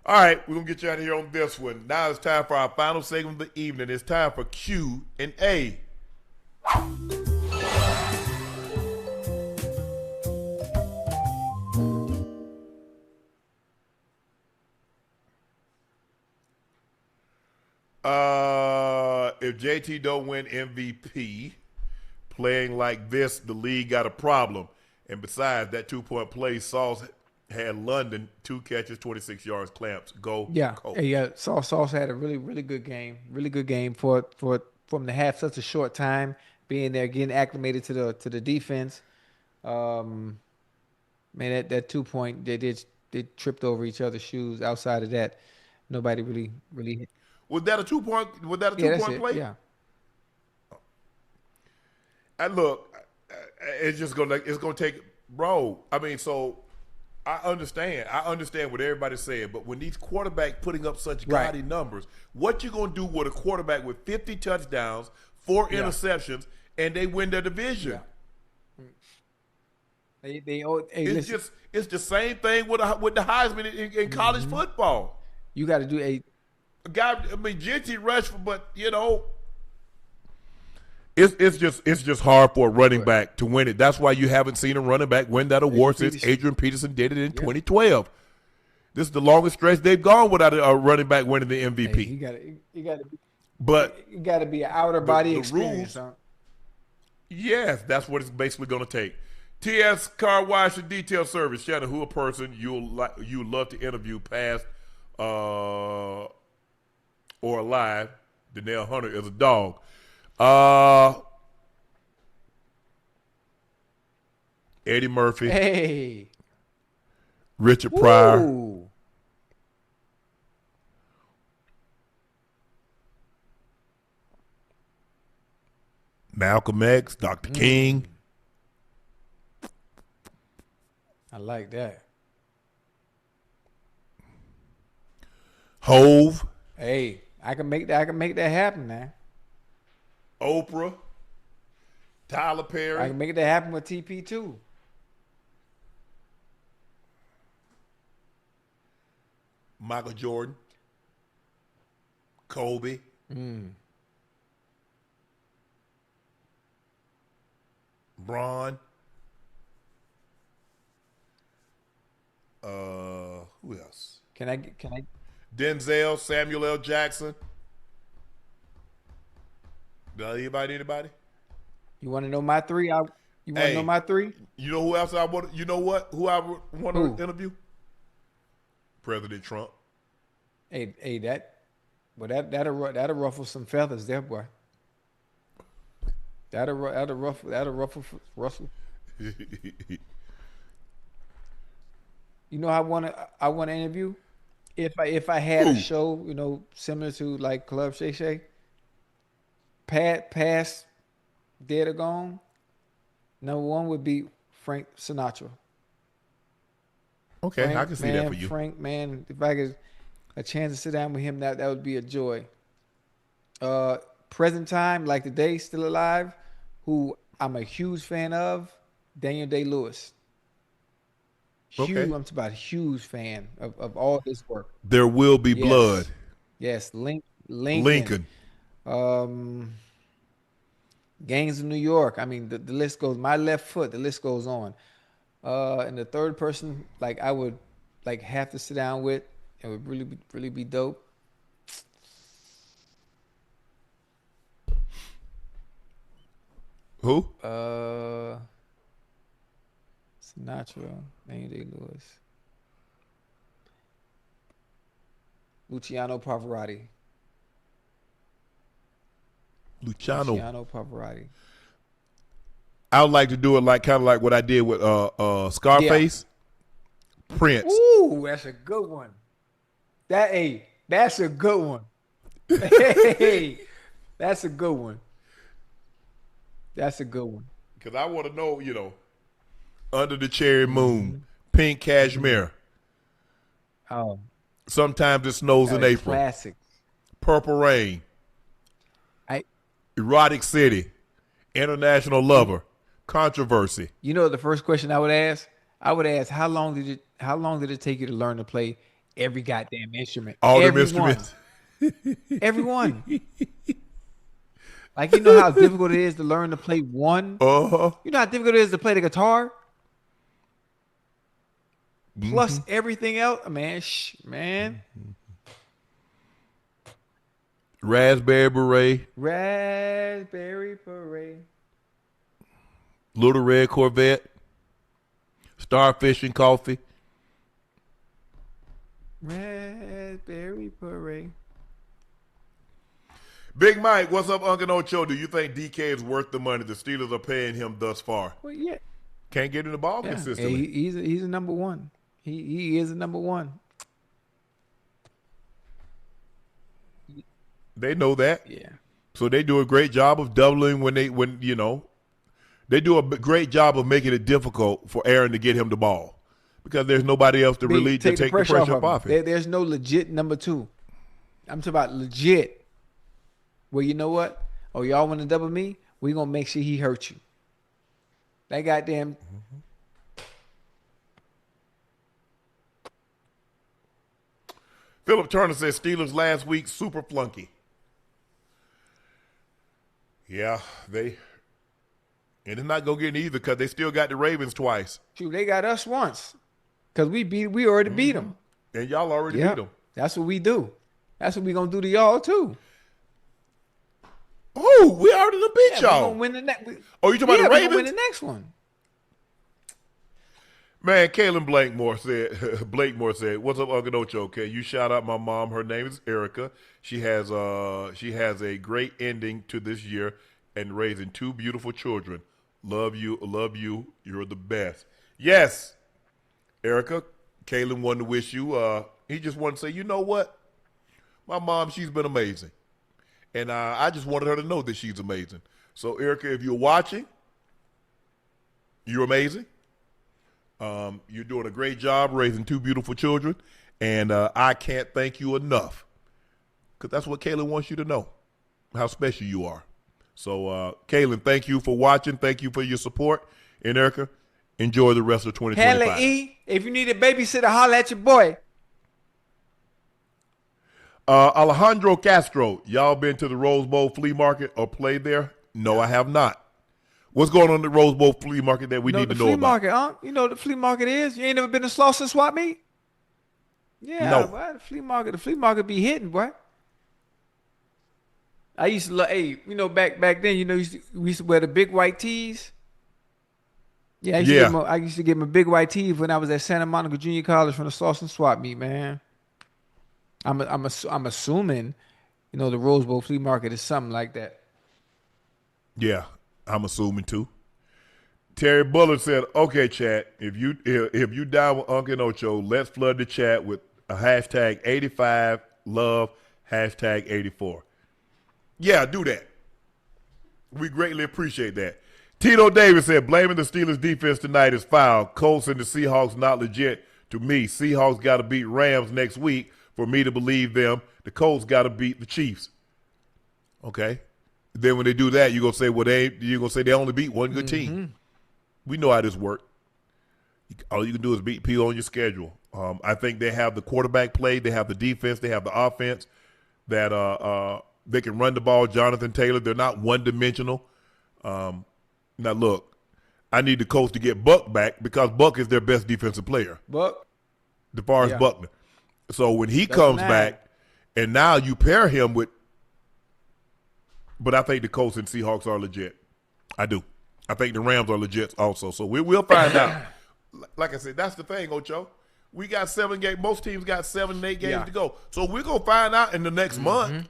All right, we're going to get you out of here on this one. Now it's time for our final segment of the evening. It's time for Q&A. If JT don't win MVP, playing like this, the league got a problem. And besides, that 2-point play, Sauce had London 2 catches, 26 yards, clamps. Go, Yeah, Colts. yeah. Sauce had a really good game. Really good game for them to have such a short time being there, getting acclimated to the defense. Man, that 2-point they tripped over each other's shoes. Outside of that, nobody really hit. Was that a 2-point? Was that a Yeah, that's 2-point it. play? Yeah. And look, it's gonna take, bro. I mean, so I understand what everybody's saying, but when these quarterbacks putting up such gaudy numbers, what you gonna do with a quarterback with 50 touchdowns, 4 interceptions, and they win their division? Yeah. It's the same thing with the Heisman in college football. You got to do a guy. I mean, JT Rushford, but it's just hard for a running back to win it. That's why you haven't seen a running back win that award since Adrian Peterson did it in 2012. This is the longest stretch they've gone without a running back winning the MVP. You got to be an outer body experience. Rules, yes, that's what it's basically going to take. TS Car Wash and Detail Service. Shannon, who a person you'd love to interview past or alive? Danielle Hunter is a dog. Eddie Murphy. Hey. Richard Pryor. Ooh. Malcolm X. Dr. King. I like that. Hove. Hey, I can make that happen, man. Oprah. Tyler Perry. I can make that happen with TP too. Michael Jordan. Kobe. Braun. Who else? Can I Denzel, Samuel L. Jackson. Anybody? You want to know my 3? You want to know my 3? You know who else I want? You know what? Who I want to interview? President Trump. Hey, that'll ruffle some feathers there, boy. That'll ruffle. You know, I want to interview. If I had a show, similar to like Club Shay Shay, past dead or gone, number 1 would be Frank Sinatra. Okay, I can see that for you. Frank, man, if I could a chance to sit down with him, that would be a joy. Present time, like today, still alive, who I'm a huge fan of, Daniel Day-Lewis. Huge, Okay. I'm talking about a huge fan of all this work. There will be blood. Yes, Lincoln. Gangs of New York. I mean, the list goes. My left foot. The list goes on. And the third person, like I would, like have to sit down with. It would really be dope. Who? Sinatra, Daniel Day-Lewis, Luciano Pavarotti. Luciano. Pavarotti. I would like to do it like kind of like what I did with Scarface. Prince. Ooh, that's a good one. That's a good one. Hey, that's a good one. That's a good one. Because I want to know, Under the Cherry Moon, Pink Cashmere. Oh, Sometimes it snows in April. classic. Purple Rain. Erotic City. International Lover. Controversy. You know the first question I would ask? I would ask, how long did it take you to learn to play every goddamn instrument? All them Everyone. instruments. Everyone. Like, you know how difficult it is to learn to play one? Uh-huh. You know how difficult it is to play the guitar? Plus everything else? Man. Raspberry Beret. Raspberry Parade. Little Red Corvette. Starfish and Coffee. Raspberry Parade. Big Mike, what's up, Unc and Ocho? Do you think DK is worth the money the Steelers are paying him thus far? Well, yeah. Can't get in the ball Yeah. consistently. He's a number one. He is a number one. They know that. Yeah. So they do a great job of doubling they do a great job of making it difficult for Aaron to get him the ball because there's nobody else to really take the pressure off him. it. There's no legit number two. I'm talking about legit. Well, you know what? Oh, y'all want to double me? We're going to make sure he hurts you. That goddamn. Philip Turner says Steelers last week, super flunky. Yeah, and it's not going to get either because they still got the Ravens twice. Shoot, they got us once. Because we already beat them. And y'all already beat them. That's what we do. That's what we going to do to y'all, too. Oh, we already done beat Yeah, y'all. we gonna win the next. Oh, you talking about the Ravens? We gonna win the next one. Man, Kaylin Blakemore said, "What's up, Unc and Ocho? Okay, you shout out my mom. Her name is Erica. She has a great ending to this year and raising two beautiful children. Love you. You're the best. Yes, Erica. Kaylin wanted to wish you. He just wanted to say, you know what? My mom, she's been amazing. And I just wanted her to know that she's amazing. So, Erica, if you're watching, you're amazing. You're doing a great job raising two beautiful children. And I can't thank you enough. Because that's what Kaylin wants you to know, how special you are. So, Kaylin, thank you for watching. Thank you for your support. And, Erica, enjoy the rest of 2025. Hella E, if you need a babysitter, holla at your boy. Alejandro Castro, y'all been to the Rose Bowl flea market or played there? No, I have not. What's going on at the Rose Bowl flea market that we need to know flea about? Market, huh? You know what the flea market is? You ain't never been to Slauson Swap Meet? Yeah, No. boy, the flea market be hitting, boy. I used to love, back then, we used to wear the big white tees. Yeah, I used to get my big white tees when I was at Santa Monica Junior College from the Slauson Swap Meet, man. I'm assuming, the Rose Bowl flea market is something like that. Yeah, I'm assuming too. Terry Bullard said, "Okay, chat. If you down with Unc and Ocho, let's flood the chat with a hashtag 85 love hashtag 84. Yeah, do that. We greatly appreciate that." Tito Davis said, "Blaming the Steelers defense tonight is foul. Colts and the Seahawks not legit. To me, Seahawks got to beat Rams next week for me to believe them. The Colts got to beat the Chiefs. Okay? Then when they do that, you're going to say, well, you're going to say they only beat one good team. We know how this works. All you can do is beat people on your schedule. I think they have the quarterback play. They have the defense. They have the offense that they can run the ball. Jonathan Taylor, they're not one-dimensional. Now, look, I need the Colts to get Buck back because Buck is their best defensive player. Buck? DeForest Buckner. So when he comes back, and now you pair him with – but I think the Colts and Seahawks are legit. I do. I think the Rams are legit also. So we'll find out. Like I said, that's the thing, Ocho. We got 7 games. Most teams got 7 and 8 games to go. So we're going to find out in the next month.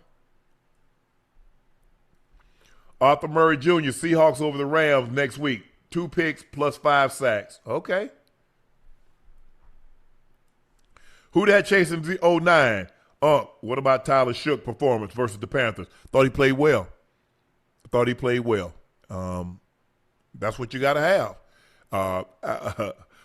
Arthur Murray Jr., Seahawks over the Rams next week. 2 picks plus 5 sacks. Okay. Who that chasing the 09? What about Tyler Shook performance versus the Panthers? Thought he played well. That's what you got to have.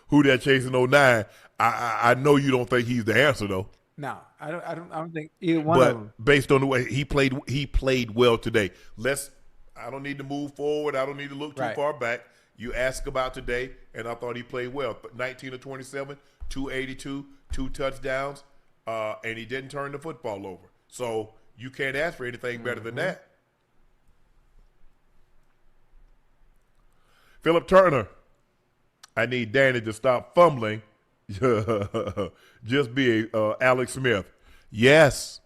Who that chasing 09? I know you don't think he's the answer though. No, I don't think either one of them. But based on the way he played well today. I don't need to move forward. I don't need to look too far back. You ask about today, and I thought he played well. 19 of 27, 282, 2 touchdowns, and he didn't turn the football over. So you can't ask for anything better than that. Philip Turner, I need Danny to stop fumbling. Just be Alex Smith. Yes,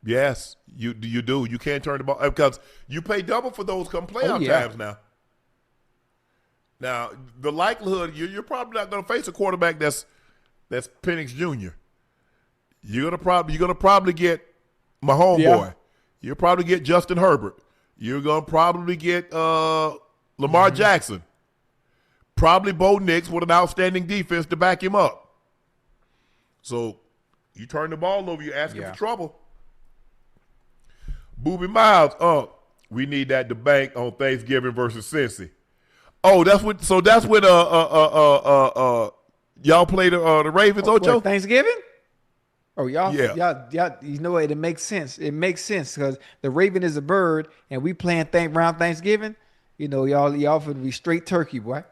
you do. You can't turn the ball because you pay double for those come playoff times now. Now the likelihood you're probably not going to face a quarterback that's Penix Jr. You're gonna probably get my homeboy. Yeah. You'll probably get Justin Herbert. You're gonna probably get Lamar Jackson. Probably Bo Nix with an outstanding defense to back him up. So you turn the ball over, you're asking for trouble. Booby Miles, we need that to bank on Thanksgiving versus Cincy. Oh, that's when y'all play the Ravens, Ocho? What, Thanksgiving? Oh, y'all, you know what? It makes sense. It makes sense because the Raven is a bird, and we playing around Thanksgiving. You know, y'all finna be straight turkey, boy.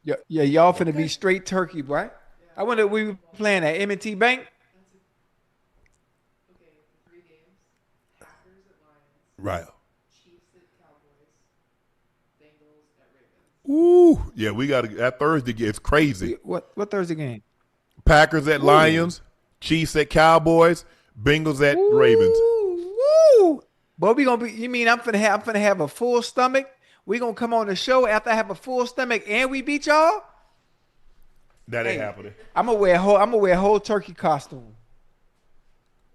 Yeah, y'all finna be straight turkey, boy. I wonder if we were playing at M&T Bank. Okay, 3 games. Packers at Lions. Right. Chiefs at Cowboys. Bengals at Ravens. Ooh, yeah, we got that Thursday. It's crazy. What Thursday game? Packers at Lions, Chiefs at Cowboys, Bengals at Ravens. Woo! But we gonna be. You mean I'm finna have a full stomach? We gonna come on the show after I have a full stomach and we beat y'all? That ain't happening. I'm gonna wear a whole turkey costume.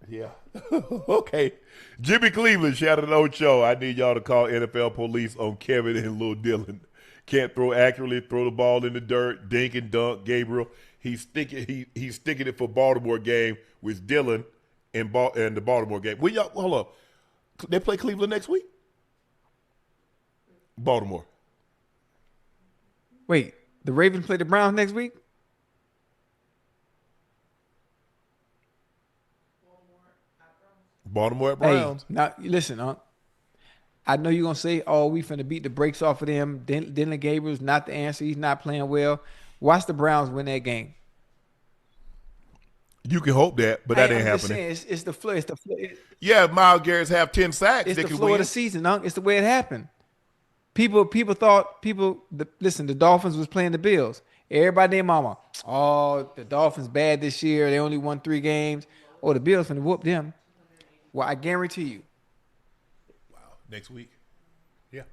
Yeah. Okay. Jimmy Cleveland, Shannon Ocho. I need y'all to call NFL police on Kevin and Lil Dylan. Can't throw accurately, throw the ball in the dirt, dink and dunk. Gabriel, he's sticking it for Baltimore game with Dylan and the Baltimore game. Hold up. They play Cleveland next week? Baltimore. Wait, the Ravens play the Browns next week? Baltimore at Browns. Hey, now listen, I know you're gonna say, "Oh, we finna beat the brakes off of them." Dylan Gabriel's not the answer. He's not playing well. Watch the Browns win that game. You can hope that, but that ain't happening. Saying, it's the flow. Yeah, Myles Garrett's have 10 sacks. It's the flow of the season, It's the way it happened. Listen, the Dolphins was playing the Bills. Everybody named mama, oh, the Dolphins bad this year. They only won 3 games. Oh, the Bills finna whoop them. Well, I guarantee you. Wow, next week. Yeah.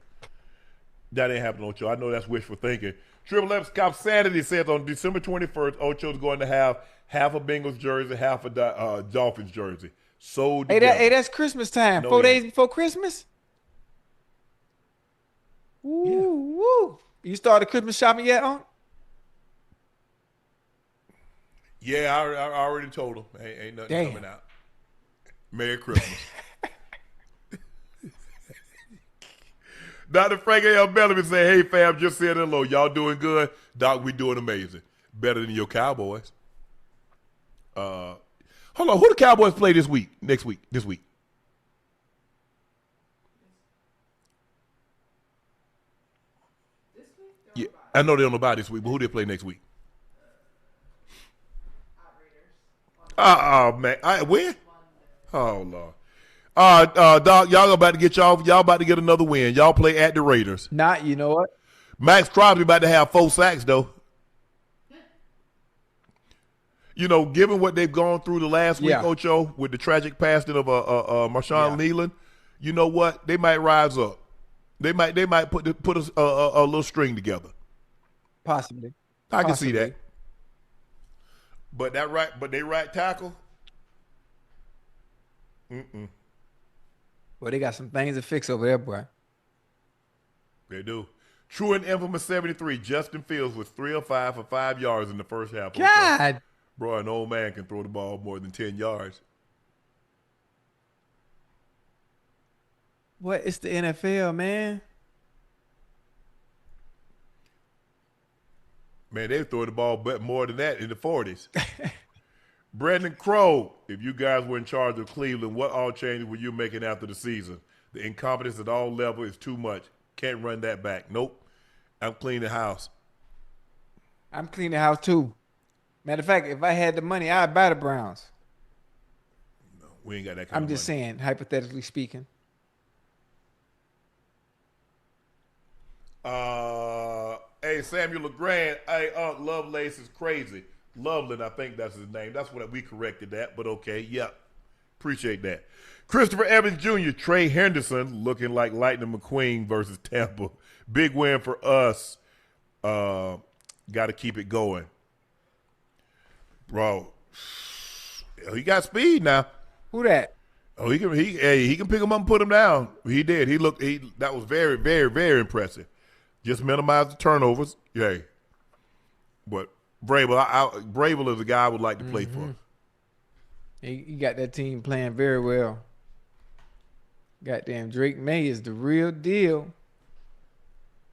That ain't happening, Ocho. I know that's wishful thinking. Triple X Cop Sanity says on December 21st, Ocho's going to have half a Bengals jersey, half a Dolphins jersey. Sold together. Hey, that's Christmas time. No, 4 days before Christmas? Woo. You started Christmas shopping yet, Unc? Yeah, I already told him. Ain't nothing coming out. Merry Christmas. Dr. Frank A. L. Bellamy said, hey, fam, just saying hello. Y'all doing good? Doc, we doing amazing. better than your Cowboys. Hold on, who the Cowboys play this week? This week? This week? Yeah, I know they don't know about this week, but who they play next week? Oh man, win? Oh Lord. Dog, y'all about to get y'all about to get another win. Y'all play at the Raiders. Not, you know what? Max Crosby about to have 4 sacks though. You know, given what they've gone through the last week, Ocho, with the tragic passing of Marshawn Leland, you know what? They might rise up. They might put a little string together. Possibly. I can see that. But they right tackle. Well, they got some things to fix over there, boy. They do. True and infamous 73. Justin Fields was 3 of 5 for 5 yards in the first half. God. Bro, an old man can throw the ball more than 10 yards. What? It's the NFL, man. Man, they throw the ball more than that in the 40s. Brandon Crow, if you guys were in charge of Cleveland, what all changes were you making after the season? The incompetence at all levels is too much. Can't run that back. Nope. I'm cleaning the house. I'm cleaning the house too. Matter of fact, if I had the money, I'd buy the Browns. No, we ain't got that kind of money. I'm just saying, hypothetically speaking. Hey, Samuel LeGrand. Hey, Unc Lovelace is crazy. Loveland, I think that's his name. That's what we corrected that, but okay. Yep. Appreciate that. Christopher Evans Jr., Trey Henderson looking like Lightning McQueen versus Tampa. Big win for us. Got to keep it going. Bro, he got speed now. Who that? Oh, he can pick him up and put him down. He did. That was very, very, very impressive. Just minimize the turnovers. Yeah. But Bravel is a guy I would like to play for. He got that team playing very well. Goddamn, Drake May is the real deal.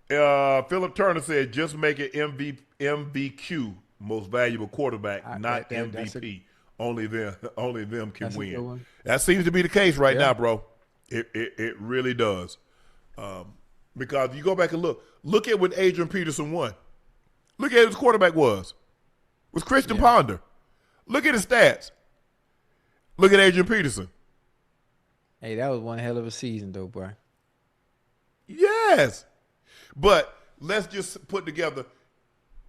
Philip Turner said, just make it MVQ, most valuable quarterback, not MVP. Only them can win. That seems to be the case right now, bro. It really does. Because you go back and look at what Adrian Peterson won. Look at who his quarterback was Christian Ponder. Look at his stats. Look at Adrian Peterson. Hey, that was one hell of a season, though, bro. Yes. But let's just put together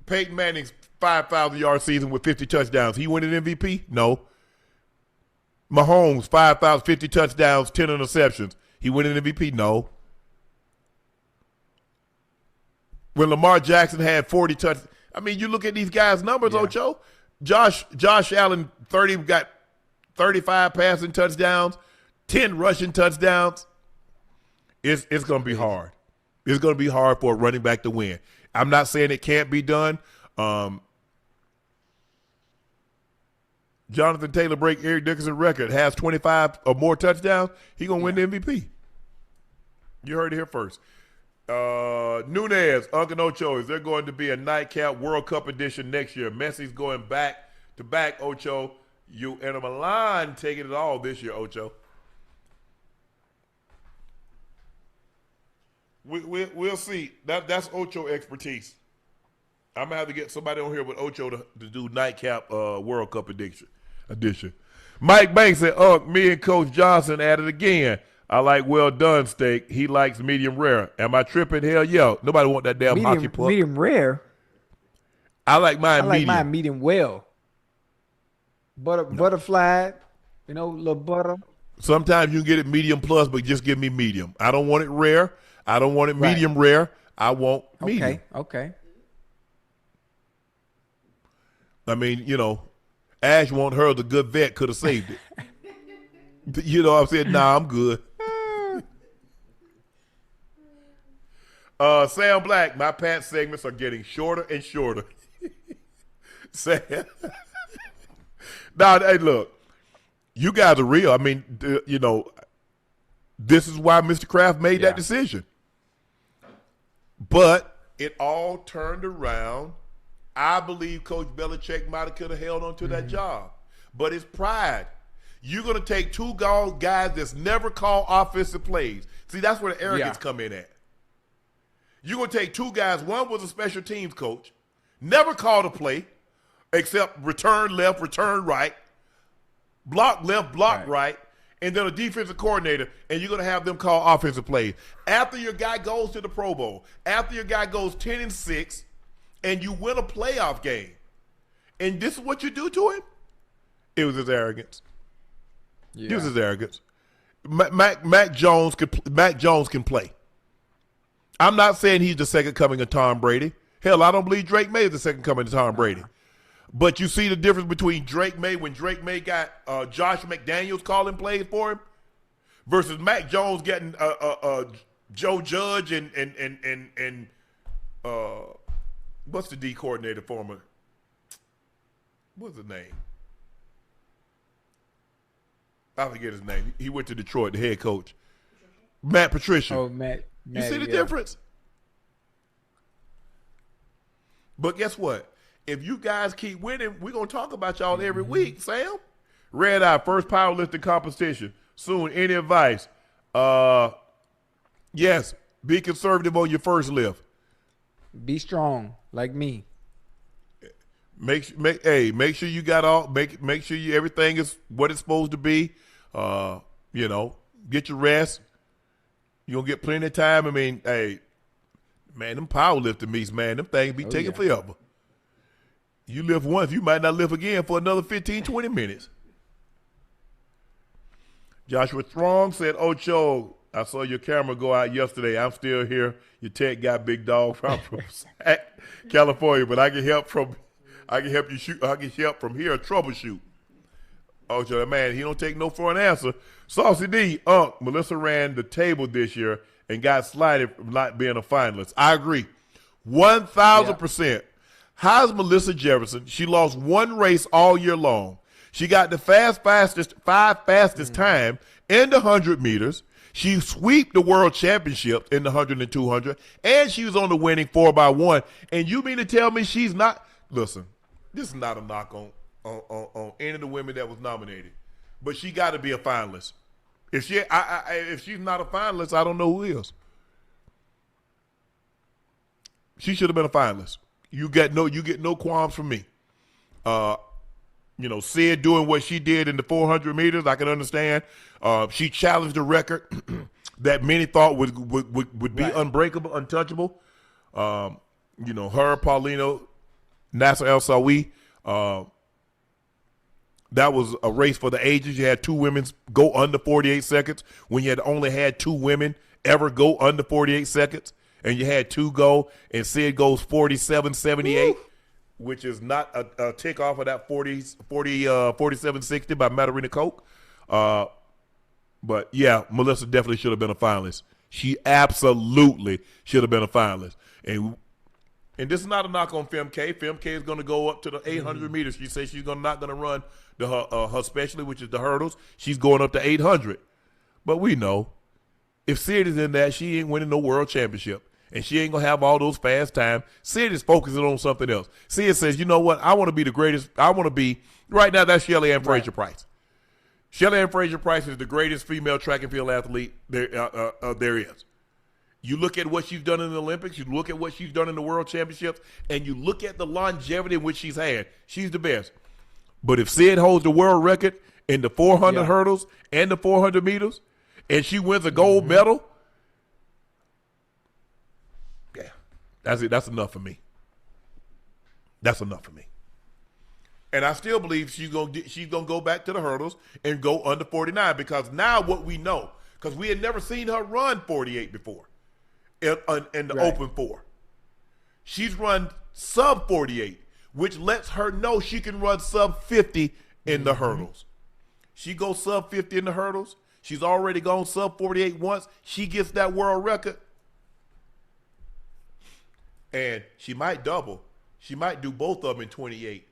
Peyton Manning's 5,000-yard season with 50 touchdowns. He win an MVP? No. Mahomes, 5,050 touchdowns, 10 interceptions. He win an MVP? No. When Lamar Jackson had 40 touchdowns. I mean, you look at these guys' numbers, Ocho. Josh Allen got 35 passing touchdowns, 10 rushing touchdowns. It's going to be hard. It's going to be hard for a running back to win. I'm not saying it can't be done. Jonathan Taylor break Eric Dickerson record, has 25 or more touchdowns. He's going to win the MVP. You heard it here first. Nunez, Unc and Ocho, is there going to be a Nightcap World Cup edition next year? Messi's going back to back, Ocho. You and Milan taking it all this year, Ocho. We'll see. That's Ocho expertise. I'm gonna have to get somebody on here with Ocho to do Nightcap World Cup edition. Mike Banks said, me and Coach Johnson at it again. I like well done steak. He likes medium rare. Am I tripping? Hell yeah. Nobody want that damn hockey puck. Medium rare? I like mine medium. I like mine medium well. Butterfly, little butter. Sometimes you can get it medium plus, but just give me medium. I don't want it rare. I don't want it medium rare. I want medium. Okay. I mean, Ash won't hurt. The good vet could have saved it. You know what I'm saying? Nah, I'm good. Sam Black, my Pat segments are getting shorter and shorter. Sam. Now, hey, look, you guys are real. I mean, this is why Mr. Kraft made that decision. But it all turned around I believe Coach Belichick might have could have held on to that job. But it's pride. You're going to take two guys that's never called offensive plays. See, that's where the arrogance come in at. You're going to take two guys. One was a special teams coach, never called a play except return left, return right, block left, block right, and then a defensive coordinator, and you're going to have them call offensive plays. After your guy goes to the Pro Bowl, after your guy goes 10-6, and you win a playoff game, and this is what you do to him? It was his arrogance. Yeah. It was his arrogance. Mac Jones can play. I'm not saying he's the second coming of Tom Brady. Hell, I don't believe Drake May is the second coming of Tom Brady. But you see the difference between Drake May when Drake May got Josh McDaniels calling plays for him versus Mac Jones getting Joe Judge and what's the D coordinator for him? What's his name? I forget his name. He went to Detroit, the head coach. Matt Patricia. Oh, Matt. You see the difference? But guess what? If you guys keep winning, we're going to talk about y'all every week, Sam. Red Eye, first powerlifting competition. Soon, any advice? Yes, be conservative on your first lift. Be strong, like me. Make sure you got all. Make sure everything is what it's supposed to be. Get your rest. You're gonna get plenty of time. I mean, hey, man, them powerlifting meets, man, them things be taking forever. You live once, you might not live again for another 15, 20 minutes. Joshua Throng said, Ocho, I saw your camera go out yesterday. I'm still here. Your tech got big dog from California, but I can help you shoot. I can help from here troubleshoot. Ocho, man, he don't take no for an answer. Saucy D, Melissa ran the table this year and got slighted from not being a finalist. I agree. 1,000%. How's Melissa Jefferson? She lost one race all year long. She got the fastest time in the 100 meters. She swept the world championships in the 100 and 200, and she was on the winning 4x1. And you mean to tell me she's not? Listen, this is not a knock on any of the women that was nominated, but she got to be a finalist. If she's not a finalist, I don't know who is. She should have been a finalist. You get no qualms from me. Sid doing what she did in the 400 meters, I can understand. She challenged the record that many thought would be unbreakable, untouchable. Her, Paulino, Nasser El Sawi. That was a race for the ages. You had two women go under 48 seconds when you had only had two women ever go under 48 seconds. And you had two go, and Sid goes 47.78, which is not a tick off of that 47.60 by Matarina Coke. But, yeah, Melissa definitely should have been a finalist. She absolutely should have been a finalist. And this is not a knock on Femke. Femke is going to go up to the 800 meters. She says she's not going to run her specialty, which is the hurdles. She's going up to 800. But we know if Sid is in that, she ain't winning no world championship. And she ain't going to have all those fast times. Sid is focusing on something else. Sid says, you know what? I want to be the greatest. I want to be – right now, that's Shelly Ann Fraser-Price. Shelly Ann Fraser-Price is the greatest female track and field athlete there is. You look at what she's done in the Olympics. You look at what she's done in the World Championships. And you look at the longevity in which she's had. She's the best. But if Sid holds the world record in the 400 hurdles and the 400 meters, and she wins a gold medal, yeah, that's it. That's enough for me. That's enough for me. And I still believe she's gonna go back to the hurdles and go under 49 because now what we know, because we had never seen her run 48 before in the open four. She's run sub 48, which lets her know she can run sub 50 in the hurdles. She goes sub 50 in the hurdles. She's already gone sub 48 once. She gets that world record. And she might double. She might do both of them in 28.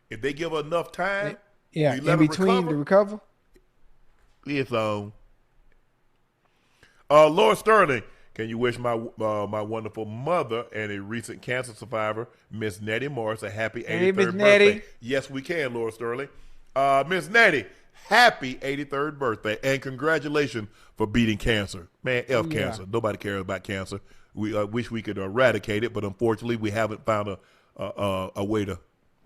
If they give her enough time, in between the recover. It's on. Laura Sterling, Can you wish my wonderful mother and a recent cancer survivor, Miss Nettie Morris, a happy 83rd Miss birthday? Nettie. Yes, we can, Laura Sterling. Miss Nettie, happy 83rd birthday, and congratulations for beating cancer. Man, cancer. Nobody cares about cancer. We wish we could eradicate it, but unfortunately we haven't found a way to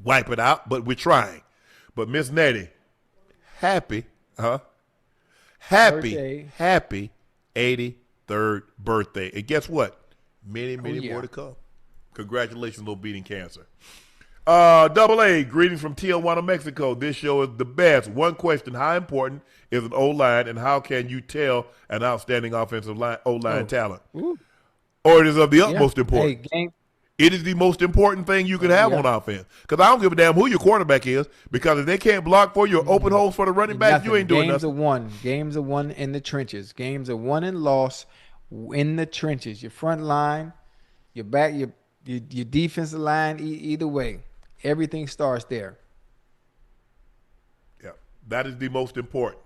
wipe it out, but we're trying. But Miss Nettie, happy Birthday. 83rd birthday. And guess what? Many more to come. Congratulations on beating cancer. Double A, greetings from Tijuana, Mexico. This show is the best. One question, how important is an O-line, and how can you tell an outstanding offensive line O-line talent? Ooh. Or it is of the utmost importance? Hey, It is the most important thing you can have on offense. Because I don't give a damn who your quarterback is, because if they can't block for you or open holes for the running back, you ain't doing nothing. Games are won in the trenches. Games are won and lost in the trenches. Your front line, your back, your defensive line, either way. Everything starts there. Yeah, that is the most important.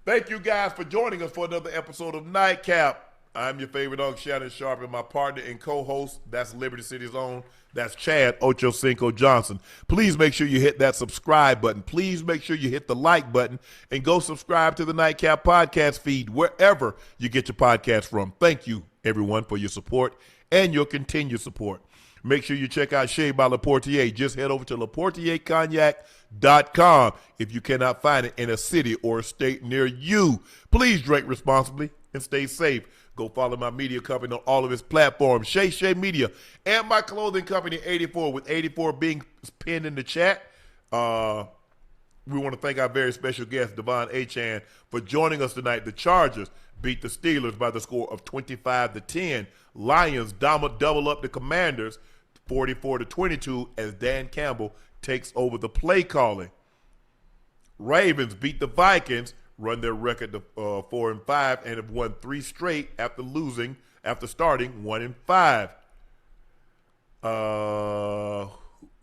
Thank you guys for joining us for another episode of Nightcap. I'm your favorite Unc, Shannon Sharpe, and my partner and co-host, that's Liberty City's own, that's Chad Ochocinco Johnson. Please make sure you hit that subscribe button. Please make sure you hit the like button and go subscribe to the Nightcap podcast feed wherever you get your podcast from. Thank you, everyone, for your support and your continued support. Make sure you check out Shea by Laportier. Just head over to LaportierCognac.com if you cannot find it in a city or a state near you. Please drink responsibly and stay safe. Go follow my media company on all of its platforms, Shea Media, and my clothing company, 84, with 84 being pinned in the chat. We want to thank our very special guest, De'Von Achane, for joining us tonight. The Chargers beat the Steelers by the score of 25-10. Lions double up the Commanders 44-22 as Dan Campbell takes over the play calling. Ravens beat the Vikings, run their record to 4-5, and have won 3 straight after starting 1-5. Who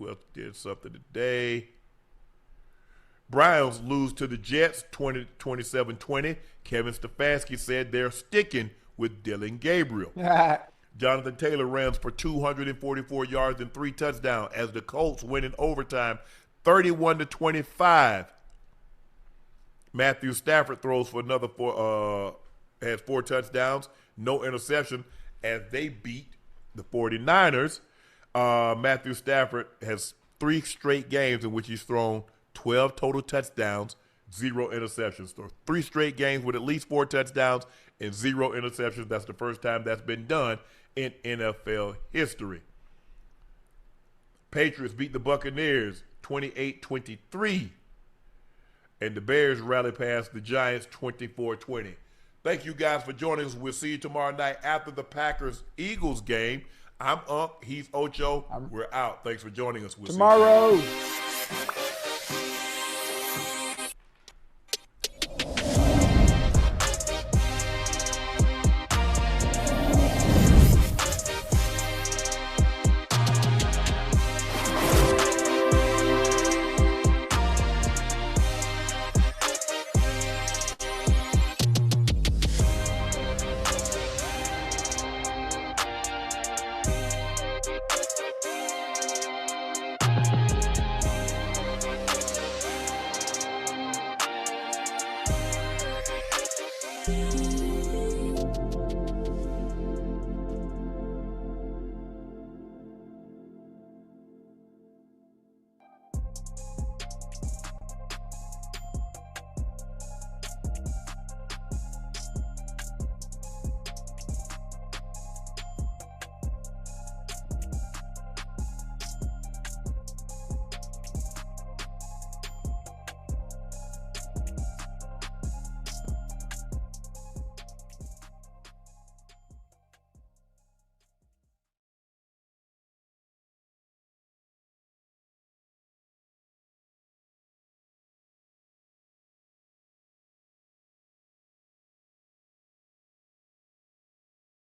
else did something today? Browns lose to the Jets 27-20. Kevin Stefanski said they're sticking with Dylan Gabriel. Jonathan Taylor runs for 244 yards and 3 touchdowns as the Colts win in overtime 31-25. Matthew Stafford throws for another has 4 touchdowns, no interception, as they beat the 49ers. Matthew Stafford has 3 straight games in which he's thrown 12 total touchdowns, 0 interceptions. So 3 straight games with at least 4 touchdowns and 0 interceptions. That's the first time that's been done in NFL history. Patriots beat the Buccaneers 28-23. And the Bears rally past the Giants 24-20. Thank you guys for joining us. We'll see you tomorrow night after the Packers-Eagles game. I'm Unc. He's Ocho. We're out. Thanks for joining us. We'll tomorrow. See you.